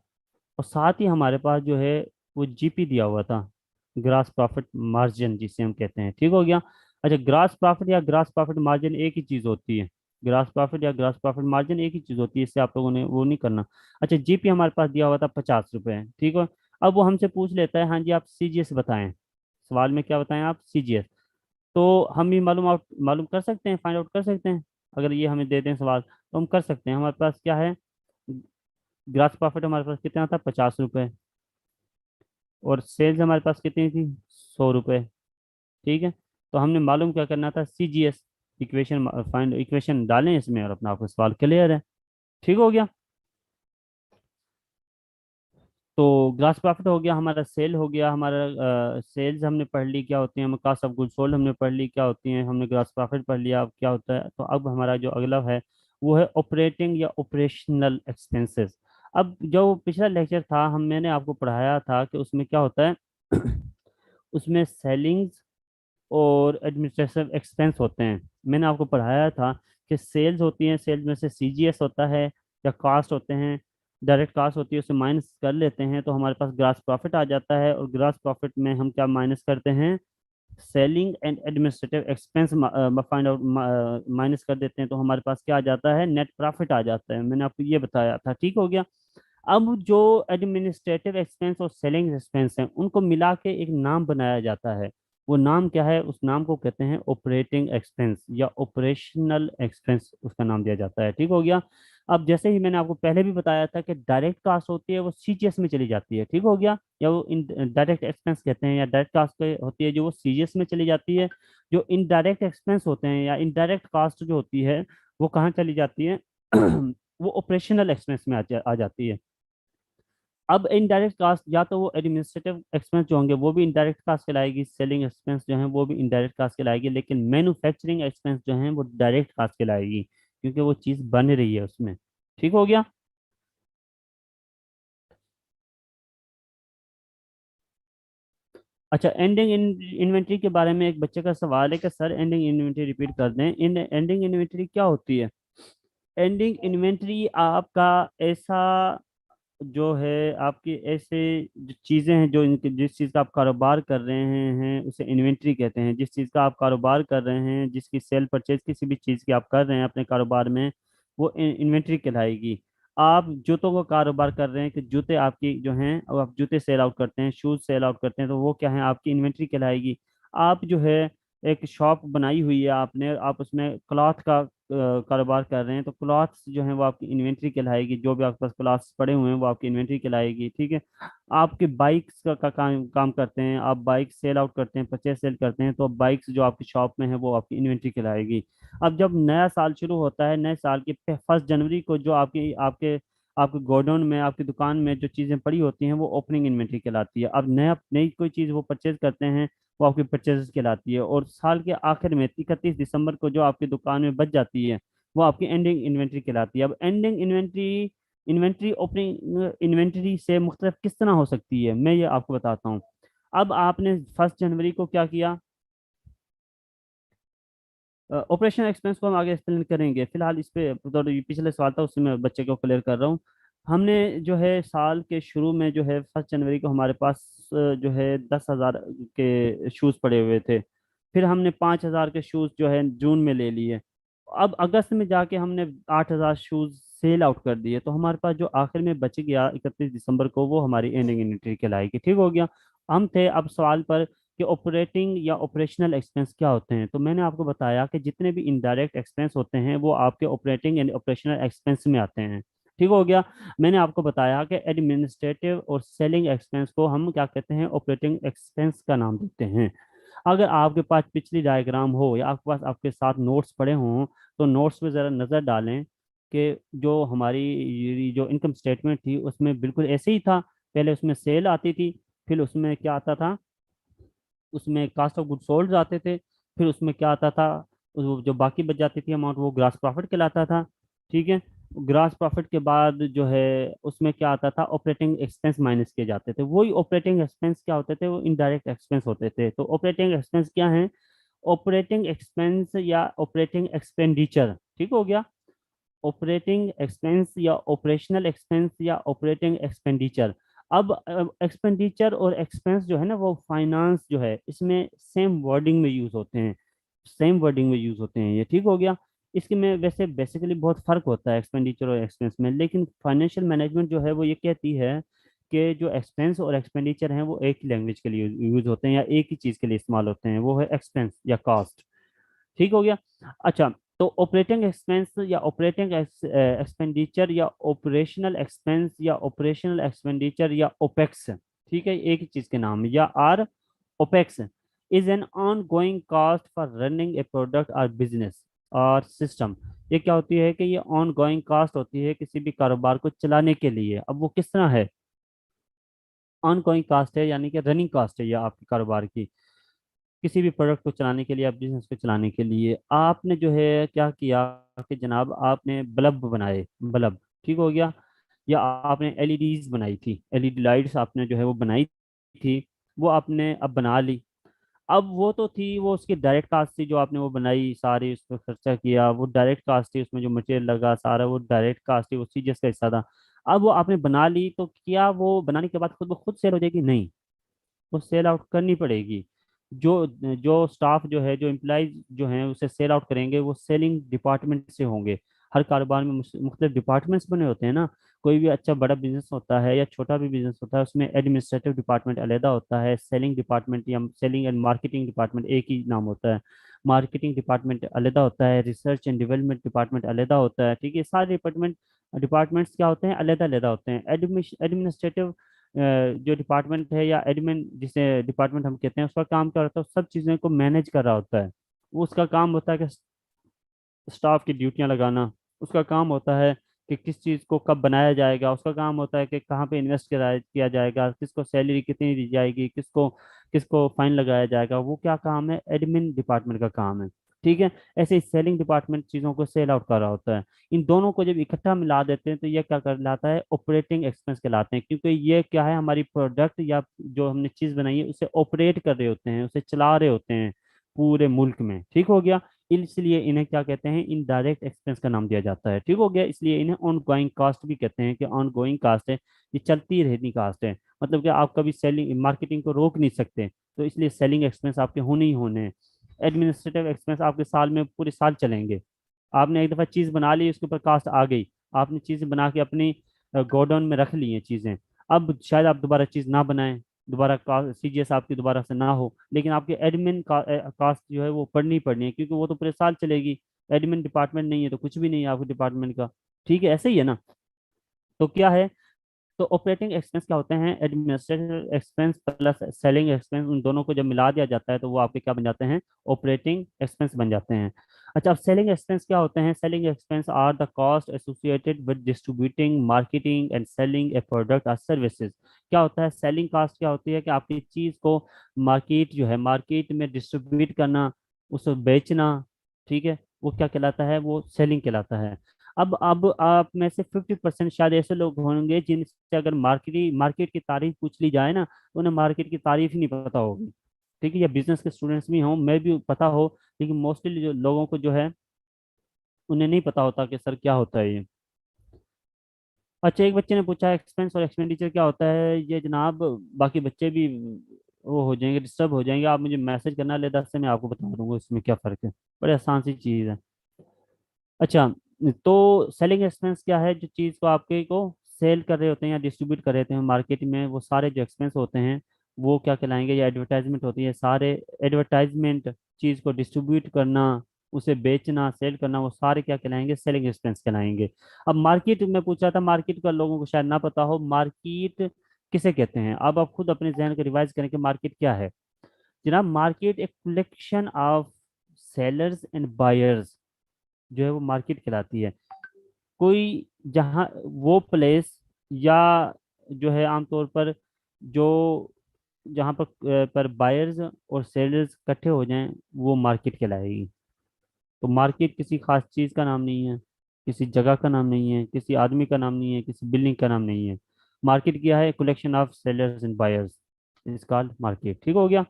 और साथ ही हमारे पास जो है वो जीपी दिया हुआ था, ग्रास प्रॉफिट मार्जिन जिसे हम कहते हैं। ठीक हो गया। अच्छा, ग्रास प्रॉफिट या ग्रास प्रॉफिट मार्जिन एक ही चीज होती है, ग्रास प्रॉफिट या ग्रास प्रॉफिट मार्जिन एक ही चीज होती है, इससे आप लोगों ने वो नहीं करना। अच्छा, जीपी हमारे पास दिया हुआ था 50 रुपए। ठीक है, अब वो हमसे पूछ लेता है हाँ जी आप सीजीएस बताएं, सवाल में क्या बताएं आप, सीजीएस। तो हम भी मालूम कर सकते हैं, फाइंड आउट कर सकते हैं। अगर ये हमें दे दें सवाल तो हम कर सकते हैं। हमारे पास क्या है, ग्रास प्रॉफिट हमारे पास कितना था, 50 रुपए, और सेल्स हमारे पास कितनी थी, 100 रुपए। ठीक है, तो हमने मालूम क्या करना था, सीजीएस। इक्वेशन फाइंड, इक्वेशन डालें इसमें और अपना आपको सवाल क्लियर है। ठीक हो गया। तो ग्रास प्रॉफिट हो गया हमारा, सेल हो गया हमारा, सेल्स हमने पढ़ ली क्या होती है, हम कास्ट ऑफ गुड सोल्ड हमने पढ़ ली क्या होती है, हमने ग्रास प्रॉफिट पढ़ लिया अब क्या होता है। तो अब हमारा जो अगला है वो है ऑपरेटिंग या ऑपरेशनल एक्सपेंसेस। अब जो पिछला लेक्चर था हम मैंने आपको पढ़ाया था कि उसमें क्या होता है उसमें सेलिंग्स और एडमिनिस्ट्रेटिव एक्सपेंस होते हैं। मैंने आपको पढ़ाया था कि सेल्स होती है, सेल्स में से सीजीएस होता है या कास्ट होते हैं, डायरेक्ट कास्ट होती है, उसे माइनस कर लेते हैं तो हमारे पास ग्रास प्रॉफिट आ जाता है। और ग्रास प्रॉफिट में हम क्या माइनस करते हैं, selling and administrative expense find out minus कर देते हैं तो हमारे पास क्या आ जाता है, नेट प्रॉफिट आ जाता है। मैंने आपको ये बताया था। ठीक हो गया। अब जो एडमिनिस्ट्रेटिव एक्सपेंस और सेलिंग एक्सपेंस हैं उनको मिला के एक नाम बनाया जाता है। वो नाम क्या है, उस नाम को कहते हैं ऑपरेटिंग एक्सपेंस या ऑपरेशनल एक्सपेंस, उसका नाम दिया जाता है। ठीक हो गया। अब जैसे ही मैंने आपको पहले भी बताया था कि डायरेक्ट कास्ट होती है वो सीजीएस में चली जाती है। ठीक हो गया, या वो डायरेक्ट एक्सपेंस कहते हैं, या डायरेक्ट कास्ट होती है जो वो सीजीएस में चली जाती है। जो इनडायरेक्ट एक्सपेंस होते हैं या इनडायरेक्ट कास्ट जो होती है वो कहाँ चली जाती है वो ऑपरेशनल एक्सपेंस में आ जाती है। अब इनडायरेक्ट कास्ट या तो वो एडमिनिस्ट्रेटिव एक्सपेंस जो होंगे वो भी इनडायरेक्ट कास्ट कहलाएगी, सेलिंग एक्सपेंस जो है वो भी इनडायरेक्ट कास्ट कहलाएगी, लेकिन मैन्युफैक्चरिंग एक्सपेंस जो है वो डायरेक्ट कास्ट कहलाएगी क्योंकि वो चीज़ बन रही है उसमें। ठीक हो गया। अच्छा, एंडिंग इन्वेंट्री के बारे में एक बच्चे का सवाल है कि सर एंडिंग इन्वेंट्री रिपीट कर दें। इन एंडिंग इन्वेंट्री क्या होती है, एंडिंग इन्वेंट्री आपका ऐसा जो है, आपकी ऐसे जो चीज़ें हैं जो इनके जिस चीज़ का आप कारोबार कर रहे हैं उसे इन्वेंट्री कहते हैं। जिस चीज़ का आप कारोबार कर रहे हैं, जिसकी सेल परचेज किसी भी चीज़ की आप कर रहे हैं अपने कारोबार में, वो इन्वेंट्री कहलाएगी। आप जूतों का कारोबार कर रहे हैं कि जूते आपकी जो हैं, और आप जूते सेल आउट करते हैं, शूज़ सेल आउट करते हैं, तो वो क्या है, आपकी इन्वेंट्री कहलाएगी। आप जो है एक शॉप बनाई हुई है आपने, आप उसमें क्लॉथ का कारोबार कर रहे हैं तो क्लॉथ्स जो है वो आपकी इन्वेंट्री कहलाएगी। जो भी आपके पास क्लॉथ्स पड़े हुए हैं वो आपकी इन्वेंट्री कहलाएगी। ठीक है। आपके बाइक्स का काम करते हैं, आप बाइक सेल आउट करते हैं, परचेज सेल करते हैं, तो बाइक्स जो आपकी शॉप में है वो आपकी इन्वेंट्री कहलाएगी। अब जब नया साल शुरू होता है, नए साल के 1 जनवरी को जो आपकी आपके आपके गोडाउन में, आपकी दुकान में जो चीज़ें पड़ी होती हैं वो ओपनिंग इन्वेंट्री कहलाती है। अब नई कोई चीज़ वो परचेज करते हैं वो आपकी परचेज कहलाती है। और साल के आखिर में 31 दिसंबर को जो आपकी दुकान में बच जाती है वो आपकी एंडिंग इन्वेंट्री कहलाती है। अब ending inventory inventory opening inventory से मुख्तलिफ किस तरह हो सकती है, मैं ये आपको बताता हूँ। अब आपने 1 जनवरी को क्या किया, ऑपरेशन एक्सपेंस को हम आगे एक्सप्लेन करेंगे, फिलहाल इस पे तो ये पिछले सवाल था उससे मैं बच्चे को क्लियर कर रहा हूँ। हमने जो है साल के शुरू में जो है 1 जनवरी को हमारे पास जो है 10,000 के शूज़ पड़े हुए थे। फिर हमने 5,000 के शूज़ जो है जून में ले लिए। अब अगस्त में जाके हमने 8,000 शूज़ सेल आउट कर दिए, तो हमारे पास जो आखिर में बच गया 31 दिसंबर को वो हमारी एंडिंग इन्वेंटरी कहलाएगी। ठीक हो गया। हम थे अब सवाल पर कि ऑपरेटिंग या ऑपरेशनल एक्सपेंस क्या होते हैं। तो मैंने आपको बताया कि जितने भी इनडायरेक्ट एक्सपेंस होते हैं वो आपके ऑपरेटिंग एंड ऑपरेशनल एक्सपेंस में आते हैं। ठीक हो गया। मैंने आपको बताया कि एडमिनिस्ट्रेटिव और सेलिंग एक्सपेंस को हम क्या कहते हैं, ऑपरेटिंग एक्सपेंस का नाम देते हैं। अगर आपके पास पिछली डायग्राम हो या आपके पास आपके साथ नोट्स पड़े हों तो नोट्स में ज़रा नज़र डालें कि जो हमारी ये जो इनकम स्टेटमेंट थी उसमें बिल्कुल ऐसे ही था। पहले उसमें सेल आती थी, फिर उसमें क्या आता था, उसमें कास्ट ऑफ गुड सोल्ड आते थे, फिर उसमें क्या आता था, जो बाकी बच जाती थी अमाउंट वो ग्रास प्रॉफिट कहलाता था। ठीक है। ग्रास प्रॉफिट के बाद जो है उसमें क्या आता था, ऑपरेटिंग एक्सपेंस माइनस किए जाते थे। वही ऑपरेटिंग एक्सपेंस क्या होते थे, वो इनडायरेक्ट एक्सपेंस होते थे। तो ऑपरेटिंग एक्सपेंस क्या है, ऑपरेटिंग एक्सपेंस या ऑपरेटिंग एक्सपेंडिचर। ठीक हो गया। ऑपरेटिंग एक्सपेंस या ऑपरेशनल एक्सपेंस या ऑपरेटिंग एक्सपेंडिचर। अब एक्सपेंडिचर और एक्सपेंस जो है ना वो फाइनेंस जो है इसमें सेम वर्डिंग में यूज होते हैं, सेम वर्डिंग में यूज होते हैं ये। ठीक हो गया। इसके में वैसे बेसिकली बहुत फर्क होता है एक्सपेंडिचर और एक्सपेंस में, लेकिन फाइनेंशियल मैनेजमेंट जो है वो ये कहती है कि जो एक्सपेंस और एक्सपेंडिचर हैं वो एक ही लैंग्वेज के लिए यूज होते हैं या एक ही चीज़ के लिए इस्तेमाल होते हैं, वो है एक्सपेंस या कॉस्ट। ठीक हो गया। अच्छा, तो ऑपरेटिंग एक्सपेंस या ऑपरेटिंग एक्सपेंडिचर या ऑपरेशनल एक्सपेंस या ऑपरेशनल एक्सपेंडिचर या ओपेक्स, ठीक है, एक ही चीज के नाम है, या or opex is an ongoing cost for running a product और बिजनेस और सिस्टम। ये क्या होती है कि ये ऑन गोइंग कॉस्ट होती है किसी भी कारोबार को चलाने के लिए। अब वो किस तरह है, ऑन गोइंग कॉस्ट है यानी कि रनिंग कॉस्ट है या आपके कारोबार की, किसी भी प्रोडक्ट को चलाने के लिए या बिजनेस को चलाने के लिए आपने जो है क्या किया कि जनाब आपने बल्ब बनाए, बल्ब। ठीक हो गया। या आपने एलईडीज बनाई थी, एलईडी लाइट्स आपने जो है वो बनाई थी, वो आपने अब बना ली। अब वो तो थी, वो उसकी डायरेक्ट कास्ट थी जो आपने वो बनाई सारी, उस पर खर्चा किया, वो डायरेक्ट कास्ट थी, उसमें जो मटेरियल लगा सारा वो डायरेक्ट कास्ट थी, वो सीजीएस का हिस्सा था। अब वो आपने बना ली तो क्या वो बनाने के बाद खुद ब खुद सेल हो जाएगी? नहीं, वो सेल आउट करनी पड़ेगी। जो जो स्टाफ जो है, जो एम्प्लॉइज जो हैं उसे सेल आउट करेंगे वो सेलिंग डिपार्टमेंट से होंगे। हर कारोबार में मुख्तलिफ डिपार्टमेंट्स बने होते हैं ना। कोई भी अच्छा बड़ा बिजनेस होता है या छोटा भी बिजनेस होता है उसमें एडमिनिस्ट्रेटिव डिपार्टमेंट अलहदा होता है, सेलिंग डिपार्टमेंट या सेलिंग एंड मार्केटिंग डिपार्टमेंट एक ही नाम होता है, मार्केटिंग डिपार्टमेंट अलहदा होता है, रिसर्च एंड डेवलपमेंट डिपार्टमेंट अलहदा होता है। ठीक है, सारे डिपार्टमेंट्स क्या होते हैं, अलहदा अलहदा होते हैं। एडमिनिस्ट्रेटिव जो डिपार्टमेंट है या एडमिन जिसे डिपार्टमेंट हम कहते हैं उसका काम क्या होता है, सब चीज़ों को मैनेज कर रहा होता है। वो उसका काम होता है कि स्टाफ की ड्यूटियां लगाना, उसका काम होता है कि किस चीज़ को कब बनाया जाएगा, उसका काम होता है कि कहाँ पे इन्वेस्ट किया जाएगा, किसको सैलरी कितनी दी जाएगी, किसको किसको फाइन लगाया जाएगा, वो क्या काम है, एडमिन डिपार्टमेंट का काम है। ठीक है। ऐसे ही सेलिंग डिपार्टमेंट चीज़ों को सेल आउट कर रहा होता है। इन दोनों को जब इकट्ठा मिला देते हैं तो ये क्या कहलाता है, ऑपरेटिंग एक्सपेंस कहलाते हैं, क्योंकि ये क्या है, हमारी प्रोडक्ट या जो हमने चीज़ बनाई है उसे ऑपरेट कर रहे होते हैं, उसे चला रहे होते हैं पूरे मुल्क में। ठीक हो गया। इसलिए इन्हें क्या कहते हैं, इनडायरेक्ट एक्सपेंस का नाम दिया जाता है। ठीक हो गया। इसलिए इन्हें ऑन गोइंग कास्ट भी कहते हैं कि ऑन गोइंग कास्ट है, ये चलती रहनी कास्ट है। मतलब कि आप कभी सेलिंग मार्केटिंग को रोक नहीं सकते, तो इसलिए सेलिंग एक्सपेंस आपके होने ही होने हैं। एडमिनिस्ट्रेटिव एक्सपेंस आपके साल में पूरे साल चलेंगे। आपने एक दफ़ा चीज़ बना ली, उसके ऊपर कास्ट आ गई, आपने चीज़ें बना के अपनी गोडाउन में रख ली हैं चीज़ें, अब शायद आप दोबारा चीज़ ना बनाएं, दोबारा सीजीएस आपकी दोबारा से ना हो, लेकिन आपके एडमिन कास्ट जो है वो पढ़नी ही पढ़नी है, क्योंकि वो तो पूरे साल चलेगी। एडमिन डिपार्टमेंट नहीं है तो कुछ भी नहीं है आपके डिपार्टमेंट का। ठीक है, ऐसे ही है ना। तो क्या है, तो ऑपरेटिंग एक्सपेंस क्या होते हैं, administrative expense plus selling expense, उन दोनों को जब मिला दिया जाता है तो वो आपके क्या बन जाते हैं, ऑपरेटिंग एक्सपेंस बन जाते हैं। अच्छा, अब सेलिंग एक्सपेंस क्या होते हैं, selling expense are the cost associated with distributing marketing and selling a product और सर्विसेज। क्या होता है, सेलिंग कॉस्ट क्या होती है कि आपकी चीज़ को मार्केट जो है, मार्केट में डिस्ट्रीब्यूट करना, उसे बेचना। ठीक है, वो क्या कहलाता है, वो सेलिंग कहलाता है। अब आप में से 50% शायद ऐसे लोग होंगे जिनसे अगर मार्केट की तारीफ पूछ ली जाए ना, तो उन्हें मार्केट की तारीफ ही नहीं पता होगी। ठीक है, या बिजनेस के स्टूडेंट्स भी हों, मैं भी पता हो, लेकिन मोस्टली जो लोगों को जो है उन्हें नहीं पता होता कि सर क्या होता है ये। अच्छा, एक बच्चे ने पूछा एक्सपेंस और एक्सपेंडिचर क्या होता है ये जनाब। बाकी बच्चे भी वो हो जाएंगे, डिस्टर्ब हो जाएंगे, आप मुझे मैसेज करना ले 10 से मैं आपको बता दूंगा इसमें क्या फ़र्क है। बड़ी आसान सी चीज़ है। अच्छा, तो सेलिंग एक्सपेंस क्या है? जो चीज़ को आपके को सेल कर रहे होते हैं या डिस्ट्रीब्यूट कर रहे होते हैं मार्केट में, वो सारे जो एक्सपेंस होते हैं वो क्या कहलाएंगे? या एडवर्टाइजमेंट होती है, सारे एडवर्टाइजमेंट, चीज़ को डिस्ट्रीब्यूट करना, उसे बेचना, सेल करना, वो सारे क्या कहलाएंगे? सेलिंग एक्सपेंस कहलाएंगे। अब मार्केट में पूछा था, मार्केट का लोगों को शायद ना पता हो, मार्केट किसे कहते हैं? अब आप खुद अपने जहन को रिवाइज करें कि मार्केट क्या है। जनाब, मार्केट एक collection of sellers and buyers जो है वो मार्केट कहलाती है। कोई जहाँ वो प्लेस या जो है आमतौर पर जो जहाँ पर बायर्स और सेलर्स इकट्ठे हो जाएं, वो मार्केट कहलाएगी। तो मार्केट किसी खास चीज़ का नाम नहीं है, किसी जगह का नाम नहीं है, किसी आदमी का नाम नहीं है, किसी बिल्डिंग का नाम नहीं है। मार्केट क्या है? Collection of sellers and buyers is called market. ठीक हो गया।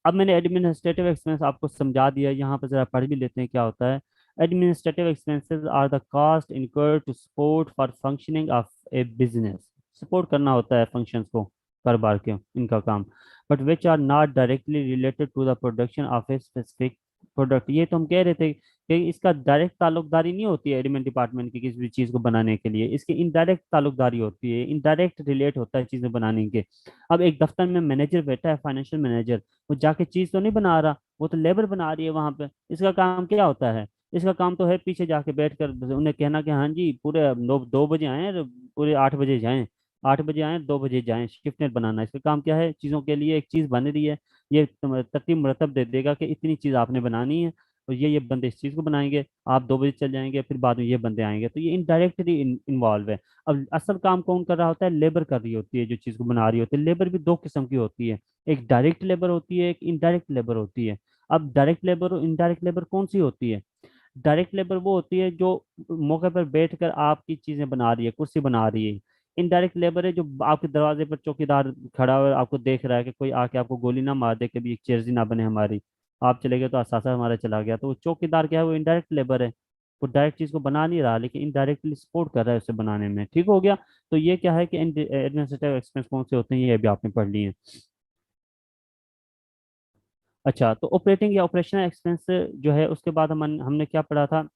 अब मैंने एडमिनिस्ट्रेटिव एक्सपेंस आपको समझा दिया, यहाँ पर जरा पढ़ भी लेते हैं क्या होता है। Administrative expenses are the cost incurred to support for functioning of a business. Support करना होता है फंक्शंस को, कारोबार के, इनका काम। But which are not directly related to the production of a specific product. ये तो हम कह रहे थे कि इसका डायरेक्ट ताल्लुकदारी नहीं होती है एडमिन डिपार्टमेंट की किसी भी चीज़ को बनाने के लिए, इसकी इनडायरेक्ट ताल्लुकदारी होती है, इनडायरेक्ट रिलेट होता है चीज़ें बनाने के। अब एक दफ्तर में मैनेजर बैठा है, फाइनेंशियल मैनेजर, वो जाके चीज तो नहीं बना रहा, वो तो लेबर बना रही है वहां पे। इसका काम क्या होता है? इसका काम तो है पीछे जाके बैठकर उन्हें कहना कि हाँ जी पूरे 2 बजे आए और पूरे 8 बजे जाएं, 8 बजे आए 2 बजे जाएं, शिफ्ट नेट बनाना। इसका काम क्या है? चीज़ों के लिए एक चीज़ बन रही है, ये तरतीब मुरतब दे देगा कि इतनी चीज़ आपने बनानी है, और ये बंदे इस चीज़ को बनाएंगे, आप 2 बजे चल जाएंगे, फिर बाद में ये बंदे आएंगे। तो ये इनडायरेक्टली इन्वॉल्व है। अब असल काम कौन कर रहा होता है? लेबर कर रही होती है जो चीज़ को बना रही होती है। लेबर भी 2 किस्म की होती है, एक डायरेक्ट लेबर होती है, एक इनडायरेक्ट लेबर होती है। अब डायरेक्ट लेबर और इनडायरेक्ट लेबर कौन सी होती है? डायरेक्ट लेबर वो होती है जो मौके पर बैठकर आपकी चीजें बना रही है, कुर्सी बना रही है। इनडायरेक्ट लेबर है जो आपके दरवाजे पर चौकीदार खड़ा हुआ है, आपको देख रहा है कि कोई आके आपको गोली ना मार दे, कभी एक चेयर्स ना बने हमारी, आप चले गए तो असासा हमारा चला गया। तो वो चौकीदार क्या है? वो इनडायरेक्ट लेबर है। वो डायरेक्ट चीज को बना नहीं रहा, लेकिन इनडायरेक्टली सपोर्ट कर रहा है उसे बनाने में। ठीक हो गया। तो ये क्या है कि एडमिनिस्ट्रेटिव एक्सपेंस कौन से होते हैं, ये अभी आपने पढ़ लिए हैं। अच्छा, तो ऑपरेटिंग या ऑपरेशनल एक्सपेंस जो है उसके बाद हमने क्या पढ़ा था?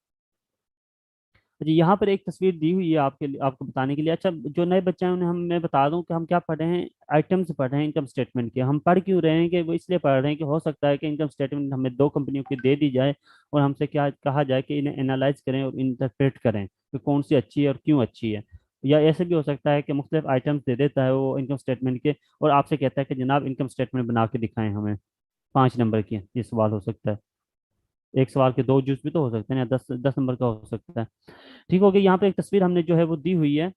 जी, यहाँ पर एक तस्वीर दी हुई है आपके लिए, आपको बताने के लिए। अच्छा, जो नए बच्चे हैं उन्हें मैं बता दूं कि हम क्या पढ़ रहे हैं। आइटम्स पढ़ रहे हैं इनकम स्टेटमेंट के। हम पढ़ क्यों रहे हैं? कि वो इसलिए पढ़ रहे हैं कि हो सकता है कि इनकम स्टेटमेंट हमें 2 कंपनियों की दे दी जाए और हमसे क्या कहा जाए कि इन्हें एनालाइज करें और इंटरप्रेट करें कि कौन सी अच्छी है और क्यों अच्छी है। या ऐसे भी हो सकता है कि मुख्तलिफ आइटम्स दे देता है वो इनकम स्टेटमेंट के, और आपसे कहता है कि जनाब इनकम स्टेटमेंट बना के दिखाएं हमें 5 नंबर की। ये सवाल हो सकता है। एक सवाल के 2 जूस भी तो हो सकते हैं, या 10 10 नंबर का हो सकता है। ठीक हो गया। यहाँ पे एक तस्वीर हमने जो है वो दी हुई है।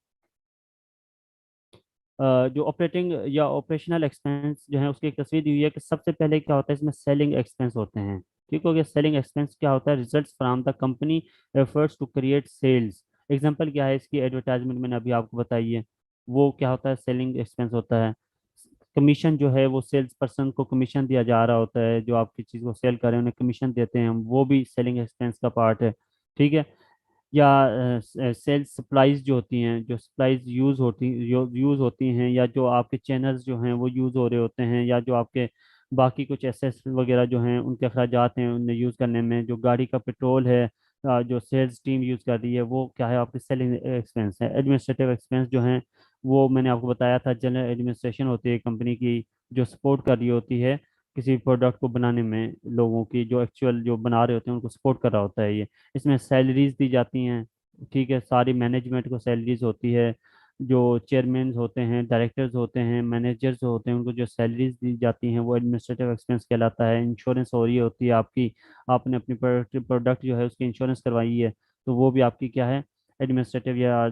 जो ऑपरेटिंग या ऑपरेशनल एक्सपेंस जो है उसकी एक तस्वीर दी हुई है कि सबसे पहले क्या होता है इसमें? सेलिंग एक्सपेंस होते हैं। ठीक हो गया। सेलिंग एक्सपेंस क्या होता है? Results from the company efforts to create sales. Example क्या है इसकी? एडवर्टाइजमेंट मैंने अभी आपको बताई है, वो क्या होता है? सेलिंग एक्सपेंस होता है। कमीशन जो है वो सेल्स पर्सन को कमीशन दिया जा रहा होता है, जो आपकी चीज़ को सेल कर रहे हैं उन्हें कमीशन देते हैं हम, वो भी सेलिंग एक्सपेंस का पार्ट है। ठीक है। या सेल्स सप्लाईज जो होती हैं, जो सप्लाईज यूज़ होती हैं, या जो आपके चैनल्स जो हैं वो यूज़ हो रहे होते हैं, या जो आपके बाकी कुछ एसेस वगैरह जो हैं उनके अखराजात हैं उन्हें यूज़ करने में, जो गाड़ी का पेट्रोल है, जो सेल्स टीम यूज़ कर रही है, वो क्या है? आपकी सेलिंग एक्सपेंस है। एडमिनिस्ट्रेटिव एक्सपेंस जो हैं वो मैंने आपको बताया था, जनरल एडमिनिस्ट्रेशन होती है कंपनी की, जो सपोर्ट कर रही होती है किसी प्रोडक्ट को बनाने में, लोगों की जो एक्चुअल जो बना रहे होते हैं उनको सपोर्ट कर रहा होता है ये। इसमें सैलरीज दी जाती हैं। ठीक है, सारी मैनेजमेंट को सैलरीज होती है। जो चेयरमैन होते हैं, डायरेक्टर्स होते हैं, मैनेजर्स होते हैं, उनको जो सैलरीज दी जाती हैं वो एडमिनिस्ट्रेटिव एक्सपेंस कहलाता है। इंश्योरेंस हो रही होती है आपकी, आपने अपनी प्रोडक्ट जो है उसकी इंश्योरेंस करवाई है, तो वो भी आपकी क्या है? एडमिनिस्ट्रेटिव या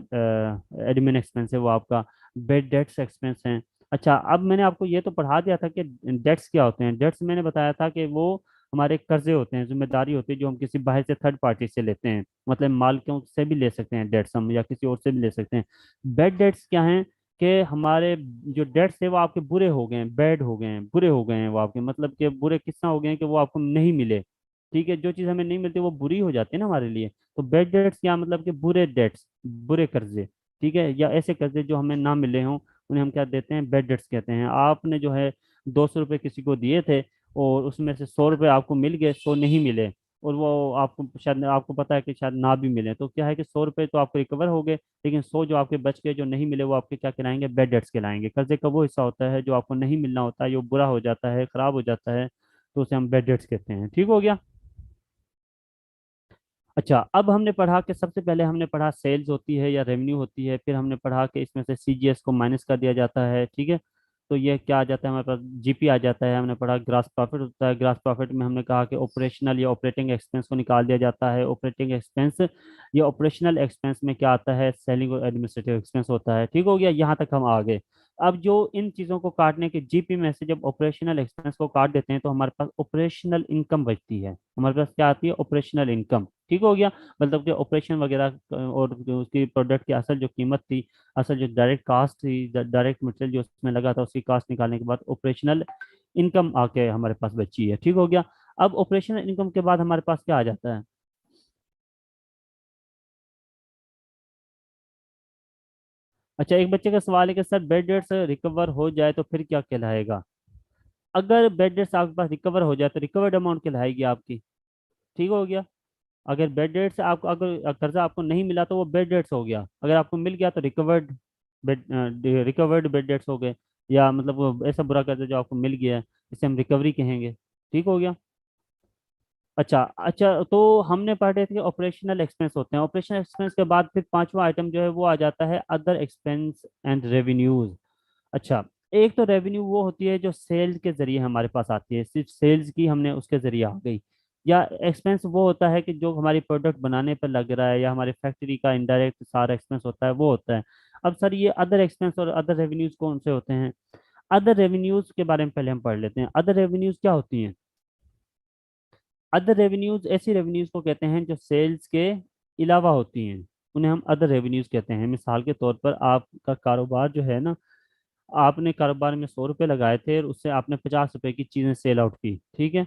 एडमिन एक्सपेंस है वो आपका। बेड डेट्स एक्सपेंस हैं। अच्छा, अब मैंने आपको ये तो पढ़ा दिया था कि डेट्स क्या होते हैं। डेट्स मैंने बताया था कि वो हमारे कर्जे होते हैं, जिम्मेदारी होती है जो हम किसी बाहर से थर्ड पार्टी से लेते हैं, मतलब मालिकों से भी ले सकते हैं डेट्स हम, या किसी और से भी ले सकते हैं। बैड डेट्स क्या हैं कि हमारे जो डेट्स है वो आपके बुरे हो गए हैं, बैड हो गए हैं, बुरे हो गए हैं वो आपके, मतलब कि बुरे किस तरह हो गए हैं कि वो आपको नहीं मिले। ठीक है, जो चीज़ हमें नहीं मिलती वो बुरी हो जाती है ना हमारे लिए। तो बैड डेट्स क्या मतलब कि बुरे डेट्स, बुरे कर्जे, ठीक है, या ऐसे कर्जे जो हमें ना मिले हों, उन्हें हम क्या देते हैं, बैड डेट्स कहते हैं। आपने जो है 200 रुपये किसी को दिए थे और उसमें से 100 रुपये आपको मिल गए, 100 नहीं मिले, और वो आपको शायद, आपको पता है कि शायद ना भी मिले, तो क्या है कि 100 रुपये तो आपको रिकवर हो गए, लेकिन 100 जो आपके बच गए, जो नहीं मिले, वो आपके क्या कहलाएंगे, बैड डेट्स कहलाएंगे। कर्जे का वो हिस्सा होता है जो आपको नहीं मिलना होता है, जो बुरा हो जाता है, खराब हो जाता है, तो उसे हम बैड डेट्स कहते हैं। ठीक हो गया। अच्छा, अब हमने पढ़ा कि सबसे पहले हमने पढ़ा सेल्स होती है या रेवेन्यू होती है, फिर हमने पढ़ा कि इसमें से सीजीएस को माइनस कर दिया जाता है। ठीक है, तो ये क्या आ जाता है हमारे पास, जीपी आ जाता है। हमने पढ़ा ग्रास प्रॉफिट होता है, ग्रास प्रॉफिट में हमने कहा कि ऑपरेशनल या ऑपरेटिंग एक्सपेंस को निकाल दिया जाता है। ऑपरेटिंग एक्सपेंस या ऑपरेशनल एक्सपेंस में क्या आता है, सेलिंग और एडमिनिस्ट्रेटिव एक्सपेंस होता है। ठीक हो गया, यहाँ तक हम आ गए। अब जो इन चीज़ों को काटने के जीपी में से जब ऑपरेशनल एक्सपेंस को काट देते हैं तो हमारे पास ऑपरेशनल इनकम बचती है। हमारे पास क्या आती है, ऑपरेशनल इनकम। ठीक हो गया, मतलब कि ऑपरेशन वगैरह और जो उसकी प्रोडक्ट की असल जो कीमत थी, असल जो डायरेक्ट कास्ट थी, डायरेक्ट मटेरियल जो उसमें लगा था, उसकी कास्ट निकालने के बाद ऑपरेशनल इनकम आके हमारे पास बची है। ठीक हो गया। अब ऑपरेशनल इनकम के बाद हमारे पास क्या आ जाता है, अच्छा, एक बच्चे का सवाल है कि सर बेड डेट्स रिकवर हो जाए तो फिर क्या कहलाएगा। अगर बेड डेट्स आपके पास रिकवर हो जाए तो रिकवर्ड अमाउंट कहलाएगी आपकी। ठीक हो गया। अगर बेड डेट्स आपको, अगर कर्जा आपको नहीं मिला तो वो बेड डेट्स हो गया, अगर आपको मिल गया तो recovered bed, recovered bad debts हो गए, या मतलब वो ऐसा बुरा कर्जा जो आपको मिल गया है, इसे हम रिकवरी कहेंगे। ठीक हो गया। अच्छा अच्छा, तो हमने पढ़े थे कि ऑपरेशनल एक्सपेंस होते हैं। ऑपरेशनल एक्सपेंस के बाद फिर पांचवा आइटम जो है वो आ जाता है अदर एक्सपेंस एंड रेवेन्यूज। अच्छा, एक तो रेवेन्यू वो होती है जो सेल्स के जरिए हमारे पास आती है, सिर्फ सेल्स की हमने उसके जरिए आ गई। या एक्सपेंस वो होता है कि जो हमारी प्रोडक्ट बनाने पर लग रहा है, या हमारी फैक्ट्री का इनडायरेक्ट सारा एक्सपेंस होता है, वो होता है। अब सर ये अदर एक्सपेंस और अदर रेवेन्यूज कौन से होते हैं। अदर रेवेन्यूज के बारे में पहले हम पढ़ लेते हैं। अदर रेवेन्यूज क्या होती हैं। अदर रेवेन्यूज ऐसी रेवेन्यूज को कहते हैं जो सेल्स के अलावा होती हैं, उन्हें हम अदर रेवेन्यूज कहते हैं। मिसाल के तौर पर आपका कारोबार जो है ना, आपने कारोबार में 100 रुपये लगाए थे और उससे आपने 50 रुपये की चीज़ें सेल आउट की। ठीक है,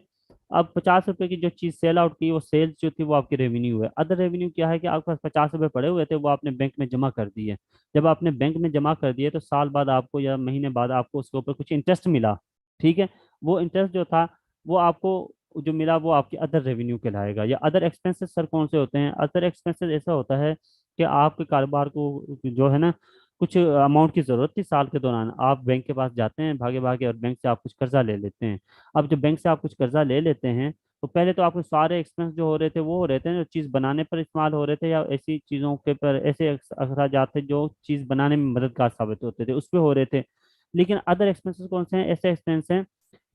अब 50 रुपये की जो चीज़ सेल आउट की, वो सेल्स जो थी वो आपकी रेवेन्यू है। अदर रेवेन्यू क्या है कि आपके पास 50 रुपये पड़े हुए थे, वो आपने बैंक में जमा कर दिए। जब आपने बैंक में जमा कर दिए तो साल बाद आपको या महीने बाद आपको उसके ऊपर कुछ इंटरेस्ट मिला। ठीक है, वो इंटरेस्ट जो था वो आपको जो मिला वो आपकी अदर रेवेन्यू कहलाएगा। या अदर एक्सपेंसेस सर कौन से होते हैं। अदर एक्सपेंसेस ऐसा होता है कि आपके कारोबार को जो है ना, कुछ अमाउंट की जरूरत थी साल के दौरान, आप बैंक के पास जाते हैं भागे भागे और बैंक से आप कुछ कर्जा ले लेते हैं। अब जब बैंक से आप कुछ कर्जा ले लेते हैं तो पहले तो आपके सारे एक्सपेंस जो हो रहे थे वो हो रहे थे जो चीज़ बनाने पर इस्तेमाल हो रहे थे, या ऐसी चीज़ों के पर ऐसे अखराजात थे जो चीज़ बनाने में मददगार साबित होते थे, उस पर हो रहे थे। लेकिन अदर एक्सपेंसेस कौन से हैं, ऐसे एक्सपेंस हैं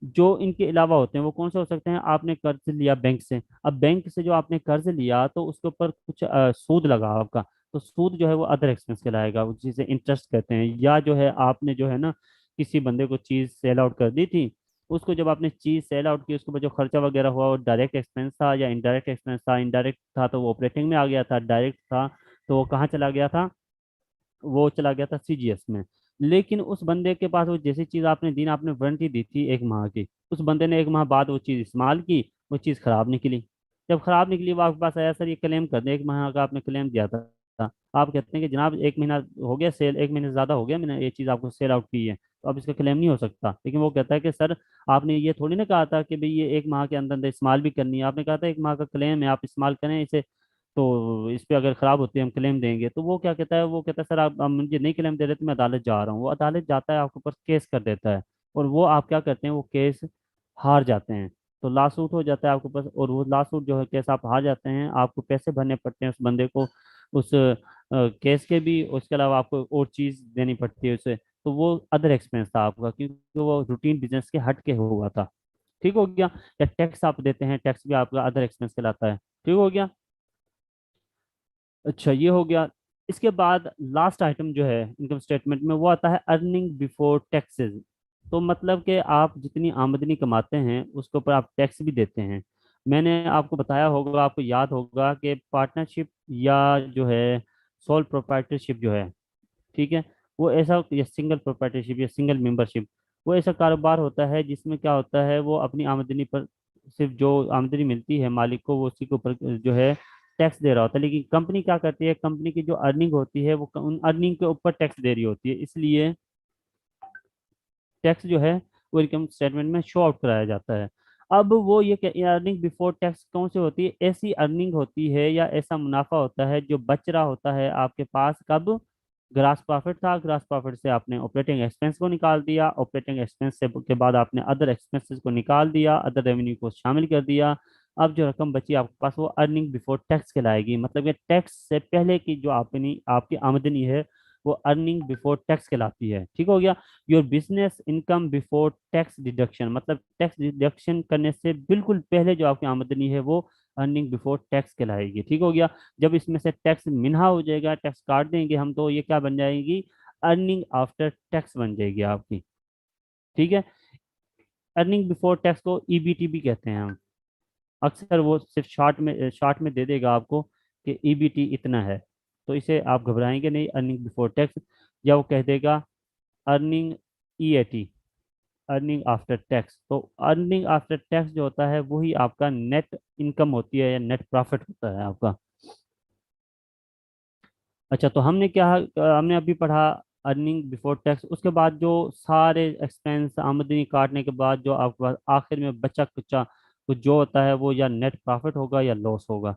जो इनके अलावा होते हैं। वो कौन से हो सकते हैं, आपने कर्ज लिया बैंक से, अब बैंक से जो आपने कर्ज लिया तो उसके ऊपर कुछ सूद लगा आपका, तो सूद जो है वो अदर एक्सपेंस कहलाएगा, वो जिसे इंटरेस्ट कहते हैं। या जो है आपने जो है ना किसी बंदे को चीज़ सेल आउट कर दी थी, उसको जब आपने चीज़ सेल आउट की उसके बाद जो खर्चा वगैरह हुआ वो डायरेक्ट एक्सपेंस था या इनडायरेक्ट एक्सपेंस था। इनडायरेक्ट था तो वो ऑपरेटिंग में आ गया था, डायरेक्ट था तो वो कहाँ चला गया था, वो चला गया था सीजीएस में। लेकिन उस बंदे के पास वो जैसी चीज आपने दी ना, आपने वारंटी दी थी 1 माह की, उस बंदे ने 1 माह बाद वो चीज इस्तेमाल की, वो चीज खराब निकली। जब खराब निकली वो आपके पास आया, सर ये क्लेम कर दे, 1 माह का आपने क्लेम दिया था। आप कहते हैं कि जनाब 1 महीना हो गया सेल, 1 महीने से ज्यादा हो गया मैंने ये चीज आपको सेल आउट की है, तो अब इसका क्लेम नहीं हो सकता। लेकिन वो कहता है कि सर आपने ये थोड़ी ना कहा था कि भाई ये 1 माह के अंदर अंदर इस्तेमाल भी करनी है, आपने कहा था 1 माह का क्लेम है, आप इस्तेमाल करें इसे, तो इस पे अगर खराब होती है हम क्लेम देंगे। तो वो क्या कहता है, वो कहता है सर आप मुझे नहीं क्लेम दे रहे तो मैं अदालत जा रहा हूँ। वो अदालत जाता है, आपके ऊपर केस कर देता है, और वो आप क्या करते हैं, वो केस हार जाते हैं, तो लासूट हो जाता है आपके पास। और वो लासूट जो है केस आप हार जाते हैं, आपको पैसे भरने पड़ते हैं उस बंदे को, उस केस के भी, उसके अलावा आपको और चीज़ देनी पड़ती है उसे। तो वो अदर एक्सपेंस था आपका, क्योंकि वो रूटीन बिजनेस के हट के हुआ था। ठीक हो गया। या टैक्स आप देते हैं, टैक्स भी आपका अदर एक्सपेंस कहलाता है। ठीक हो गया। अच्छा, ये हो गया। इसके बाद लास्ट आइटम जो है इनकम स्टेटमेंट में वो आता है अर्निंग बिफोर टैक्सेस। तो मतलब कि आप जितनी आमदनी कमाते हैं उसके ऊपर आप टैक्स भी देते हैं। मैंने आपको बताया होगा, आपको याद होगा कि पार्टनरशिप या जो है सोल प्रोप्राइटरशिप जो है, ठीक है, वो ऐसा, या सिंगल प्रोप्राइटरशिप या सिंगल मेंबरशिप, वो ऐसा कारोबार होता है जिसमें क्या होता है, वो अपनी आमदनी पर सिर्फ जो आमदनी मिलती है मालिक को, वो उसी के ऊपर जो है टैक्स दे रहा होता है। लेकिन कंपनी क्या करती है, कंपनी की जो अर्निंग होती है वो उन अर्निंग के ऊपर टैक्स दे रही होती है, इसलिए टैक्स जो है वो इनकम स्टेटमेंट में शो आउट कराया जाता है। अब वो ये अर्निंग बिफोर टैक्स कौन सी होती है, ऐसी अर्निंग होती है या ऐसा मुनाफा होता है जो बच रहा होता है आपके पास, कब ग्रास प्रॉफिट था, ग्रास प्रॉफिट से आपने ऑपरेटिंग एक्सपेंस को निकाल दिया, ऑपरेटिंग एक्सपेंस से के बाद आपने अदर एक्सपेंसेस को निकाल दिया, अदर रेवेन्यू को शामिल कर दिया। अब जो रकम बची आपके पास वो अर्निंग बिफोर टैक्स कहलाएगी। मतलब कि टैक्स से पहले की जो अपनी आपकी आमदनी है वो अर्निंग बिफोर टैक्स कहलाती है। ठीक हो गया। Your business income before tax deduction, मतलब टैक्स डिडक्शन करने से बिल्कुल पहले जो आपकी आमदनी है वो अर्निंग बिफोर टैक्स कहलाएगी। ठीक हो गया। जब इसमें से टैक्स मिन्हा हो जाएगा, टैक्स काट देंगे हम, तो ये क्या बन जाएगी, अर्निंग आफ्टर टैक्स बन जाएगी आपकी। ठीक है। अर्निंग बिफोर टैक्स को ईबीटी भी कहते हैं हम। अक्सर वो सिर्फ शॉर्ट में दे देगा आपको कि ईबीटी इतना है, तो इसे आप घबराएंगे नहीं, अर्निंग बिफोर टैक्स। या वो कह देगा earning EAT, earning after tax. तो अर्निंग आफ्टर टैक्स जो होता है वही आपका नेट इनकम होती है या नेट प्रॉफिट होता है आपका। अच्छा, तो हमने अभी पढ़ा अर्निंग बिफोर टैक्स। उसके बाद जो सारे एक्सपेंस आमदनी काटने के बाद जो आपके पास आखिर में बचा कुचा कुछ जो होता है वो या नेट प्रॉफिट होगा या लॉस होगा।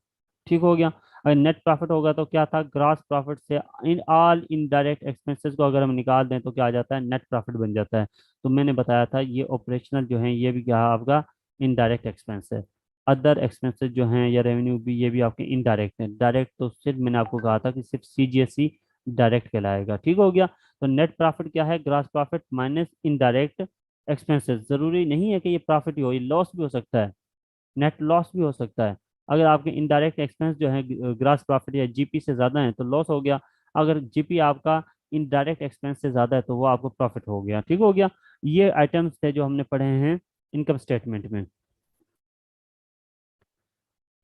ठीक हो गया। अगर नेट प्रॉफिट होगा तो क्या था, ग्रॉस प्रॉफिट से इन ऑल इनडायरेक्ट एक्सपेंसेस को अगर हम निकाल दें तो क्या आ जाता है, नेट प्रॉफिट बन जाता है। तो मैंने बताया था ये ऑपरेशनल जो है ये भी क्या है आपका इनडायरेक्ट एक्सपेंस है। अदर एक्सपेंसेस जो हैं या रेवेन्यू भी, ये भी आपके इनडायरेक्ट हैं। डायरेक्ट तो सिर्फ मैंने आपको कहा था कि सिर्फ सीजीएससी डायरेक्ट कहलाएगा। ठीक हो गया। तो नेट प्रॉफिट क्या है, gross profit minus indirect expenses. जरूरी नहीं है कि ये प्रॉफिट ही हो, ये लॉस भी हो सकता है, नेट लॉस भी हो सकता है। अगर आपके इनडायरेक्ट एक्सपेंस जो है ग्रॉस प्रॉफिट या जीपी से ज्यादा है तो लॉस हो गया, अगर जीपी आपका इनडायरेक्ट एक्सपेंस से ज्यादा है तो वो आपको प्रॉफिट हो गया। ठीक हो गया। ये आइटम्स थे जो हमने पढ़े हैं इनकम स्टेटमेंट में।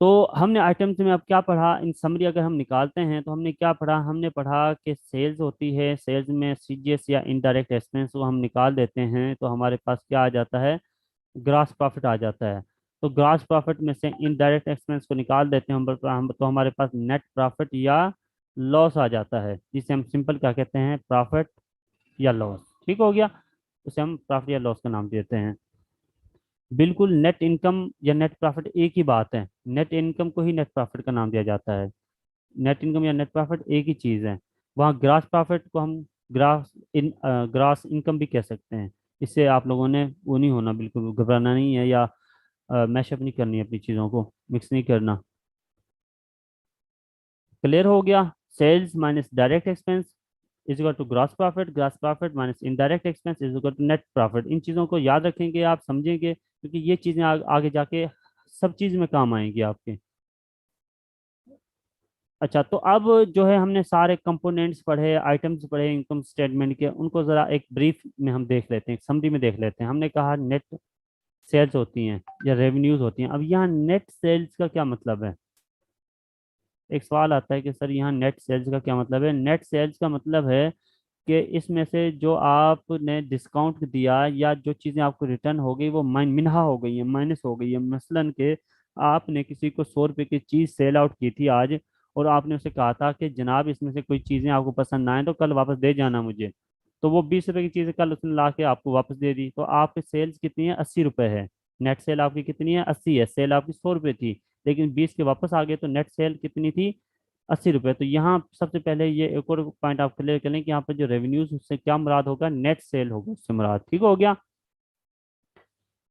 तो हमने आइटम्स में अब क्या पढ़ा, इन समरी अगर हम निकालते हैं तो हमने क्या पढ़ा, हमने पढ़ा कि सेल्स होती है, सेल्स में सीजीएस या इनडायरेक्ट एक्सपेंस वो हम निकाल देते हैं तो हमारे पास क्या आ जाता है, ग्रॉस प्रॉफिट आ जाता है। तो ग्रॉस प्रॉफिट में से इनडायरेक्ट एक्सपेंस को निकाल देते हैं तो हमारे पास नेट प्रॉफिट या लॉस आ जाता है, जिसे हम सिंपल क्या कहते हैं, प्रॉफिट या लॉस। ठीक हो गया। उसे हम प्रॉफिट या लॉस का नाम देते हैं। बिल्कुल नेट इनकम या नेट प्रॉफिट एक ही बात है, नेट इनकम को ही नेट प्रॉफिट का नाम दिया जाता है। नेट इनकम या नेट प्रॉफिट एक ही चीज़ है। वहाँ ग्रास प्रॉफिट को हम ग्रास इनकम भी कह सकते हैं। इससे आप लोगों ने वो नहीं होना, बिल्कुल घबराना नहीं है या मैशअप नहीं करनी, अपनी चीज़ों को मिक्स नहीं करना। क्लियर हो गया। Sales minus direct expense is equal to gross profit minus indirect expense is equal to net profit. इन चीज़ों को याद रखेंगे, आप समझेंगे, क्योंकि ये चीज़ें आगे जाके सब चीज़ में काम आएंगी आपके। अच्छा, तो अब जो है हमने सारे कंपोनेंट्स पढ़े, आइटम्स पढ़े इनकम स्टेटमेंट के, उनको ज़रा एक ब्रीफ में हम देख लेते हैं, समरी में देख लेते हैं। हमने कहा नेट सेल्स होती हैं या रेवेन्यूज होती हैं। अब यहाँ नेट सेल्स का क्या मतलब है, एक सवाल आता है कि सर यहाँ नेट सेल्स का क्या मतलब है। नेट सेल्स का मतलब है कि इसमें से जो आपने डिस्काउंट दिया या जो चीज़ें आपको रिटर्न हो गई वो मिन्हा हो गई है, माइनस हो गई है। मसलन के आपने किसी को 100 रुपये की चीज़ सेल आउट की थी आज, और आपने उसे कहा था कि जनाब इसमें से कोई चीज़ें आपको पसंद ना आए तो कल वापस दे जाना मुझे। तो वो 20 रुपये की चीज़ें कल उसने ला के आपको वापस दे दी, तो आपकी सेल्स कितनी है, 80 रुपये है। नेट सेल आपकी कितनी है, 80 है। सेल आपकी 100 रुपये थी, लेकिन 20 के वापस आ गए, तो नेट सेल कितनी थी, 80 रुपये। तो यहाँ सबसे पहले ये एक और पॉइंट आप क्लियर कर लें कि यहाँ पर जो रेवेन्यूज उससे क्या मुराद होगा, नेट सेल होगा उससे मुराद। ठीक हो गया।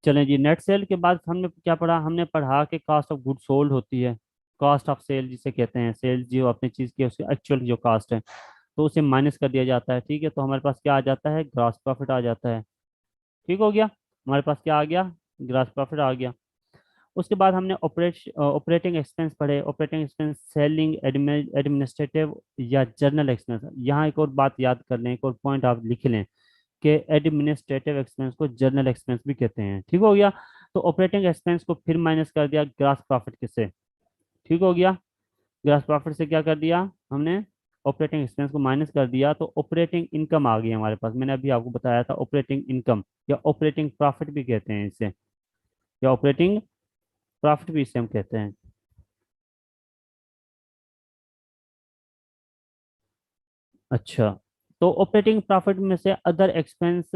चलें जी, नेट सेल के बाद हमने क्या पढ़ा, हमने पढ़ा कि कास्ट ऑफ गुड सोल्ड होती है, कॉस्ट ऑफ सेल जिसे कहते हैं। सेल जो अपनी चीज़ की उसकी एक्चुअल जो कास्ट है तो उसे माइनस कर दिया जाता है। ठीक है। तो हमारे पास क्या आ जाता है, ग्रॉस प्रॉफिट आ जाता है। ठीक हो गया। हमारे पास क्या आ गया, ग्रॉस प्रॉफिट आ गया। उसके बाद हमने ऑपरेटिंग एक्सपेंस पढ़े। ऑपरेटिंग एक्सपेंस सेलिंग, एडमिनिस्ट्रेटिव या जर्नल एक्सपेंस। यहाँ एक और बात याद कर लें, एक और पॉइंट आप लिख लें के एडमिनिस्ट्रेटिव एक्सपेंस को जनरल एक्सपेंस भी कहते हैं। ठीक हो गया। तो ऑपरेटिंग एक्सपेंस को फिर माइनस कर दिया ग्रास प्रॉफिट के से। ठीक हो गया। ग्रास प्रॉफिट से क्या कर दिया हमने, ऑपरेटिंग एक्सपेंस को माइनस कर दिया, तो ऑपरेटिंग इनकम आ गई हमारे पास। मैंने अभी आपको बताया था ऑपरेटिंग इनकम, या ऑपरेटिंग प्रॉफिट भी कहते हैं इसे, या ऑपरेटिंग प्रॉफिट भी इसे हम कहते हैं। अच्छा, तो ऑपरेटिंग प्रॉफिट में से अदर एक्सपेंस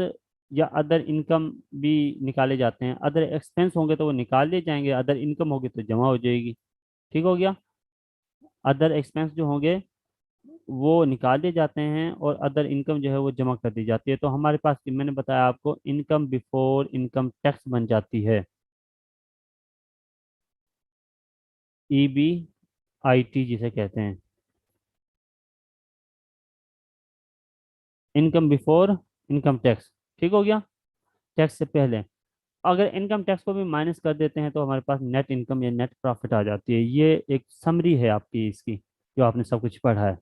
या अदर इनकम भी निकाले जाते हैं। अदर एक्सपेंस होंगे तो वो निकाल दिए जाएंगे, अदर इनकम होगी तो जमा हो जाएगी। ठीक हो गया। अदर एक्सपेंस जो होंगे वो निकाल दिए जाते हैं और अदर इनकम जो है वो जमा कर दी जाती है। तो हमारे पास मैंने बताया आपको इनकम बिफोर इनकम टैक्स बन जाती है, EBIT जिसे कहते हैं, इनकम बिफोर इनकम टैक्स। ठीक हो गया, टैक्स से पहले। अगर इनकम टैक्स को भी माइनस कर देते हैं तो हमारे पास नेट इनकम या नेट प्रॉफिट आ जाती है। ये एक समरी है आपकी इसकी, जो आपने सब कुछ पढ़ा है।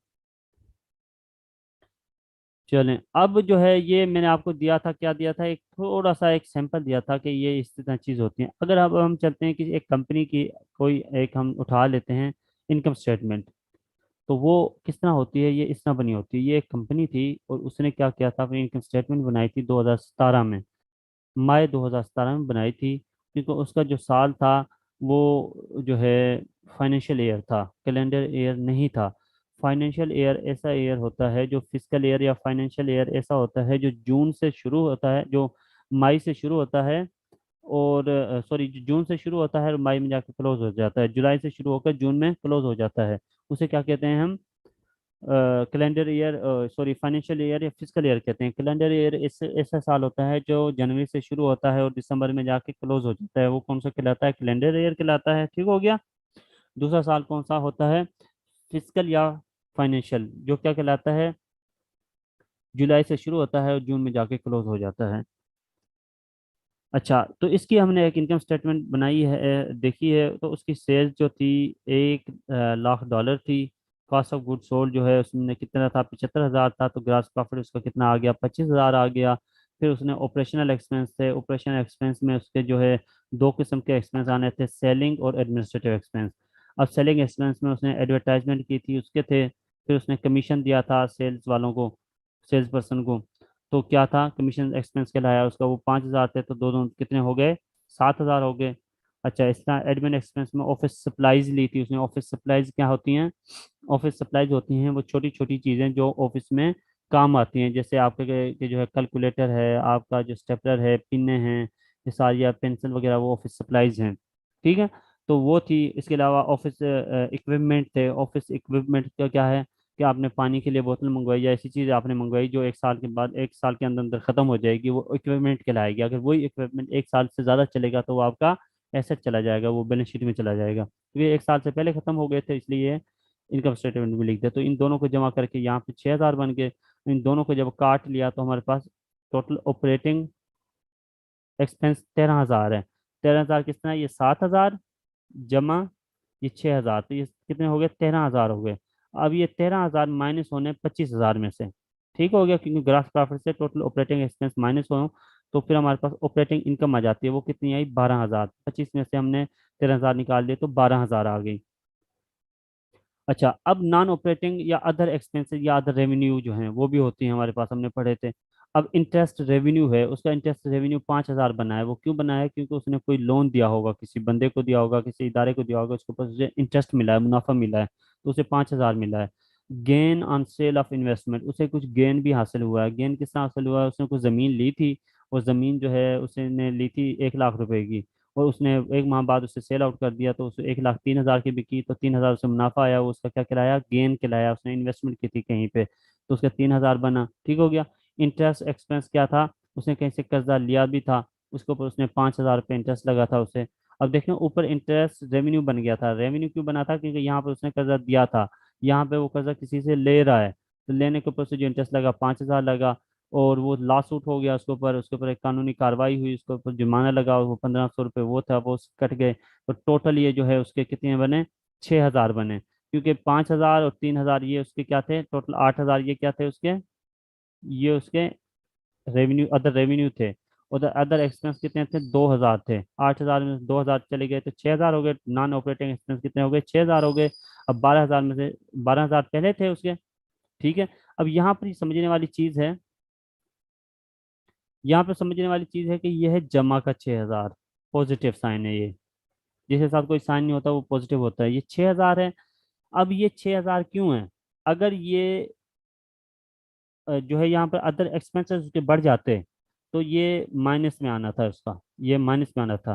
चलें, अब जो है ये मैंने आपको दिया था, क्या दिया था, एक थोड़ा सा एक सैंपल दिया था कि ये इस तरह चीज़ होती है। अगर अब हम चलते हैं कि एक कंपनी की कोई एक हम उठा लेते हैं इनकम स्टेटमेंट, तो वो किस तरह होती है, ये इस तरह बनी होती है। ये एक कंपनी थी और उसने क्या किया था, अपनी इनकम स्टेटमेंट बनाई थी 2017 में, मई 2017 में बनाई थी, क्योंकि उसका जो साल था वो जो है फाइनेंशियल ईयर था, कैलेंडर ईयर नहीं था। फाइनेंशियल ईयर ऐसा ईयर होता है, जो फिजिकल ईयर या फाइनेंशियल ईयर ऐसा होता है जो जून से शुरू होता है, जो मई से शुरू होता है, और सॉरी जून से शुरू होता है और मई में जाकर क्लोज हो जाता है, जुलाई से शुरू होकर जून में क्लोज हो जाता है। उसे क्या कहते हैं हम, calendar year, sorry financial year या फिजिकल ईयर कहते हैं। कैलेंडर ईयर ऐसा साल होता है जो जनवरी से शुरू होता है और दिसंबर में जाके क्लोज हो जाता है, वो कौन सा कहलाता है, कैलेंडर ईयर कहलाता है। ठीक हो गया। दूसरा साल कौन सा होता है, फिजिकल या फाइनेंशियल, जो क्या कहलाता है, जुलाई से शुरू होता है और जून में जाके क्लोज हो जाता है। अच्छा, तो इसकी हमने एक इनकम स्टेटमेंट बनाई है, देखी है। तो उसकी सेल्स जो थी 1 लाख डॉलर थी। कॉस्ट ऑफ गुड सोल्ड जो है उसमें कितना था, 75,000 था। तो ग्रास प्रॉफिट उसका कितना आ गया, 25,000 आ गया। फिर उसने ऑपरेशनल एक्सपेंस थे, ऑपरेशनल एक्सपेंस में उसके जो है दो किस्म के एक्सपेंस आने थे, सेलिंग और एडमिनिस्ट्रेटिव एक्सपेंस। अब सेलिंग एक्सपेंस में उसने एडवर्टाइजमेंट की थी, उसके थे। फिर उसने कमीशन दिया था सेल्स वालों को, सेल्स पर्सन को। तो क्या था, कमीशन एक्सपेंस कहलाया उसका, वो 5,000 थे, तो दो दो कितने हो गए, 7,000 हो गए। अच्छा, इस तरह एडमिन एक्सपेंस में ऑफिस सप्लाईज ली थी उसने। ऑफिस सप्लाईज क्या होती हैं, ऑफिस सप्लाईज होती हैं वो छोटी छोटी चीज़ें जो ऑफिस में काम आती हैं, जैसे आपके के जो है कैलकुलेटर है, आपका जो स्टेपलर है, पिने हैं, ये सारी या पेंसिल वगैरह, वो ऑफिस सप्लाईज हैं। ठीक है। तो वो थी। इसके अलावा ऑफिस इक्विपमेंट थे। ऑफिस इक्विपमेंट का क्या है कि आपने पानी के लिए बोतल मंगवाई या ऐसी चीज़ आपने मंगवाई जो एक साल के बाद, एक साल के अंदर अंदर ख़त्म हो जाएगी, वो इक्विपमेंट कहलाएगी। अगर वही इक्विपमेंट एक साल से ज़्यादा चलेगा तो वो आपका एसेट चला जाएगा, वो बैलेंस शीट में चला जाएगा। क्योंकि एक साल से पहले ख़त्म हो गए थे, इसलिए इनकम स्टेटमेंट में लिख दिया। तो इन दोनों को जमा करके यहाँ पे 6,000 बन गए। इन दोनों को जब काट लिया तो हमारे पास टोटल ऑपरेटिंग एक्सपेंस 13,000 है। 13,000 कितना है, ये 7,000 जमा ये 6,000, तो ये कितने हो गए, 13,000 हो गए। अब ये 13,000 माइनस होने 25,000 में से। ठीक हो गया, क्योंकि ग्रास प्रॉफिट से टोटल ऑपरेटिंग एक्सपेंस माइनस हो, तो फिर हमारे पास ऑपरेटिंग इनकम आ जाती है। वो कितनी आई, 12,000। 25 में से हमने 13,000 निकाल दिए तो 12,000 आ गई। अच्छा, अब नॉन ऑपरेटिंग या अदर एक्सपेंसेस या अदर रेवेन्यू जो हैं वो भी होती हैं हमारे पास, हमने पढ़े थे। अब इंटरेस्ट रेवेन्यू है, उसका इंटरेस्ट रेवेन्यू 5,000 बना है। वो क्यों बना है, क्योंकि उसने कोई लोन दिया होगा, किसी बंदे को दिया होगा, किसी इदारे को दिया होगा, उसके ऊपर उसे इंटरेस्ट मिला है, मुनाफा मिला है, तो उसे 5,000 मिला है। Gain on sale of investment, उसे कुछ गेन भी हासिल हुआ है। गेन किस तरह हासिल हुआ है, उसने कुछ ज़मीन ली थी, वो ज़मीन जो है उसने ली थी 1 लाख रुपए की, और उसने एक माह बाद उसे सेल आउट कर दिया, तो उसे 1,03,000 की बिकी, तो 3,000 उसे मुनाफा आया। वो उसका क्या कहलाया, गेन कहलाया। उसने इन्वेस्टमेंट की थी कहीं पे, तो उसका 3,000 बना। ठीक हो गया। इंटरेस्ट एक्सपेंस क्या था, उसने कहीं से कर्जा लिया भी था, उसके ऊपर उसने 5,000 रुपये इंटरेस्ट लगा था उसे। अब देखें, ऊपर इंटरेस्ट रेवेन्यू बन गया था। रेवेन्यू क्यों बना था, क्योंकि यहाँ पर उसने कर्जा दिया था, यहाँ पे वो कर्जा किसी से ले रहा है, तो लेने के ऊपर से जो इंटरेस्ट लगा 5,000 लगा, और वो लॉस सूट हो गया उसके ऊपर एक कानूनी कार्रवाई हुई, उसके ऊपर जुर्माना लगा, वो 1,500 रुपये वो था, वो कट गए। तो टोटल ये जो है उसके कितने बने, 6,000 बने। क्योंकि 5,000 और 3,000 ये उसके क्या थे, टोटल 8,000 ये क्या थे उसके, ये उसके रेवेन्यू, अदर रेवेन्यू थे, उधर अदर एक्सपेंस कितने थे, 2000 थे। 8000 में से 2000 चले गए तो 6000 हो गए। नॉन ऑपरेटिंग एक्सपेंस कितने हो गए, 6000 हो गए। अब 12000 में से 12000 पहले थे उसके, ठीक है। अब यहाँ पर समझने वाली चीज है, यहाँ पर समझने वाली चीज है कि यह है जमा का 6000, पॉजिटिव साइन है ये, जिसके साथ कोई साइन नहीं होता वो पॉजिटिव होता है, ये 6000 है। अब ये 6000 क्यों है, अगर ये जो है यहाँ पर अदर एक्सपेंसेस उसके बढ़ जाते तो ये माइनस में आना था उसका, ये माइनस में आना था,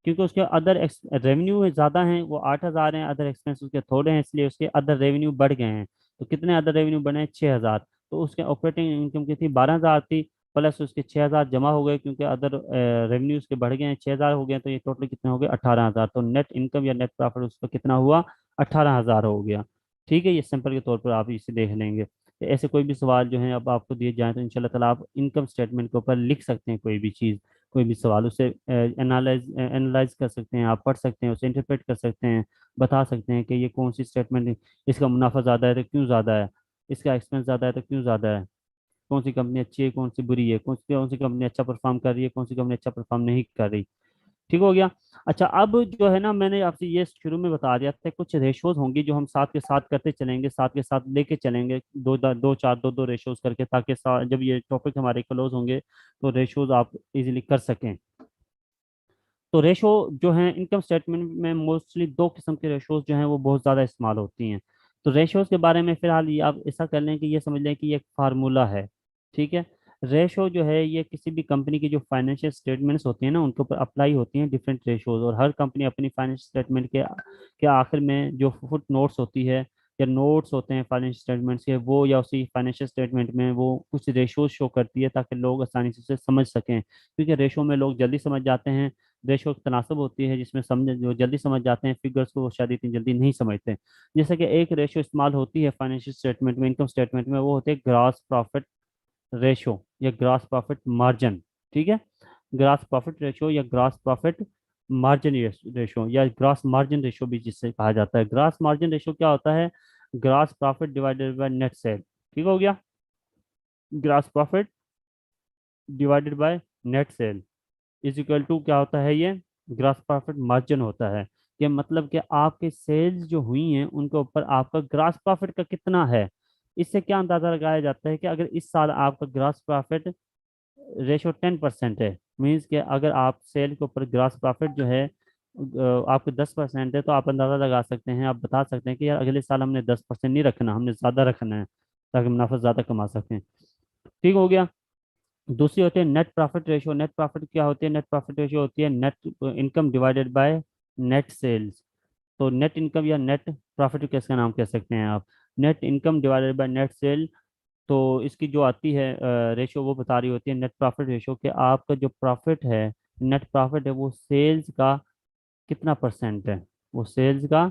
क्योंकि उसके अदर रेवेन्यू ज़्यादा हैं, वो 8000 हैं, अदर एक्सपेंस उसके थोड़े हैं, इसलिए उसके अदर रेवेन्यू बढ़ गए हैं। तो कितने अदर रेवेन्यू बढ़े हैं, 6000। तो उसके ऑपरेटिंग इनकम की थी 12000 थी, प्लस उसके 6000 जमा हो गए, क्योंकि अदर रेवेन्यू उसके बढ़ गए हैं, 6000 हो गए, तो ये टोटल कितने हो गए, 18000। तो नेट इनकम या नेट प्रॉफिट उसका कितना हुआ, 18000 हो गया। ठीक है, ये सिंपल के तौर पर आप इसे देख लेंगे। तो ऐसे कोई भी सवाल जो है अब आपको दिए जाए तो इंशाल्लाह ताला आप इनकम स्टेटमेंट के ऊपर लिख सकते हैं, कोई भी चीज़, कोई भी सवाल उसे एनालाइज कर सकते हैं, आप पढ़ सकते हैं, उसे इंटरप्रेट कर सकते हैं, बता सकते हैं कि ये कौन सी स्टेटमेंट है, इसका मुनाफा ज़्यादा है तो क्यों ज़्यादा है, इसका एक्सपेंस ज़्यादा है तो क्यों ज़्यादा है, कौन सी कंपनी अच्छी है, कौन सी बुरी है, कौन सी कंपनी अच्छा परफॉर्म कर रही है, कौन सी कंपनी अच्छा परफॉर्म नहीं कर रही। ठीक हो गया। अच्छा, अब जो है ना, मैंने आपसे ये शुरू में बता दिया था, कुछ रेशोज होंगी जो हम साथ के साथ करते चलेंगे, साथ के साथ लेके चलेंगे, दो रेशोज करके, ताकि जब ये टॉपिक हमारे क्लोज होंगे तो रेशोज आप इजीली कर सकें। तो रेशो जो है इनकम स्टेटमेंट में मोस्टली दो किस्म के रेशोज जो हैं वो बहुत ज़्यादा इस्तेमाल होती हैं। तो रेशोज के बारे में फिलहाल ये आप ऐसा कर लें कि ये समझ लें कि ये एक फार्मूला है, ठीक है। रेशो जो है ये किसी भी कंपनी की जो फाइनेंशियल स्टेटमेंट्स होती हैं ना उनके ऊपर अप्लाई होती हैं डिफरेंट रेशोज, और हर कंपनी अपनी फाइनेंशियल स्टेटमेंट के आखिर में जो फुट नोट्स होती है या नोट्स होते हैं फाइनेंशियल स्टेटमेंट्स के, वो या उसी फाइनेंशियल स्टेटमेंट में वो कुछ रेशोज शो करती है ताकि लोग आसानी से उसे समझ सकें, क्योंकि रेशो में लोग जल्दी समझ जाते हैं, रेशो की तनासब होती है जिसमें समझ जो जल्दी समझ जाते हैं, फिगर्स को वो शायद इतनी जल्दी नहीं समझते। जैसे कि एक रेशो इस्तेमाल होती है फाइनेंशियल स्टेटमेंट में, इनकम स्टेटमेंट में, वो होते हैं ग्रॉस प्रॉफिट रेशो या ग्रॉस प्रॉफिट मार्जिन। ठीक है, ग्रॉस प्रॉफिट रेशो या ग्रॉस प्रॉफिट मार्जिन रेशो या ग्रॉस मार्जिन रेशो भी जिससे कहा जाता है। ग्रॉस मार्जिन रेशो क्या होता है, gross profit divided by net sale. ठीक हो गया, gross profit divided by net sale is equal to क्या होता है, ये ग्रॉस प्रॉफिट मार्जिन होता है। कि मतलब कि आपके सेल्स जो हुई हैं उनके ऊपर आपका ग्रॉस प्रॉफिट का कितना है। इससे क्या अंदाजा लगाया जाता है कि अगर इस साल आपका ग्रॉस प्रॉफिट रेशो 10% है, मीन्स कि अगर आप सेल के ऊपर ग्रॉस प्रॉफिट जो है आपके 10% है, तो आप अंदाजा लगा सकते हैं, आप बता सकते हैं कि यार अगले साल हमने 10% नहीं रखना, हमने ज़्यादा रखना है ताकि मुनाफा ज़्यादा कमा सकें। ठीक हो गया। दूसरी होती है net profit ratio. Net profit क्या होती है, नेट प्रॉफिट रेशियो होती है net income divided by net sales. तो नेट इनकम या नेट प्रॉफिट किसका नाम कह सकते हैं आप, net income divided by net sale. तो इसकी जो आती है रेशियो वो बता रही होती है नेट प्रॉफिट रेशियो, कि आपका जो प्रॉफिट है, नेट प्रॉफिट है, वो सेल्स का कितना परसेंट है, वो सेल्स का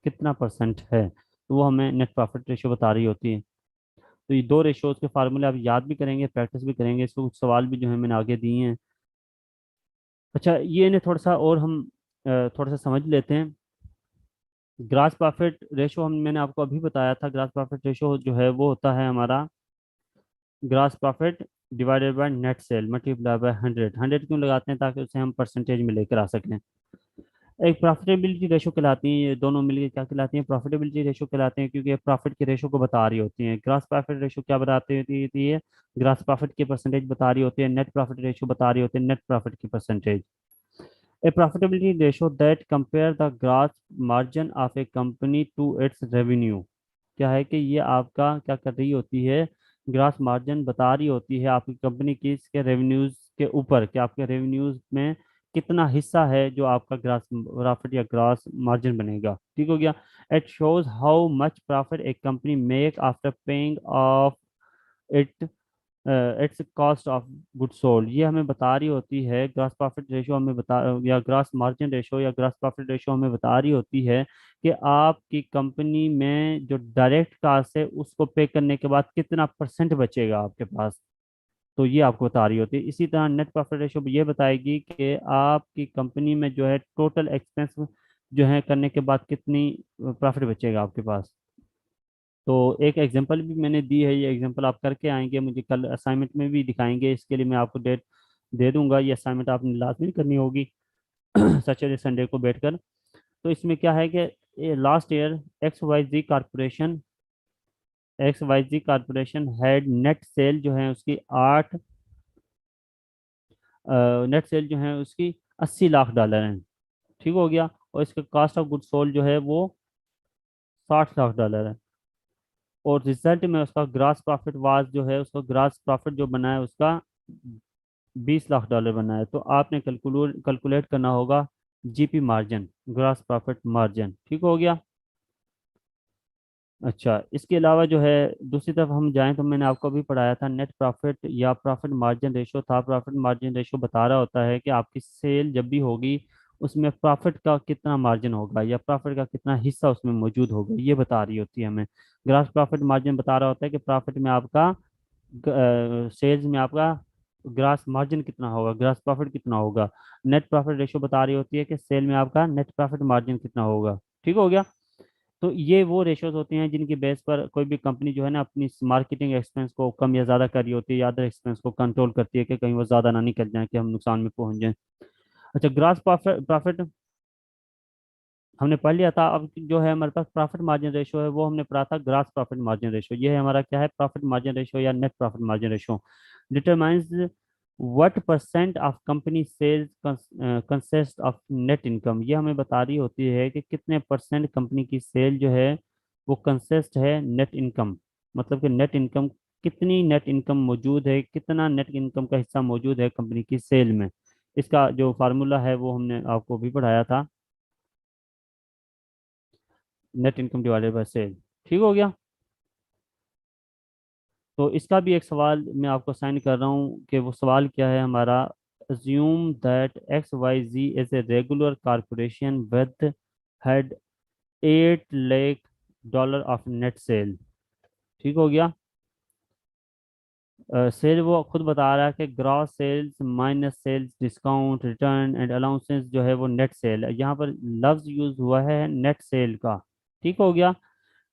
कितना परसेंट है, तो वो हमें नेट प्रॉफिट रेशियो बता रही होती है। तो ये दो रेशियोज के फार्मूले आप याद भी करेंगे, प्रैक्टिस भी करेंगे, इसको कुछ सवाल भी जो है मैंने आगे दिए हैं। अच्छा, ये इन्हें थोड़ा सा और हम थोड़ा सा समझ लेते हैं। ग्रास प्रॉफिट रेशो हम मैंने आपको अभी बताया था, ग्रास प्रॉफिट रेशो जो है वो होता है हमारा grass profit divided by net cell multiply by 100। 100 क्यों लगाते हैं, ताकि उसे हम परसेंटेज में लेकर आ सकें। एक प्रॉफिटेबिलिटी रेशो कहलाती है, ये दोनों मिलकर क्या कहलाती हैं, प्रॉफिटेबिलिटी रेशो कहलाते हैं, क्योंकि प्रॉफिट के रेशो को बता रही होती हैं। ग्रास प्रॉफिट रेशो क्या बताती होती है, ग्रास प्रॉफिट की परसेंटेज बता रही होती है, नेट प्रॉफिट रेशो बता रही होती है नेट प्रॉफिट की percentage. A profitability ratio that compare the gross margin of a company to its revenue। क्या है कि ये आपका क्या कर रही होती है, ग्रास मार्जिन बता रही होती है आपकी कंपनी की इसके रेवेन्यूज के ऊपर, कि आपके रेवेन्यूज में कितना हिस्सा है जो आपका ग्रास प्रॉफिट या ग्रास मार्जिन बनेगा। ठीक हो गया। It shows how much profit A company make after paying off it it's cost of good sold. ये हमें बता रही होती है, ग्रास प्रॉफिट रेशो हमें बता, या ग्रास मार्जिन रेशो या ग्रास प्रॉफिट रेशो हमें बता रही होती है कि आपकी कंपनी में जो डायरेक्ट कास्ट है उसको पे करने के बाद कितना परसेंट बचेगा आपके पास। तो ये आपको बता रही होती है। इसी तरह नेट प्रॉफिट रेशो ये बताएगी कि आपकी कंपनी में जो है टोटल एक्सपेंस जो है करने के बाद कितनी प्रॉफिट बचेगा आपके पास। तो एक एग्जांपल भी मैंने दी है, ये एग्जांपल आप करके आएंगे, मुझे कल असाइनमेंट में भी दिखाएंगे, इसके लिए मैं आपको डेट दे दूंगा। ये असाइनमेंट आपने लाजमी करनी होगी सैटरडे संडे को बैठकर। तो इसमें क्या है कि last year X Y G corporation had net sale जो है उसकी 8 नेट सेल जो है उसकी $80 लाख हैं। ठीक हो गया। और इसका कॉस्ट ऑफ गुड सोल्ड जो है वो $60 लाख है। और रिजल्ट में उसका ग्रास प्रॉफिट वाज जो है, उसका ग्रास प्रॉफिट जो बना है उसका $20 लाख बना है। तो आपने कैलकुलेट करना होगा GP margin, grass profit margin. ठीक हो गया। अच्छा, इसके अलावा जो है दूसरी तरफ हम जाएं तो मैंने आपको अभी पढ़ाया था नेट प्रॉफिट या प्रॉफिट मार्जिन रेशो था। प्रॉफिट मार्जिन रेशो बता रहा होता है कि आपकी सेल जब भी होगी उसमें प्रॉफिट का कितना मार्जिन होगा या प्रॉफिट का कितना हिस्सा उसमें मौजूद होगा, ये बता रही होती है हमें। ग्रास प्रॉफिट मार्जिन बता रहा होता है कि प्रॉफिट में आपका सेल्स में आपका ग्रास मार्जिन कितना होगा, ग्रास प्रॉफिट कितना होगा। नेट प्रॉफिट रेशो बता रही होती है कि सेल में आपका नेट प्रॉफिट मार्जिन कितना होगा। ठीक हो गया। तो ये वो रेशोज होते हैं जिनकी बेस पर कोई भी कंपनी जो है ना अपनी मार्केटिंग एक्सपेंस को कम या ज़्यादा कर रही होती है या अदर एक्सपेंस को कंट्रोल करती है कि कहीं वो ज़्यादा ना निकल जाए कि हम नुकसान में पहुंच जाएं। अच्छा, ग्रास प्रॉफिट प्रॉफिट हमने पढ़ लिया था। अब जो है हमारे पास प्रॉफिट मार्जिन रेशो है वो हमने पढ़ा था ग्रास प्रॉफिट मार्जिन रेशो। ये है हमारा क्या है, प्रॉफिट मार्जिन रेशो या net profit margin ratio. Determines what percent of company sales consist of net income. ये हमें बता रही होती है कि कितने परसेंट कंपनी की सेल जो है वो कंसिस्ट है नेट इनकम, मतलब कि नेट इनकम, कितनी नेट इनकम मौजूद है, कितना नेट इनकम का हिस्सा मौजूद है कंपनी की सेल में। इसका जो फार्मूला है वो हमने आपको भी पढ़ाया था, net income divided by sale. ठीक हो गया। तो इसका भी एक सवाल मैं आपको साइन कर रहा हूँ कि वो सवाल क्या है हमारा। assume that XYZ is a regular corporation with had $8 lakh of net sale। ठीक हो गया। सेल वो खुद बता रहा है कि gross sales minus sales discount return and allowances जो है वो नेट सेल है। यहाँ पर लफ्ज यूज हुआ है नेट सेल का। ठीक हो गया।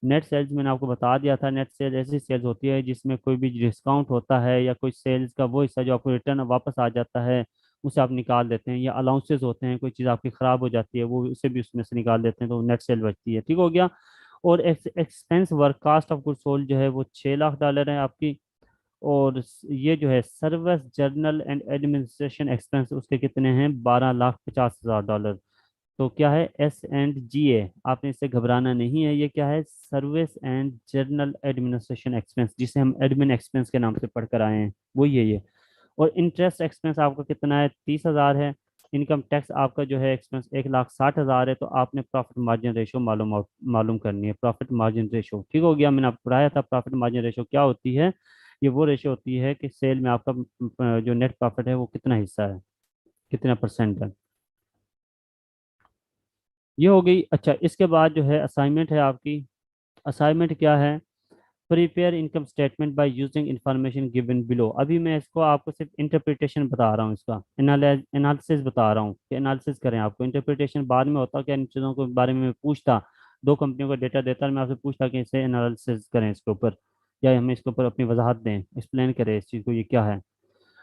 नेट सेल्स मैंने आपको बता दिया था, नेट सेल ऐसी सेल्स होती है जिसमें कोई भी डिस्काउंट होता है या कोई सेल्स का वो हिस्सा जो आपको रिटर्न वापस आ जाता है उसे आप निकाल देते हैं, या अलाउंसेस होते हैं, कोई चीज़ आपकी ख़राब हो जाती है वो उसे भी उसमें से निकाल देते हैं, तो नेट सेल बचती है। ठीक हो गया। और expense work cost of good sold जो है वो $6 लाख है आपकी। और ये जो है service journal and administration expense उसके कितने हैं, $12,50,000। तो क्या है, S&GA, आपने इससे घबराना नहीं है। ये क्या है, service and journal administration expense, जिसे हम एडमिन एक्सपेंस के नाम से पढ़कर आए हैं, वही है ये। और इंटरेस्ट एक्सपेंस आपका कितना है, 30,000 है। इनकम टैक्स आपका जो है एक्सपेंस 1,60,000 है। तो आपने प्रॉफिट मार्जिन रेशो मालूम करनी है, प्रॉफिट मार्जिन रेशो। ठीक हो गया। मैंने आपको पढ़ाया था प्रॉफिट मार्जिन रेशो क्या होती है। ये वो रेशो होती है कि सेल में आपका जो नेट प्रॉफिट है वो कितना हिस्सा है, कितना परसेंट है। ये हो गई। अच्छा, इसके बाद जो है असाइनमेंट है आपकी। असाइनमेंट क्या है, prepare income statement by using information given below. अभी मैं इसको आपको सिर्फ इंटरप्रिटेशन बता रहा हूँ, इसका एनालिसिस बता रहा हूँ कि एनालिसिस करें। आपको इंटरप्रिटेशन बाद में होता, क्या इन चीज़ों के बारे में मैं पूछता, दो कंपनियों का डेटा देता और मैं आपसे पूछता कि इसे एनालिसिस करें इसके ऊपर, या हमें इसके ऊपर अपनी वजाहत दें, एक्सप्लेन करें इस चीज़ को, ये क्या है।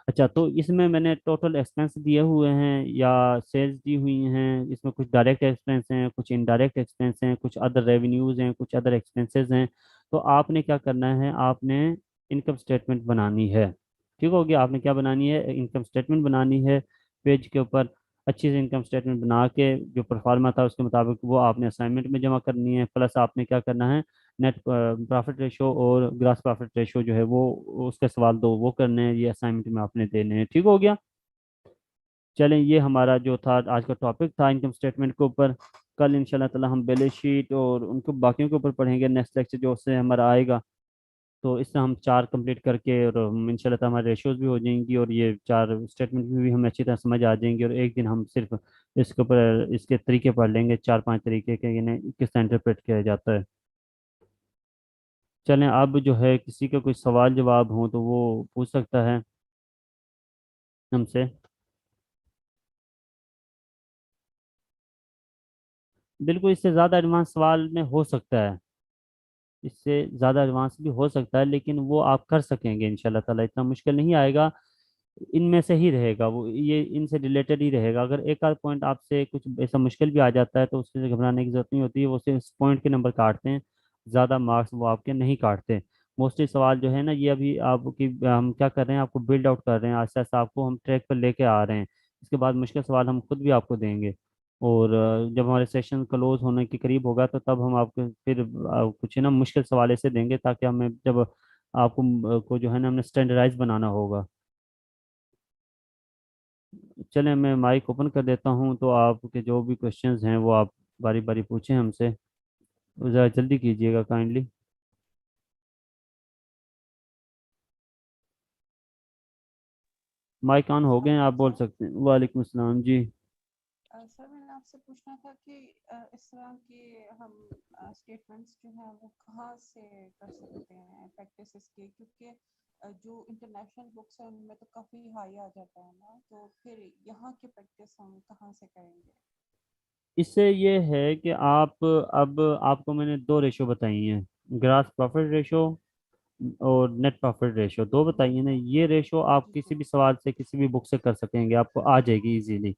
अच्छा, तो इसमें मैंने टोटल एक्सपेंस दिए हुए हैं या सेल्स दी हुई हैं। इसमें कुछ डायरेक्ट एक्सपेंस हैं, कुछ इनडायरेक्ट एक्सपेंस हैं, कुछ अदर रेवेन्यूज हैं, कुछ अदर एक्सपेंसेस हैं। तो आपने क्या करना है, आपने इनकम स्टेटमेंट बनानी है। ठीक हो गया। आपने क्या बनानी है, इनकम स्टेटमेंट बनानी है। पेज के ऊपर अच्छी से इनकम स्टेटमेंट बना के जो परफॉर्मा था उसके मुताबिक वो आपने असाइनमेंट में जमा करनी है। प्लस आपने क्या करना है, नेट प्रॉफिट रेशो और ग्रास प्रॉफिट रेशो जो है वो उसके सवाल दो वो करने हैं, ये असाइनमेंट में आपने देने हैं। ठीक हो गया। चलें, ये हमारा जो था आज का टॉपिक था इनकम स्टेटमेंट के ऊपर। कल इंशाल्लाह ताला हम बैलेंस शीट और उनको बाकियों के ऊपर पढ़ेंगे, नेक्स्ट लेक्चर जो उससे हमारा आएगा। तो इससे हम 4 कंप्लीट करके और इंशाल्लाह ताला हमारे रेशोज भी हो जाएंगी और ये 4 स्टेटमेंट भी हमें अच्छी तरह समझ आ जाएंगी। और एक दिन हम सिर्फ इसके ऊपर इसके तरीके पढ़ लेंगे, 4-5 तरीके के, यानी किस तरह इंटरप्रेट किया जाता है। चलें, अब जो है किसी का कोई सवाल जवाब हो तो वो पूछ सकता है हमसे। बिल्कुल, इससे ज़्यादा एडवांस सवाल में हो सकता है, इससे ज़्यादा एडवांस भी हो सकता है, लेकिन वो आप कर सकेंगे इंशाल्लाह ताला, इतना मुश्किल नहीं आएगा। इनमें से ही रहेगा वो, ये इनसे रिलेटेड ही रहेगा। अगर एक आध पॉइंट आपसे कुछ ऐसा मुश्किल भी आ जाता है तो उससे घबराने की जरूरत नहीं होती है, वो सिर्फ पॉइंट के नंबर काटते हैं, ज़्यादा मार्क्स वो आपके नहीं काटते। मोस्टली सवाल जो है ना, ये अभी आपकी हम क्या कर रहे हैं, आपको बिल्ड आउट कर रहे हैं, आस्ते आस्ते आपको हम ट्रैक पर लेके आ रहे हैं। इसके बाद मुश्किल सवाल हम खुद भी आपको देंगे। और जब हमारे सेशन क्लोज होने के करीब होगा तो तब हम आपको फिर कुछ है ना मुश्किल सवाल ऐसे देंगे, ताकि हमें जब आपको को जो है ना हमने स्टैंडर्डाइज बनाना होगा। चलें, मैं माइक ओपन कर देता हूँ, तो आपके जो भी क्वेश्चंस हैं वो आप बारी बारी पूछें हमसे। ज़रा जल्दी कीजिएगा काइंडली। माइक ऑन हो गए हैं, आप बोल सकते हैं। वालेकुम अस्सलाम जी। सर मैंने आपसे पूछना था कि इस तरह के हम स्टेटमेंट्स जो हैं वो कहाँ से कर सकते हैं प्रैक्टिस के, क्योंकि जो इंटरनेशनल बुक्स हैं उनमें तो काफ़ी हाई आ जाता है ना, तो फिर यहाँ की प्रैक्टिस हम कहाँ से करेंगे? इससे ये है कि आप, अब आपको मैंने दो रेशो बताई हैं, ग्रास प्रॉफिट रेशो और नेट प्रॉफिट रेशो, दो बताइए ना। ये रेशो आप किसी भी सवाल से किसी भी बुक से कर सकेंगे, आपको आ जाएगी इजीली।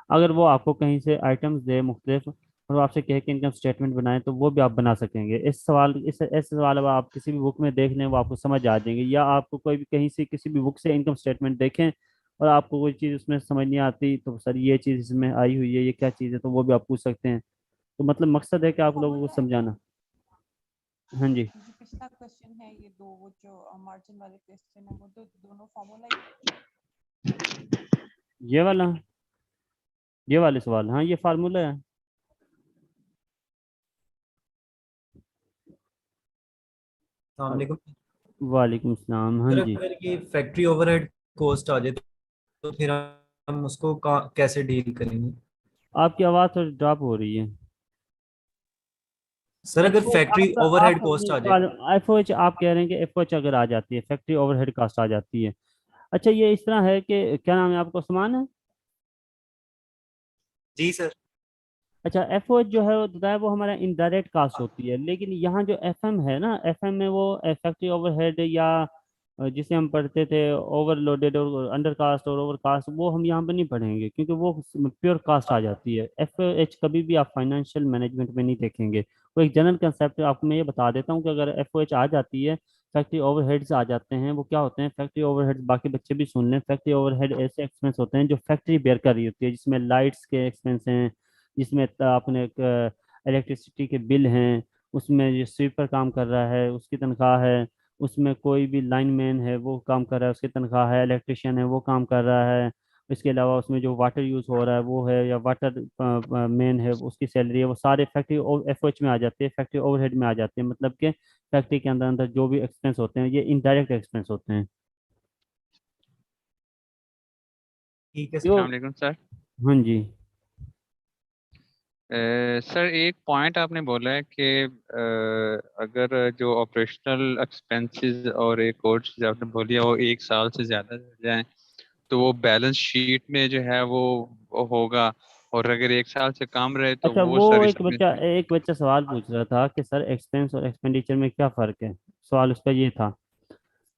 अगर वो आपको कहीं से आइटम्स दे मुख्तलिफ और वो आपसे कहे कि इनकम स्टेटमेंट बनाएं, तो वो भी आप बना सकेंगे। इस सवाल इस ऐसे सवाल अब आप किसी भी बुक में देख लें, वो आपको समझ आ जाएंगे। या आपको कोई भी कहीं से किसी भी बुक से इनकम स्टेटमेंट देखें और आपको कोई चीज़ उसमें समझ नहीं आती, तो सर ये चीज़ इसमें आई हुई है, ये क्या चीज़ है, तो वो भी आप पूछ सकते हैं। तो मतलब मकसद है कि आप लोगों को समझाना। हाँ जी, जो पिछला क्वेश्चन है, ये दो वो जो मार्जिन वाले क्वेश्चन है, वो तो दोनों फॉर्मूला ये वाला, ये वाले सवाल, हाँ ये फार्मूला है। अस्सलाम वालेकुम। वालेकुम सलाम। हाँ सर जी, अगर ये फैक्ट्री ओवरहेड कॉस्ट आ जाए तो फिर हम उसको कैसे डील करेंगे? आपकी आवाज़ थोड़ी ड्रॉप हो रही है। सर अगर एफओएच फैक्ट्री आप ओवरहेड अपने कॉस्ट आ जाए। सवाल, एफओएच आप कह रहे हैं कि एफओएच अगर आ जाती है, फैक्ट्री ओवरहेड कास्ट आ जाती है। अच्छा, ये इस तरह है कि क्या नाम है आपका, उस्मान है? जी सर। अच्छा, एफओएच जो है वो बताया, वो हमारा इनडायरेक्ट कास्ट होती है। लेकिन यहाँ जो एफएम है ना, एफएम में वो फैक्ट्री ओवरहेड या जिसे हम पढ़ते थे ओवरलोडेड और अंडर कास्ट और ओवर कास्ट, वो हम यहाँ पे नहीं पढ़ेंगे, क्योंकि वो प्योर कास्ट आ जाती है। एफओएच कभी भी आप फाइनेंशियल मैनेजमेंट में नहीं देखेंगे। वो एक जनरल कंसेप्ट आपको मैं ये बता देता हूँ कि अगर एफओएच आ जाती है, फैक्ट्री ओवरहेड्स आ जाते हैं, वो क्या होते हैं फैक्ट्री ओवरहेड्स, बाकी बच्चे भी सुन लें। फैक्ट्री ओवरहेड ऐसे एक्सपेंस होते हैं जो फैक्ट्री बेयर कर रही होती है, जिसमें लाइट्स के एक्सपेंस हैं, जिसमें आपने इलेक्ट्रिसिटी के बिल हैं, उसमें जो स्वीपर काम कर रहा है उसकी तनख्वाह है, उसमें कोई भी लाइनमैन है वो काम कर रहा है उसकी तनख्वाह है, इलेक्ट्रिशियन है वो काम कर रहा है। इसके अलावा उसमें जो वाटर यूज़ हो रहा है वो है, या वाटर मैन है उसकी सैलरी है, वो सारे फैक्ट्री एफओएच में आ जाते हैं, फैक्ट्री ओवरहेड में आ जाते हैं। मतलब कि फैक्ट्री के अंदर अंदर जो भी एक्सपेंस होते हैं, ये इनडायरेक्ट एक्सपेंस होते हैं। ठीक है जो, सर। अस्सलाम वालेकुम सर। हाँ जी, सर एक पॉइंट आपने बोला है कि अगर जो ऑपरेशनल एक्सपेंसेस और एक और चीज़ आपने बोली है वो एक साल से ज़्यादा हो जाए तो वो बैलेंस शीट में जो है वो होगा, और अगर एक साल से कम रहे तो अच्छा, वो वो सर एक इसमें। बच्चा एक बच्चा सवाल पूछ रहा था कि सर एक्सपेंस और एक्सपेंडिचर में क्या फ़र्क है, सवाल उसका ये था।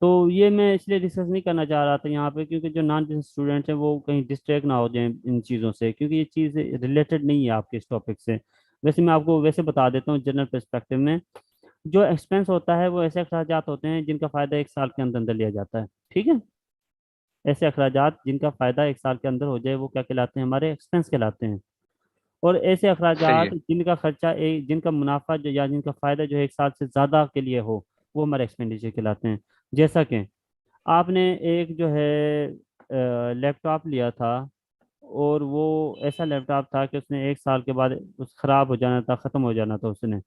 तो ये मैं इसलिए डिस्कस नहीं करना चाह रहा था यहाँ पे, क्योंकि जो नॉन बिजनेस स्टूडेंट्स हैं वो कहीं डिस्ट्रैक्ट ना हो जाएं इन चीज़ों से, क्योंकि ये चीज़ रिलेटेड नहीं है आपके इस टॉपिक से। वैसे मैं आपको वैसे बता देता हूँ जनरल पर्सपेक्टिव में, जो एक्सपेंस होता है वो ऐसे अखराजात होते हैं जिनका फ़ायदा एक साल के अंदर अंदर लिया जाता है। ठीक है, ऐसे अखराजात जिनका फ़ायदा एक साल के अंदर हो जाए वो क्या कहलाते हैं, हमारे एक्सपेंस कहलाते हैं। और ऐसे सही अखराजात है। जिनका खर्चा एक, जिनका मुनाफा जो या जिनका फ़ायदा जो है एक साल से ज़्यादा के लिए हो, वो हमारे एक्सपेंडिचर कहलाते हैं। जैसा कि आपने एक जो है लैपटॉप लिया था, और वो ऐसा लैपटॉप था कि उसने एक साल के बाद उस खराब हो जाना था, ख़त्म हो जाना था उसने।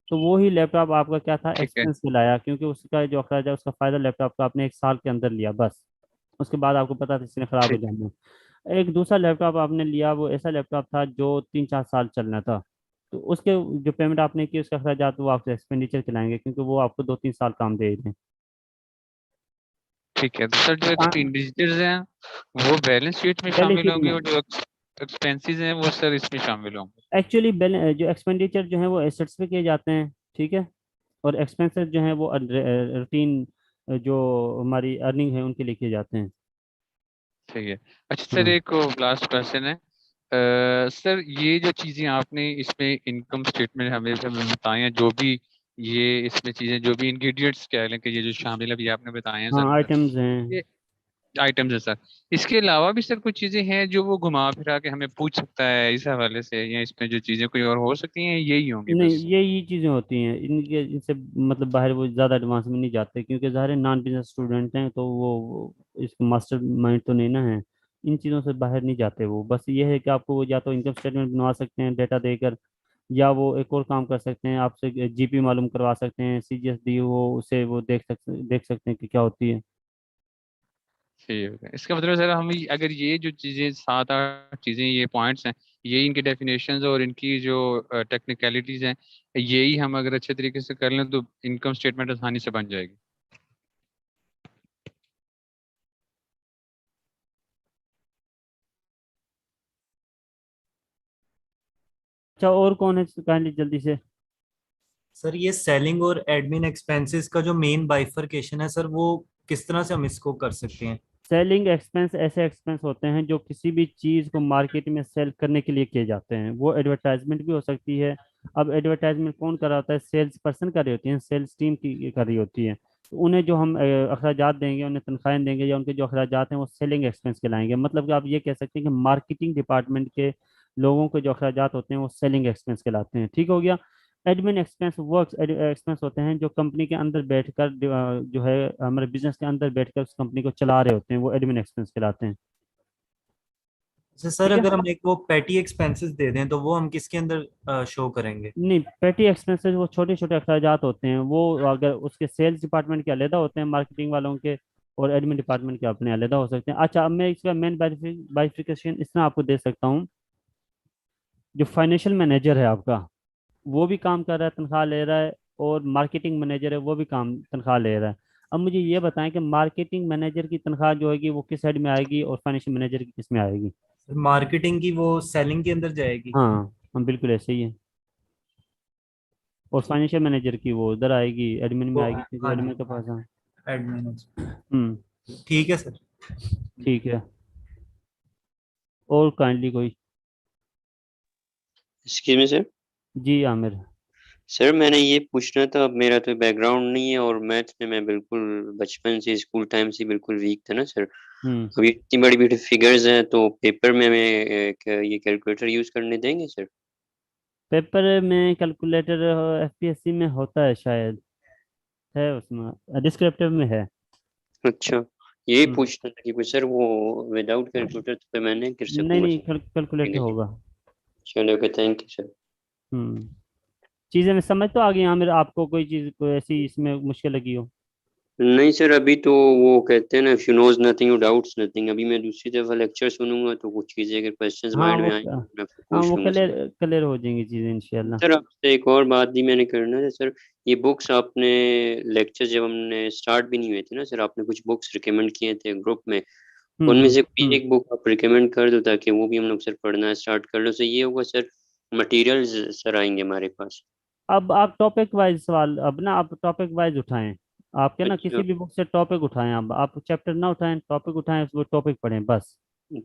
तो वो ही लैपटॉप आपका क्या था, ठीक है। एक्सपेंस लाया, क्योंकि उसका जो अखराज है उसका फ़ायदा लैपटॉप का आपने एक साल के अंदर लिया बस। उसके बाद आपको पता था इसने ख़राब हो ठीक। जाना है। एक दूसरा लैपटॉप आपने लिया, वो ऐसा लैपटॉप था जो 3-4 साल चलना था। तो उसके जो पेमेंट आपने की उसका अखराज वो आपसे एक्सपेंडिचर खिलाएंगे, क्योंकि वो आपको 2-3 साल काम दे रहे हैं। ठीक है, तो सर जो एक्सपेंडिचर्स हैं वो बैलेंस शीट में बैलेंस शामिल शीट होंगे में और जो एक्सपेंसेस हैं वो सर इसमें शामिल होंगे। एक्चुअली जो एक्सपेंडिचर जो है वो एसेट्स पे किए जाते हैं, ठीक है, और एक्सपेंसेस जो हैं वो रूटीन जो हमारी अर्निंग है उनके लिए किए जाते हैं। सही है। अच्छा सर, एक लास्ट क्वेश्चन है। सर ये जो चीजें आपने इसमें इनकम स्टेटमेंट हमें हमें बताए हैं, जो भी ये इसमें चीजें जो भी इंग्रेडिएंट्स कह लें कि ये जो शामिल अभी आपने बताए हैं हाँ, सर, आइटम्स हैं। ये आइटम्स है सर। इसके अलावा भी सर कुछ चीजें हैं जो वो घुमा फिरा के हमें पूछ सकता है इस हवाले से, या इसमें जो चीजें कोई और हो सकती हैं, यही होंगी नहीं, बस? ये चीज़ें होती हैं इनके, इनसे मतलब बाहर वो ज़्यादा एडवांस में नहीं जाते, क्योंकि ज़ाहिर नॉन बिजनेस स्टूडेंट हैं, तो वो इसको मास्टर माइंड तो नहीं ना है, इन चीज़ों से बाहर नहीं जाते वो। बस ये है कि आपको वो या तो इनकम स्टेटमेंट बनवा सकते हैं डेटा देकर, या वो एक और काम कर सकते हैं, आपसे जीपी मालूम करवा सकते हैं, सीजीएसडी हो उसे वो देख सकते हैं कि क्या होती है। ठीक है। इसका मतलब सर हम अगर ये जो चीजें 7-8 चीजें, ये पॉइंट्स हैं, ये इनके डेफिनेशंस और इनकी जो टेक्निकलिटीज हैं, यही हम अगर अच्छे तरीके से कर लें तो इनकम स्टेटमेंट आसानी से बन जाएगी। अच्छा, और कौन है काइंडली जल्दी से? सर ये सेलिंग और एडमिन एक्सपेंसेस का जो मेन बाइफरकेशन है सर, वो किस तरह से हम इसको कर सकते हैं? सेलिंग एक्सपेंस ऐसे एक्सपेंस होते हैं जो किसी भी चीज़ को मार्केट में सेल करने के लिए किए जाते हैं। वो एडवर्टाइजमेंट भी हो सकती है। अब एडवर्टाइजमेंट कौन कर रहा होता है? सेल्स पर्सन कर रही होती है, सेल्स टीम की कर रही होती है। तो उन्हें जो हम अखराजात देंगे, उन्हें तनख्वाहें देंगे, या उनके जो अखराजात हैं वो सेलिंग एक्सपेंस कहलाएंगे। मतलब कि आप ये कह सकते हैं कि मार्केटिंग डिपार्टमेंट के लोगों के जो अखराजात होते हैं वो सेलिंग एक्सपेंस कहलाते हैं। ठीक हो गया। एडमिन एक्सपेंस वो एक्सपेंस होते हैं जो कंपनी के अंदर बैठकर जो है हमारे बिजनेस के अंदर बैठकर उस कंपनी को चला रहे होते हैं, वो एडमिन एक्सपेंस कहलाते हैं। अच्छा सर, ठीक है। अगर हम एक वो पेटी एक्सपेंसेस दे दें तो वो हम किसके अंदर शो करेंगे? नहीं, पेटी एक्सपेंसेस वो छोटे छोटे अखराजात होते हैं, वो अगर उसके सेल्स डिपार्टमेंट के अलहदा होते हैं, मार्केटिंग वालों के, और एडमिन डिपार्टमेंट के अपने अलहदा हो सकते हैं। अच्छा, अब मैं इसका मेन बाइफिकेशन इस तरह आपको दे सकता हूँ। जो फाइनेंशियल मैनेजर है आपका, वो भी काम कर रहा है, तनख्वाह ले रहा है, और मार्केटिंग मैनेजर है, वो भी काम तनख्वाह ले रहा है। अब मुझे ये बताएं कि मार्केटिंग मैनेजर की तनख्वाह जो होगी वो किस साइड में आएगी, और फाइनेंशियल मैनेजर की किस में आएगी? मार्केटिंग की वो सेलिंग के अंदर जाएगी। हाँ, हम बिल्कुल ऐसे ही है। और ठीक। फाइनेंशियल मैनेजर की वो उधर आएगी, एडमिन में वो आएगी, क्योंकि हाँ एडमिन जी, के पास। हाँ। एडमिन। हम्म। ठीक है सर। ठीक है। और काइंडली कोई? Excuse me sir. जी आमिर। सर मैंने ये पूछना था, अब मेरा तो बैकग्राउंड नहीं है और मैथ में मैं बिल्कुल बचपन से, स्कूल टाइम से बिल्कुल वीक था ना सर। हम्म। अभी इतनी बड़ी बड़ी फिगर्स हैं तो पेपर में हमें ये कैलकुलेटर यूज करने देंगे सर? पेपर में कैलकुलेटर एफपीएससी में होता है शायद, है उसमें डिस्क्रिप्टिव में है। अच्छा, यही हम्म। पूछना था कि सर वो विदाउट कैलकुलेटर तो फिर मैं नहीं कर नहीं सकूंगा नहीं, सर। कैलकुलेटर होगा। चलो ओके, थैंक यू सर। हम्म। चीज़ें में समझ तो आ गई आमिर? आपको कोई चीज़ कोई ऐसी इसमें मुश्किल लगी हो? नहीं सर, अभी तो वो कहते हैं ना, if you knows nothing you doubts nothing. अभी मैं दूसरी दफा लेक्चर सुनूंगा तो कुछ चीजें अगर क्वेश्चंस हाँ माइंड वो में आएंगे तो मैं आपसे हाँ पूछ वो लूंगा सर। क्लियर क्लियर हो जाएंगी चीज़ें इंशाल्लाह। सर आपसे एक और बात भी मैंने करना है सर। ये बुक्स आपने, लेक्चर जब हमने स्टार्ट भी नहीं हुए थे ना सर, आपने कुछ बुक्स रिकमेंड किए थे ग्रुप में। उनमें से कोई एक बुक आप रिकमेंड कर दो ताकि वो भी हम लोग सर पढ़ना स्टार्ट कर लो। तो ये होगा सर, मटेरियल्स सर आएंगे हमारे पास। अब आप टॉपिक वाइज सवाल, अब ना आप टॉपिक वाइज उठाएं। आपके ना किसी अच्छा, भी बुक से टॉपिक उठाएं, अब आप चैप्टर ना उठाएं, टॉपिक उठाएं, वो टॉपिक पढ़ें बस।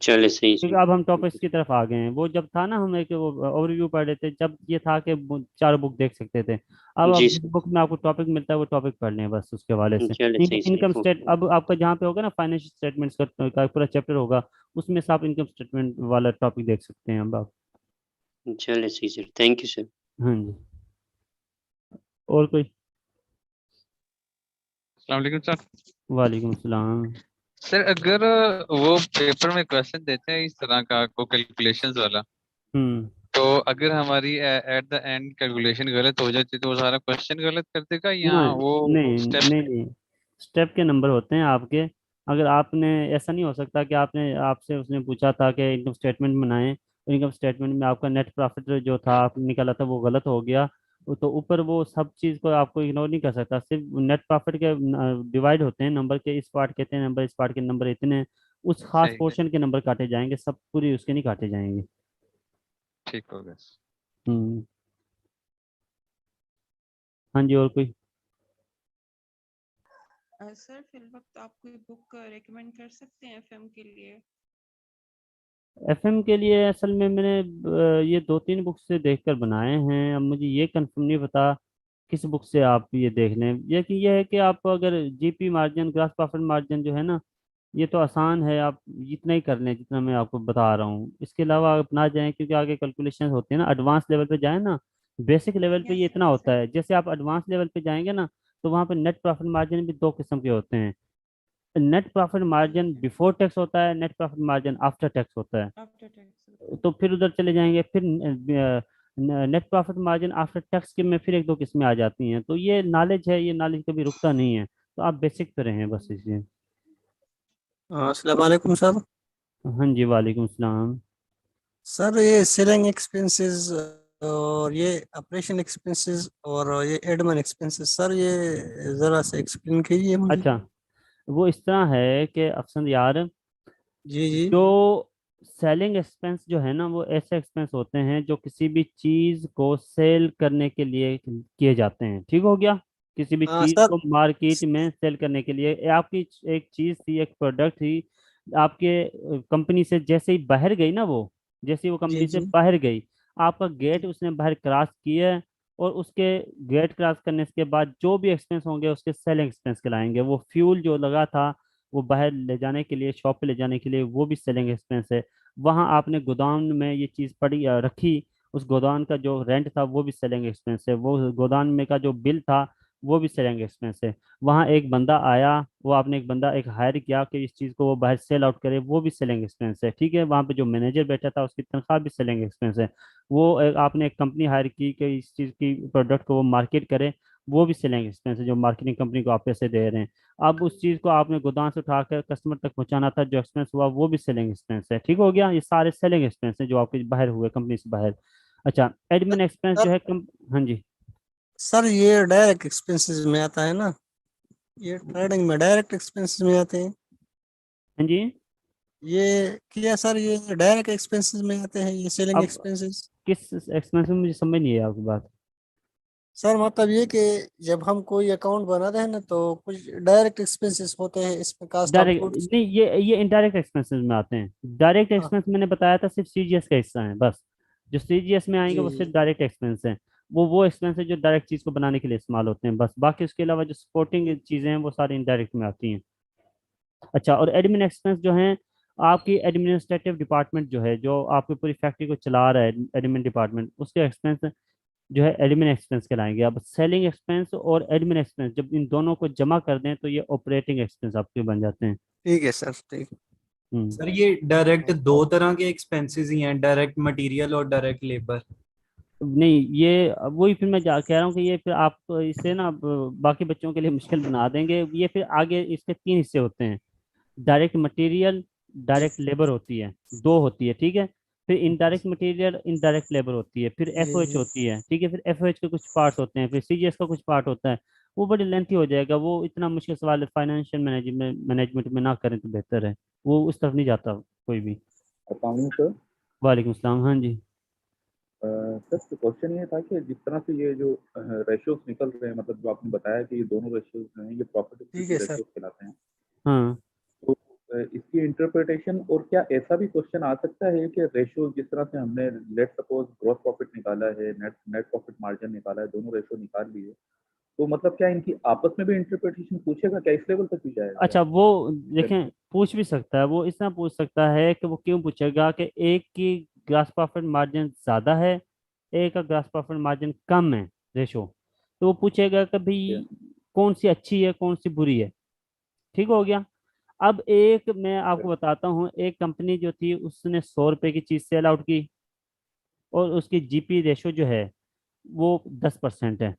चले सही क्योंकि सर। अब हम टॉपिक्स की तरफ आ गए हैं। वो जब था ना, हम एक ओवरव्यू पढ़ रहे थे, जब ये था कि चार बुक देख सकते थे। अब जी जिस सर। बुक में आपको टॉपिक मिलता है वो टॉपिक पढ़ लें बस, उसके हवाले से। चले सही सर। इनकम स्टेट अब आपका जहाँ पे होगा ना, फाइनेंशियल स्टेटमेंट्स का पूरा चैप्टर होगा, उसमें से आप इनकम स्टेटमेंट वाला टॉपिक देख सकते हैं अब आप। चले सही सर, थैंक यू सर। हाँ जी। और कोई? अस्सलाम वालेकुम सर। वालेकुम सलाम। सर अगर वो पेपर में क्वेश्चन देते हैं इस तरह का को कैलकुलेशंस वाला, हम्म। तो अगर हमारी एट द एंड कैलकुलेशन गलत हो जाती तो वो सारा क्वेश्चन गलत कर देगा, या ना, वो नहीं स्टेप्स? नहीं नहीं, स्टेप के नंबर होते हैं आपके। अगर आपने, ऐसा नहीं हो सकता कि आपने, आपसे उसने पूछा था कि इनकम स्टेटमेंट बनाएं, इनकम स्टेटमेंट में आपका नेट प्रॉफिट जो था आप निकाला था वो गलत हो गया, तो ऊपर वो सब चीज़ को आपको इग्नोर नहीं कर सकता। सिर्फ नेट प्रॉफिट के डिवाइड होते हैं नंबर के, इस पार्ट के इतने नंबर, इस पार्ट के नंबर इतने, उस खास सही है। पोर्शन के नंबर काटे जाएंगे, सब पूरी उसके नहीं काटे जाएंगे। ठीक हो गया। हम्म। हाँ जी, और कोई? सर फिर वक्त आप कोई बुक रेकमेंड कर सकते हैं एफएम के लिए? एफएम के लिए असल में मैंने ये 2-3 बुक से देखकर बनाए हैं। अब मुझे ये कंफर्म नहीं पता किस बुक से आप ये देख लें। ये कि यह है कि आप अगर GP margin, grass profit margin जो है ना, ये तो आसान है, आप इतना ही कर लें जितना मैं आपको बता रहा हूँ। इसके अलावा आप ना जाएं, क्योंकि आगे कैलकुलेशन होते हैं ना, एडवांस लेवल पे जाएं ना। बेसिक लेवल पे ये इतना होता है, जैसे आप एडवांस लेवल पे जाएंगे ना, तो वहाँ पे नेट प्रॉफिट मार्जिन भी 2 किस्म के होते हैं। Net profit margin before tax होता है, net profit margin after tax होता है। After tax. तो फिर उधर चले जाएंगे, फिर net profit margin after tax के में फिर 1-2 किस्में आ जाती हैं। तो ये नॉलेज है, ये नॉलेज कभी रुकता नहीं है। तो आप बेसिक पे रहें बस इसलिए। अस्सलाम वालेकुम सर। हाँ जी, वालेकुम सलाम। सर ये सेलिंग एक्सपेंसेस और ये ऑपरेशन एक्सपेंसेस और ये एडमिन एक्सपेंसेस, सर ये ज़रा से एक्सप्लेन कीजिए मुझे। अच्छा, वो इस तरह है कि अफसन यार, जी जी। जो सेलिंग एक्सपेंस जो है ना, वो ऐसे एक्सपेंस होते हैं जो किसी भी चीज़ को सेल करने के लिए किए जाते हैं। ठीक हो गया? किसी भी हाँ चीज़ सर। को मार्केट में सेल करने के लिए, आपकी एक चीज़ थी, एक प्रोडक्ट थी, आपके कंपनी से जैसे ही बाहर गई ना, वो जैसे ही वो जी कंपनी से जी। बाहर गई, आपका गेट उसने बाहर क्रॉस किया, और उसके गेट क्रॉस करने के बाद जो भी एक्सपेंस होंगे उसके सेलिंग एक्सपेंस कहलाएंगे। वो फ्यूल जो लगा था वो बाहर ले जाने के लिए, शॉप पे ले जाने के लिए, वो भी सेलिंग एक्सपेंस है। वहाँ आपने गोदाम में ये चीज़ पड़ी रखी, उस गोदाम का जो रेंट था वो भी सेलिंग एक्सपेंस है। वो गोदाम में का जो बिल था वो भी सेलिंग एक्सपेंस है। वहाँ एक बंदा आया, वो आपने एक बंदा एक हायर किया कि इस चीज़ को वो बाहर सेल आउट करे, वो भी सेलिंग एक्सपेंस है। ठीक है? वहाँ पे जो मैनेजर बैठा था उसकी तनख्वाह भी सेलिंग एक्सपेंस है। आपने एक कंपनी हायर की कि इस चीज़ की प्रोडक्ट को वो मार्केट करे, वो भी सेलिंग एक्सपेंस है, जो मार्केटिंग कंपनी को आप पैसे दे रहे हैं। अब उस चीज़ को आपने गोदाम से उठाकर कस्टमर तक पहुंचाना था, जो एक्सपेंस हुआ वो भी सेलिंग एक्सपेंस है। ठीक हो गया? ये सारे सेलिंग एक्सपेंस हैं जो आपके बाहर हुए, कंपनी से बाहर। अच्छा, एडमिन एक्सपेंस जो सर है हाँ जी। सर ये डायरेक्ट एक्सपेंसेस में आता है ना, ये ट्रेडिंग में डायरेक्ट एक्सपेंसेस में आते हैं। हाँ जी। ये क्या सर, ये डायरेक्ट एक्सपेंसेस में आते हैं ये सेलिंग अब एक्सपेंसेस? किस एक्सपेंस में, मुझे समझ नहीं है आपकी बात। सर मतलब ये कि जब हम कोई अकाउंट बनाते हैं ना, तो कुछ डायरेक्ट एक्सपेंसेस होते हैं इसमें, कास्ट ऑफ डायरेक्ट गुड्स। नहीं, ये इनडायरेक्ट एक्सपेंसेस में आते हैं। डायरेक्ट हाँ एक्सपेंस मैंने बताया था सिर्फ सीजीएस का हिस्सा है बस। जो सीजीएस में आएंगे जी वो जी। सिर्फ डायरेक्ट एक्सपेंस हैं। वो एक्सपेंस है जो डायरेक्ट चीज को बनाने के लिए इस्तेमाल होते हैं बस। बाकी उसके अलावा जो सपोर्टिंग चीजें हैं वो सारी इनडायरेक्ट में आती हैं। अच्छा, और एडमिन एक्सपेंस जो हैं, आपकी एडमिनिस्ट्रेटिव डिपार्टमेंट जो है, जो आपकी पूरी फैक्ट्री को चला रहा है, एडमिन डिपार्टमेंट, उसके एक्सपेंस जो है एडमिन एक्सपेंस कहलाएंगे। अब सेलिंग एक्सपेंस और एडमिन एक्सपेंस जब इन दोनों को जमा कर दें तो ये ऑपरेटिंग एक्सपेंस आपके बन जाते हैं। ठीक है सर, ठीक। हम्म। सर ये डायरेक्ट दो तरह के एक्सपेंसेस ही हैं, डायरेक्ट मटेरियल और डायरेक्ट लेबर। नहीं, ये वही फिर मैं कह रहा हूँ कि ये फिर आप इसे ना अब बाकी बच्चों के लिए मुश्किल बना देंगे। ये फिर आगे इसके 3 हिस्से होते हैं। डायरेक्ट मटेरियल, डायरेक्ट लेबर होती है, 2 होती है। ठीक है? फिर इनडायरेक्ट मटेरियल, इनडायरेक्ट लेबर होती है, फिर जी एफओएच जी। होती है। ठीक है? फिर एफओएच के कुछ पार्ट्स होते हैं, फिर सीजीएस का कुछ पार्ट होता है। वो बड़ी लेंथी हो जाएगा, वो इतना मुश्किल सवाल है, फाइनेंशियल मैनेजमेंट में ना करें तो बेहतर है। वो उस तरफ नहीं जाता कोई भी। Account sir. वालेकुम सलाम। हाँ जी। सर तो क्वेश्चन ये था कि जिस तरह से ये जो रेशियोज निकल रहे हैं, मतलब जो आपने बताया कि ये दोनों रेशियोज जो हैं ये ठीक प्रॉफिटेबिलिटी है सर। रेशियोज कहलाते हैं, हाँ। तो इसकी इंटरप्रिटेशन, और क्या ऐसा भी क्वेश्चन आ सकता है कि रेशियो जिस तरह से हमने लेट सपोज ग्रॉस प्रॉफिट निकाला है, नेट नेट प्रॉफिट मार्जिन निकाला है, दोनों रेशियो निकाल लिए, तो मतलब क्या इनकी आपस में भी इंटरप्रिटेशन पूछेगा, क्या इस लेवल तक भी जाएगा? अच्छा, वो देखें, पूछ भी सकता है। वो इस तरह पूछ सकता है कि वो क्यों पूछेगा कि एक की ग्रास प्रॉफिट मार्जिन ज़्यादा है, एक का ग्रास प्रॉफिट मार्जिन कम है, रेशो। तो वो पूछेगा कि भाई कौन सी अच्छी है, कौन सी बुरी है। ठीक हो गया? अब एक मैं आपको बताता हूँ, एक कंपनी जो थी उसने 100 रुपए की चीज़ सेल आउट की, और उसकी जीपी रेशो जो है वो 10% है।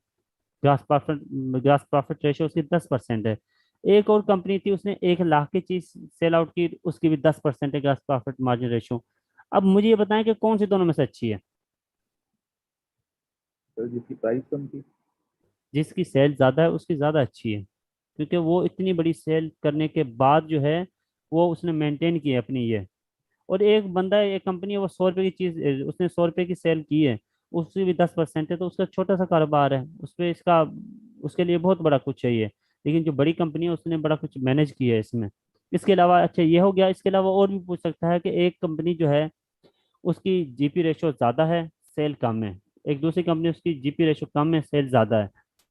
ग्रास प्रॉफिट रेशो उसकी 10% है। एक और कंपनी थी, उसने 1 लाख की चीज सेल आउट की, उसकी भी 10% है ग्रास प्रॉफिट मार्जिन रेशो। अब मुझे ये बताएं कि कौन सी दोनों में से अच्छी है। सर जिसकी प्राइस कम थी। जिसकी सेल ज्यादा है उसकी ज्यादा अच्छी है, क्योंकि वो इतनी बड़ी सेल करने के बाद जो है वो उसने मेंटेन की है अपनी ये। और एक बंदा, एक कंपनी है, वो 100 रुपए की चीज, उसने 100 रुपए की सेल की है, उसकी भी 10% है, तो उसका छोटा सा कारोबार है, उस पर इसका उसके लिए बहुत बड़ा कुछ चाहिए। लेकिन जो बड़ी कंपनी है उसने बड़ा कुछ मैनेज किया है इसमें। इसके अलावा अच्छा ये हो गया, इसके अलावा और भी पूछ सकता है कि एक कंपनी जो है उसकी जीपी रेशो ज़्यादा है, सेल कम है, एक दूसरी कंपनी उसकी जीपी रेशो कम है, सेल ज़्यादा है,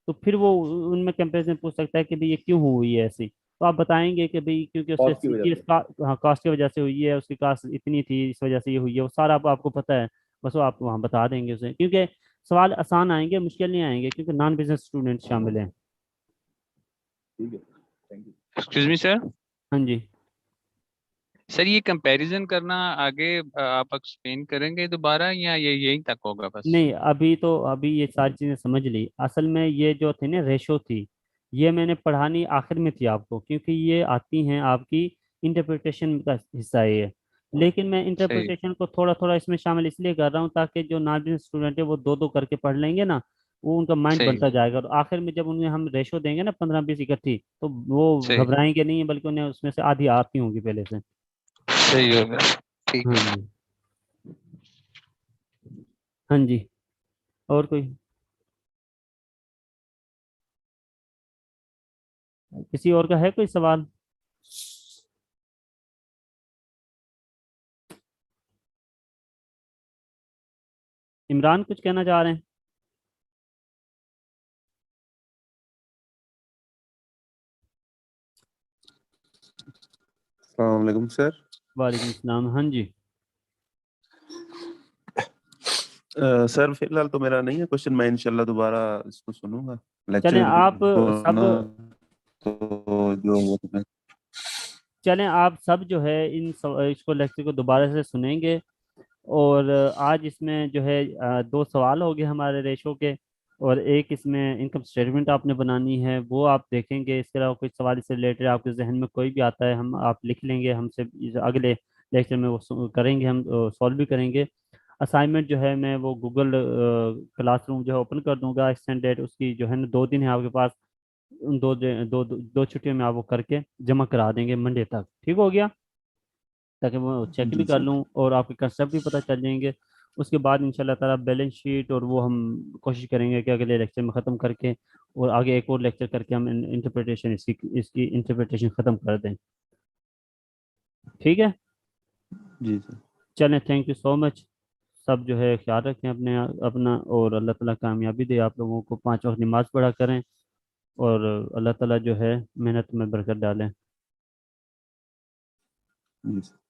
तो फिर वो उनमें कंपैरिजन पूछ सकता है कि भाई ये क्यों हुई है ऐसी। तो आप बताएंगे कि भाई क्योंकि उससे कॉस्ट की वजह ये से। हाँ कॉस्ट की वजह से हुई है, उसकी कॉस्ट इतनी थी इस वजह से ये हुई है, वो सारा आपको पता है, बस वो आप वहाँ बता देंगे उसे, क्योंकि सवाल आसान आएंगे, मुश्किल नहीं आएंगे, क्योंकि नॉन बिजनेस स्टूडेंट शामिल हैं। ठीक है, thank you. Excuse me sir. हाँ जी। सर ये कंपैरिजन करना आगे आप एक्सप्लेन करेंगे दोबारा, या ये यहीं तक होगा बस? नहीं अभी ये सारी चीज़ें समझ ली। असल में ये जो थी ना रेशो थी, ये मैंने पढ़ानी आखिर में थी आपको, क्योंकि ये आती हैं आपकी इंटरप्रिटेशन का हिस्सा है ये। लेकिन मैं सही। इंटरप्रिटेशन को थोड़ा थोड़ा इसमें शामिल इसलिए कर रहा हूँ ताकि जो नॉन बिजनेस स्टूडेंट है वो दो दो करके पढ़ लेंगे ना, वो उनका माइंड सही। बनता जाएगा, और आखिर में जब उन्हें हम रेशो देंगे ना 15-20 इकट्ठी, तो वो सही। घबराएंगे नहीं, बल्कि उन्हें उसमें से आधी आती होंगी पहले से। सही होगा। ठीक हाँ है। जी। हाँ जी। और कोई, किसी और का है कोई सवाल? इमरान कुछ कहना चाह रहे हैं? अस्सलाम वालेकुम सर। वालेकुम सलाम। हाँ जी। सर फिलहाल तो मेरा नहीं है क्वेश्चन, मैं इंशाल्लाह दोबारा इसको सुनूंगा चलें लेक्चर आप को सब ना, तो जो वो मैं चलें आप सब जो है इसको लेक्चर को दोबारा से सुनेंगे। और आज इसमें जो है दो सवाल हो गए हमारे रेशो के, और एक इसमें इनकम स्टेटमेंट आपने बनानी है, वो आप देखेंगे। इसके अलावा कोई सवाल इससे रिलेटेड आपके जहन में कोई भी आता है, हम आप लिख लेंगे हमसे, अगले लेक्चर में वो करेंगे, हम सॉल्व भी करेंगे। असाइनमेंट जो है मैं वो गूगल क्लासरूम जो है ओपन कर दूंगा, एक्सटेंडेड, उसकी जो है ना 2 दिन है आपके पास, उन दो छुट्टियों में आप वो करके जमा करा देंगे मंडे तक, ठीक हो गया? ताकि मैं चेक भी जी कर सर। लूँ और आपके कंसेप्ट भी पता चल जाएंगे। उसके बाद इंशाल्लाह ताला बैलेंस शीट और वो हम कोशिश करेंगे कि अगले लेक्चर में ख़त्म करके, और आगे एक और लेक्चर करके हम इंटरप्रिटेशन इसकी इसकी इंटरप्रिटेशन ख़त्म कर दें। ठीक है, जी सर। चलें, थैंक यू सो मच। सब जो है ख्याल रखें अपने अपना, और अल्लाह ताला कामयाबी दे आप लोगों को, 5 वक्त नमाज पढ़ा करें, और अल्लाह ताला जो है मेहनत में बरकत डालें। जी सर।